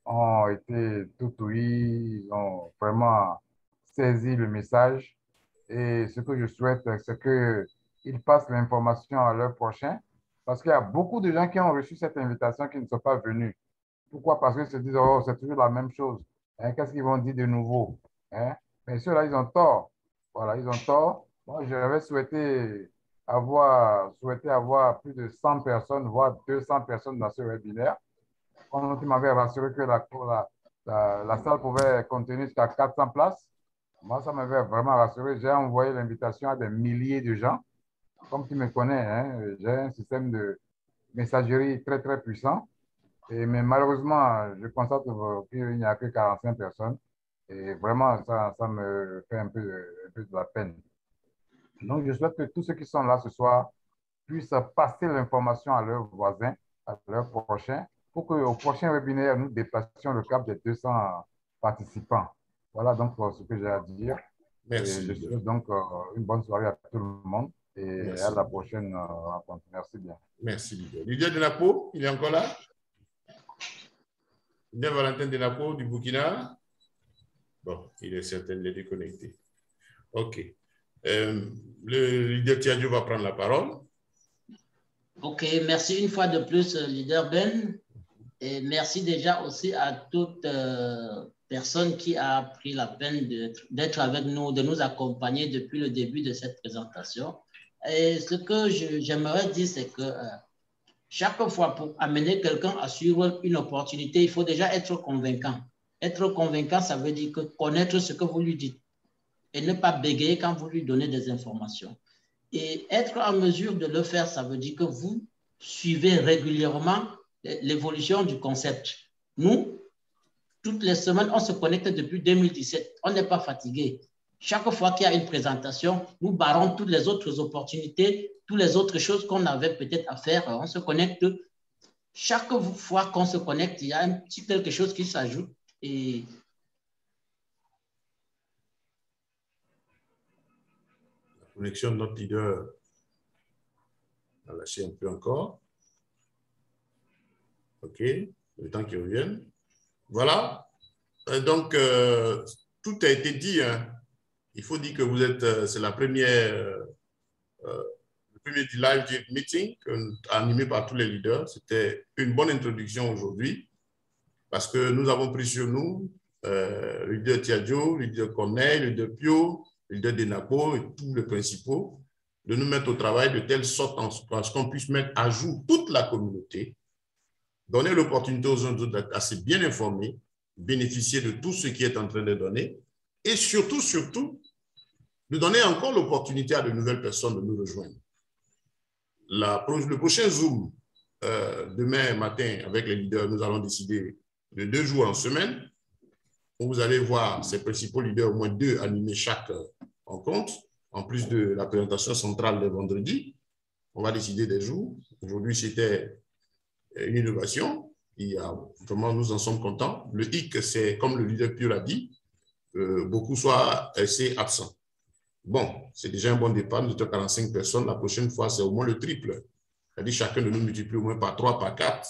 Speaker 3: ont été tout ouïs, ils ont vraiment saisi le message. Et ce que je souhaite, c'est qu'ils passent l'information à leur prochain, parce qu'il y a beaucoup de gens qui ont reçu cette invitation qui ne sont pas venus. Pourquoi? Parce qu'ils se disent, oh, c'est toujours la même chose. Hein, qu'est-ce qu'ils vont dire de nouveau? Hein? Mais ceux-là, ils ont tort. Voilà, ils ont tort. Moi, j'avais souhaité avoir plus de 100 personnes, voire 200 personnes dans ce webinaire. On m'avait rassuré que la salle pouvait contenir jusqu'à 400 places. Moi, ça m'avait vraiment rassuré. J'ai envoyé l'invitation à des milliers de gens. Comme tu me connais, hein, j'ai un système de messagerie très, très puissant. Mais malheureusement, je constate qu'il n'y a que 45 personnes. Et vraiment, ça me fait un peu de la peine. Donc, je souhaite que tous ceux qui sont là ce soir puissent passer l'information à leurs voisins, à leurs prochains, pour qu'au prochain webinaire, nous dépassions le cap des 200 participants. Voilà donc ce que j'ai à dire.
Speaker 1: Merci.
Speaker 3: Je souhaite donc une bonne soirée à tout le monde et
Speaker 1: merci.
Speaker 3: À la prochaine rencontre. Merci bien.
Speaker 1: Merci, leader. Leader de Napo, il est encore là? Leader Valentin de Napo du Burkina? Bon, il est certain de déconnecter. OK. Le leader Tiadio va prendre la parole.
Speaker 5: OK, merci une fois de plus, leader Ben. Et merci déjà aussi à toute personne qui a pris la peine d'être avec nous, de nous accompagner depuis le début de cette présentation. Et ce que j'aimerais dire, c'est que chaque fois, pour amener quelqu'un à suivre une opportunité, il faut déjà être convaincant. Être convaincant, ça veut dire connaître ce que vous lui dites et ne pas bégayer quand vous lui donnez des informations. Et être en mesure de le faire, ça veut dire que vous suivez régulièrement l'évolution du concept. Nous, toutes les semaines, on se connecte depuis 2017. On n'est pas fatigué. Chaque fois qu'il y a une présentation, nous barrons toutes les autres opportunités, toutes les autres choses qu'on avait peut-être à faire. On se connecte. Chaque fois qu'on se connecte, il y a un petit quelque chose qui s'ajoute. Et
Speaker 1: connexion de notre leader a lâché un peu encore. OK, le temps qu'il revienne. Voilà. Donc, tout a été dit. Hein. Il faut dire que vous êtes, c'est la première, le premier live meeting animé par tous les leaders. C'était une bonne introduction aujourd'hui parce que nous avons pris sur nous le leader Tiadjo, le leader Corneille, le leader Pio, le leader Denapo et tous les principaux, de nous mettre au travail de telle sorte qu'on puisse mettre à jour toute la communauté, donner l'opportunité aux uns d'être assez bien informés, bénéficier de tout ce qui est en train de donner et surtout, de donner encore l'opportunité à de nouvelles personnes de nous rejoindre. Le prochain Zoom, demain matin, avec les leaders, nous allons décider de 2 jours en semaine, où vous allez voir ces principaux leaders, au moins 2 animer chaque rencontre, en plus de la présentation centrale le vendredi. On va décider des jours. Aujourd'hui, c'était une innovation. Vraiment, nous en sommes contents. Le hic, c'est, comme le leader Pio l'a dit, beaucoup soient assez absents. Bon, c'est déjà un bon départ. Nous sommes 45 personnes. La prochaine fois, c'est au moins le triple. C'est-à-dire chacun de nous multiplie au moins par 3, par 4.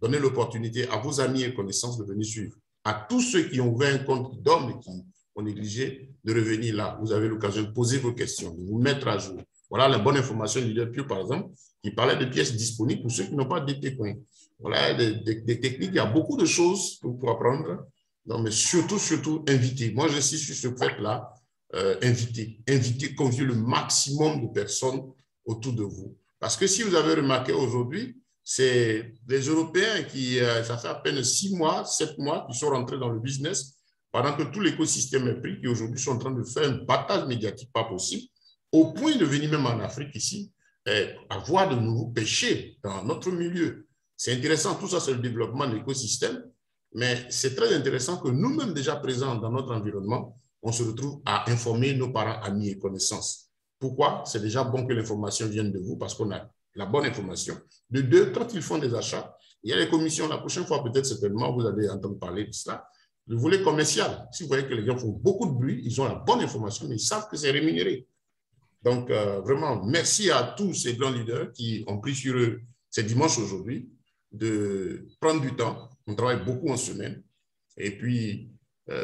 Speaker 1: Donnez l'opportunité à vos amis et connaissances de venir suivre. À tous ceux qui ont ouvert un compte d'hommes et qui ont négligé, de revenir là. Vous avez l'occasion de poser vos questions, de vous mettre à jour. Voilà la bonne information du leader Pio, par exemple, qui parlait de pièces disponibles pour ceux qui n'ont pas DT Coin. Voilà des techniques. Il y a beaucoup de choses pour apprendre. Non, mais surtout, invitez. Moi, j'insiste sur ce fait-là. Invitez, conviez le maximum de personnes autour de vous. Parce que si vous avez remarqué aujourd'hui, c'est les Européens qui, ça fait à peine 6 mois, 7 mois, qui sont rentrés dans le business, pendant que tout l'écosystème est pris, qui aujourd'hui sont en train de faire un battage médiatique pas possible, au point de venir même en Afrique ici, avoir de nouveaux péchés dans notre milieu. C'est intéressant, tout ça c'est le développement de l'écosystème, mais c'est très intéressant que nous-mêmes déjà présents dans notre environnement, on se retrouve à informer nos parents, amis et connaissances. Pourquoi? C'est déjà bon que l'information vienne de vous parce qu'on a la bonne information. De 2, quand ils font des achats, il y a les commissions. La prochaine fois, peut-être certainement, vous allez entendre parler de cela. Le volet commercial, si vous voyez que les gens font beaucoup de bruit, ils ont la bonne information, mais ils savent que c'est rémunéré. Donc, vraiment, merci à tous ces grands leaders qui ont pris sur eux, c'est dimanche aujourd'hui, de prendre du temps. On travaille beaucoup en semaine. Et puis,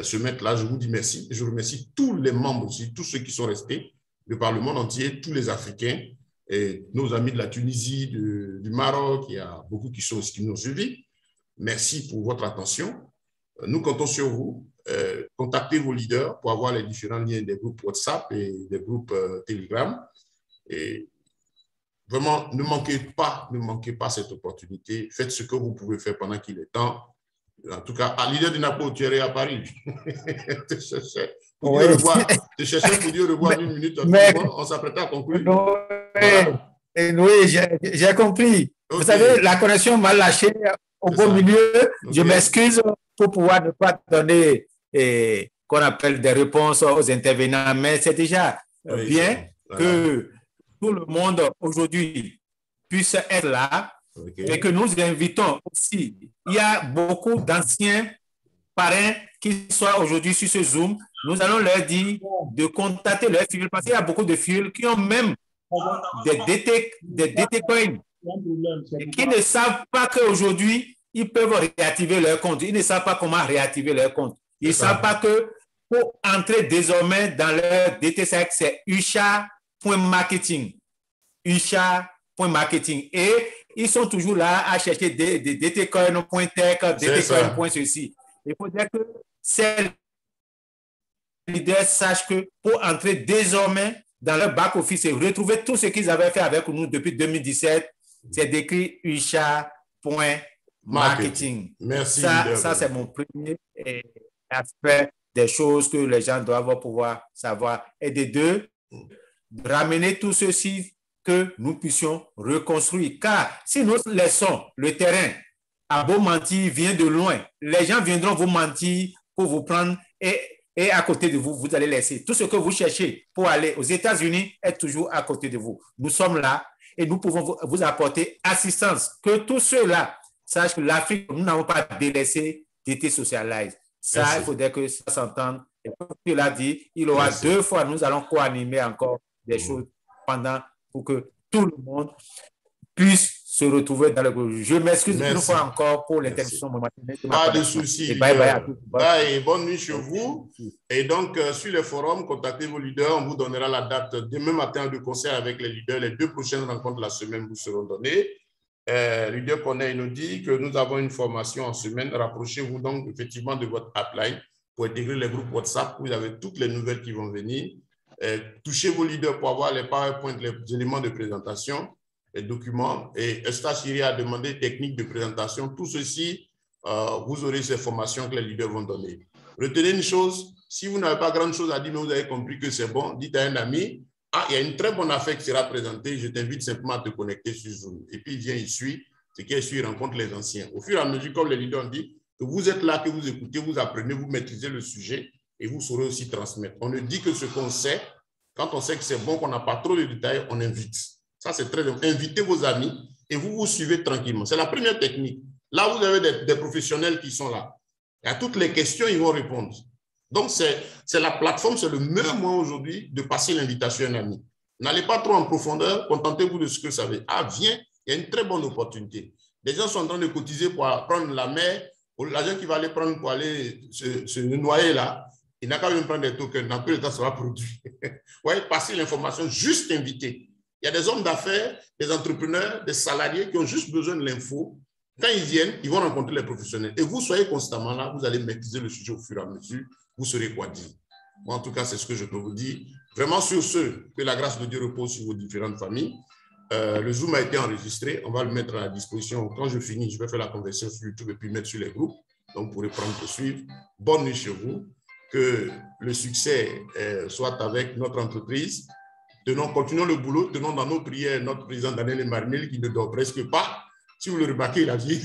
Speaker 1: se mettre là, je vous dis merci. Je remercie tous les membres aussi, tous ceux qui sont restés, de par le monde entier, tous les Africains, et nos amis de la Tunisie, du Maroc, il y a beaucoup qui nous ont suivis. Merci pour votre attention. Nous comptons sur vous. Contactez vos leaders pour avoir les différents liens des groupes WhatsApp et des groupes Telegram. Et vraiment, ne manquez pas cette opportunité. Faites ce que vous pouvez faire pendant qu'il est temps. En tout cas, à l'idée de Napo, tu es à Paris. te cherchais pour dire au revoir une minute. On s'apprêtait à conclure.
Speaker 4: Oui, j'ai compris. Okay. Vous savez, la connexion m'a lâché au beau milieu. Okay. Je m'excuse pour pouvoir ne pas donner qu'on appelle des réponses aux intervenants, mais c'est déjà bien que tout le monde aujourd'hui puisse être là. Okay. Et que nous invitons aussi. Il y a beaucoup d'anciens parrains qui sont aujourd'hui sur ce Zoom. Nous allons leur dire de contacter leurs fils parce qu'il y a beaucoup de fils qui ont même des DT coins et qui ne savent pas qu'aujourd'hui, ils peuvent réactiver leur compte. Ils ne savent pas comment réactiver leur compte. Ils ne savent pas que pour entrer désormais dans leur DT5, c'est usha.marketing. Usha.marketing. Et ils sont toujours là à chercher des DTcoin.tech, DTcoin.ceci. Il faut dire que ces leaders sachent que pour entrer désormais dans leur back-office et retrouver tout ce qu'ils avaient fait avec nous depuis 2017, c'est d'écrire usha.marketing.
Speaker 1: Merci.
Speaker 4: Ça c'est mon premier aspect des choses que les gens doivent pouvoir savoir. Et de 2, ramener tout ceci que nous puissions reconstruire. Car si nous laissons le terrain à beau mentir vient de loin, les gens viendront vous mentir pour vous prendre et à côté de vous, vous allez laisser. Tout ce que vous cherchez pour aller aux États-Unis est toujours à côté de vous. Nous sommes là et nous pouvons vous apporter assistance. Que tous ceux-là sachent que l'Afrique, nous n'avons pas délaissé DT Socialize. Ça, il faudrait que ça s'entende Et comme tu l'as dit, il aura 2 fois, nous allons co-animer encore des choses pour que tout le monde puisse se retrouver dans le groupe. Je m'excuse une fois encore pour l'interruption momentanée.
Speaker 1: Pas de souci, leader. Bye, bonne nuit chez vous. Et donc, sur les forums, contactez vos leaders. On vous donnera la date demain matin de concert avec les leaders. Les 2 prochaines rencontres de la semaine vous seront données. Leader Corneille nous dit que nous avons une formation en semaine. Rapprochez-vous donc effectivement de votre upline pour intégrer les groupes WhatsApp. Vous avez toutes les nouvelles qui vont venir. Touchez vos leaders pour avoir les PowerPoint, les éléments de présentation, les documents. Et Eustache Chiri a demandé technique de présentation. Tout ceci, vous aurez ces formations que les leaders vont donner. Retenez une chose, si vous n'avez pas grand chose à dire, mais vous avez compris que c'est bon, dites à un ami, il y a une très bonne affaire qui sera présentée, je t'invite simplement à te connecter sur Zoom. Et puis, il vient, il suit, ce qui est sûr, il rencontre les anciens. Au fur et à mesure, comme les leaders ont dit, que vous êtes là, que vous écoutez, vous apprenez, vous maîtrisez le sujet et vous saurez aussi transmettre. On ne dit que ce qu'on sait, quand on sait que c'est bon, qu'on n'a pas trop de détails, on invite. Ça, c'est très important. Invitez vos amis et vous vous suivez tranquillement. C'est la première technique. Là, vous avez des professionnels qui sont là. Et à toutes les questions, ils vont répondre. Donc, c'est la plateforme, c'est le meilleur moyen aujourd'hui de passer l'invitation à un ami. N'allez pas trop en profondeur, contentez-vous de ce que vous savez. Ah, viens, il y a une très bonne opportunité. Les gens sont en train de cotiser pour prendre la mer. L'agent qui va aller prendre pour aller se noyer là, il n'a qu'à même prendre des tokens. Dans tous les temps, ça va produire. Vous voyez, passer l'information, juste inviter. Il y a des hommes d'affaires, des entrepreneurs, des salariés qui ont juste besoin de l'info. Quand ils viennent, ils vont rencontrer les professionnels. Et vous soyez constamment là, vous allez maîtriser le sujet au fur et à mesure. Vous saurez quoi dire. Moi, en tout cas, c'est ce que je peux vous dire. Vraiment sur ce, que la grâce de Dieu repose sur vos différentes familles. Le Zoom a été enregistré. On va le mettre à la disposition. Quand je finis, je vais faire la conversion sur YouTube et puis mettre sur les groupes. Donc, vous pourrez prendre pour suivre. Bonne nuit chez vous. Que le succès soit avec notre entreprise. Continuons le boulot. Tenons dans nos prières notre président Daniel Marnel qui ne dort presque pas. Si vous le remarquez, il a dit,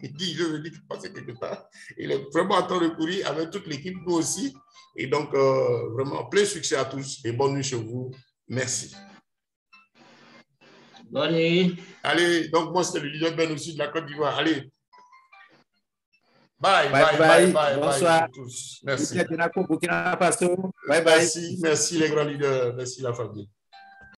Speaker 1: il dit, je veux dire qu'il passe quelque part. Il est vraiment en train de courir avec toute l'équipe, nous aussi. Et donc, vraiment, plein succès à tous et bonne nuit chez vous. Merci.
Speaker 5: Bonne nuit.
Speaker 1: Allez, donc moi, c'était le leader Ben aussi de la Côte d'Ivoire. Allez.
Speaker 4: Bye. Bonsoir.
Speaker 1: À tous. Merci.
Speaker 4: Bye bye.
Speaker 1: Merci les grands leaders. Merci la famille.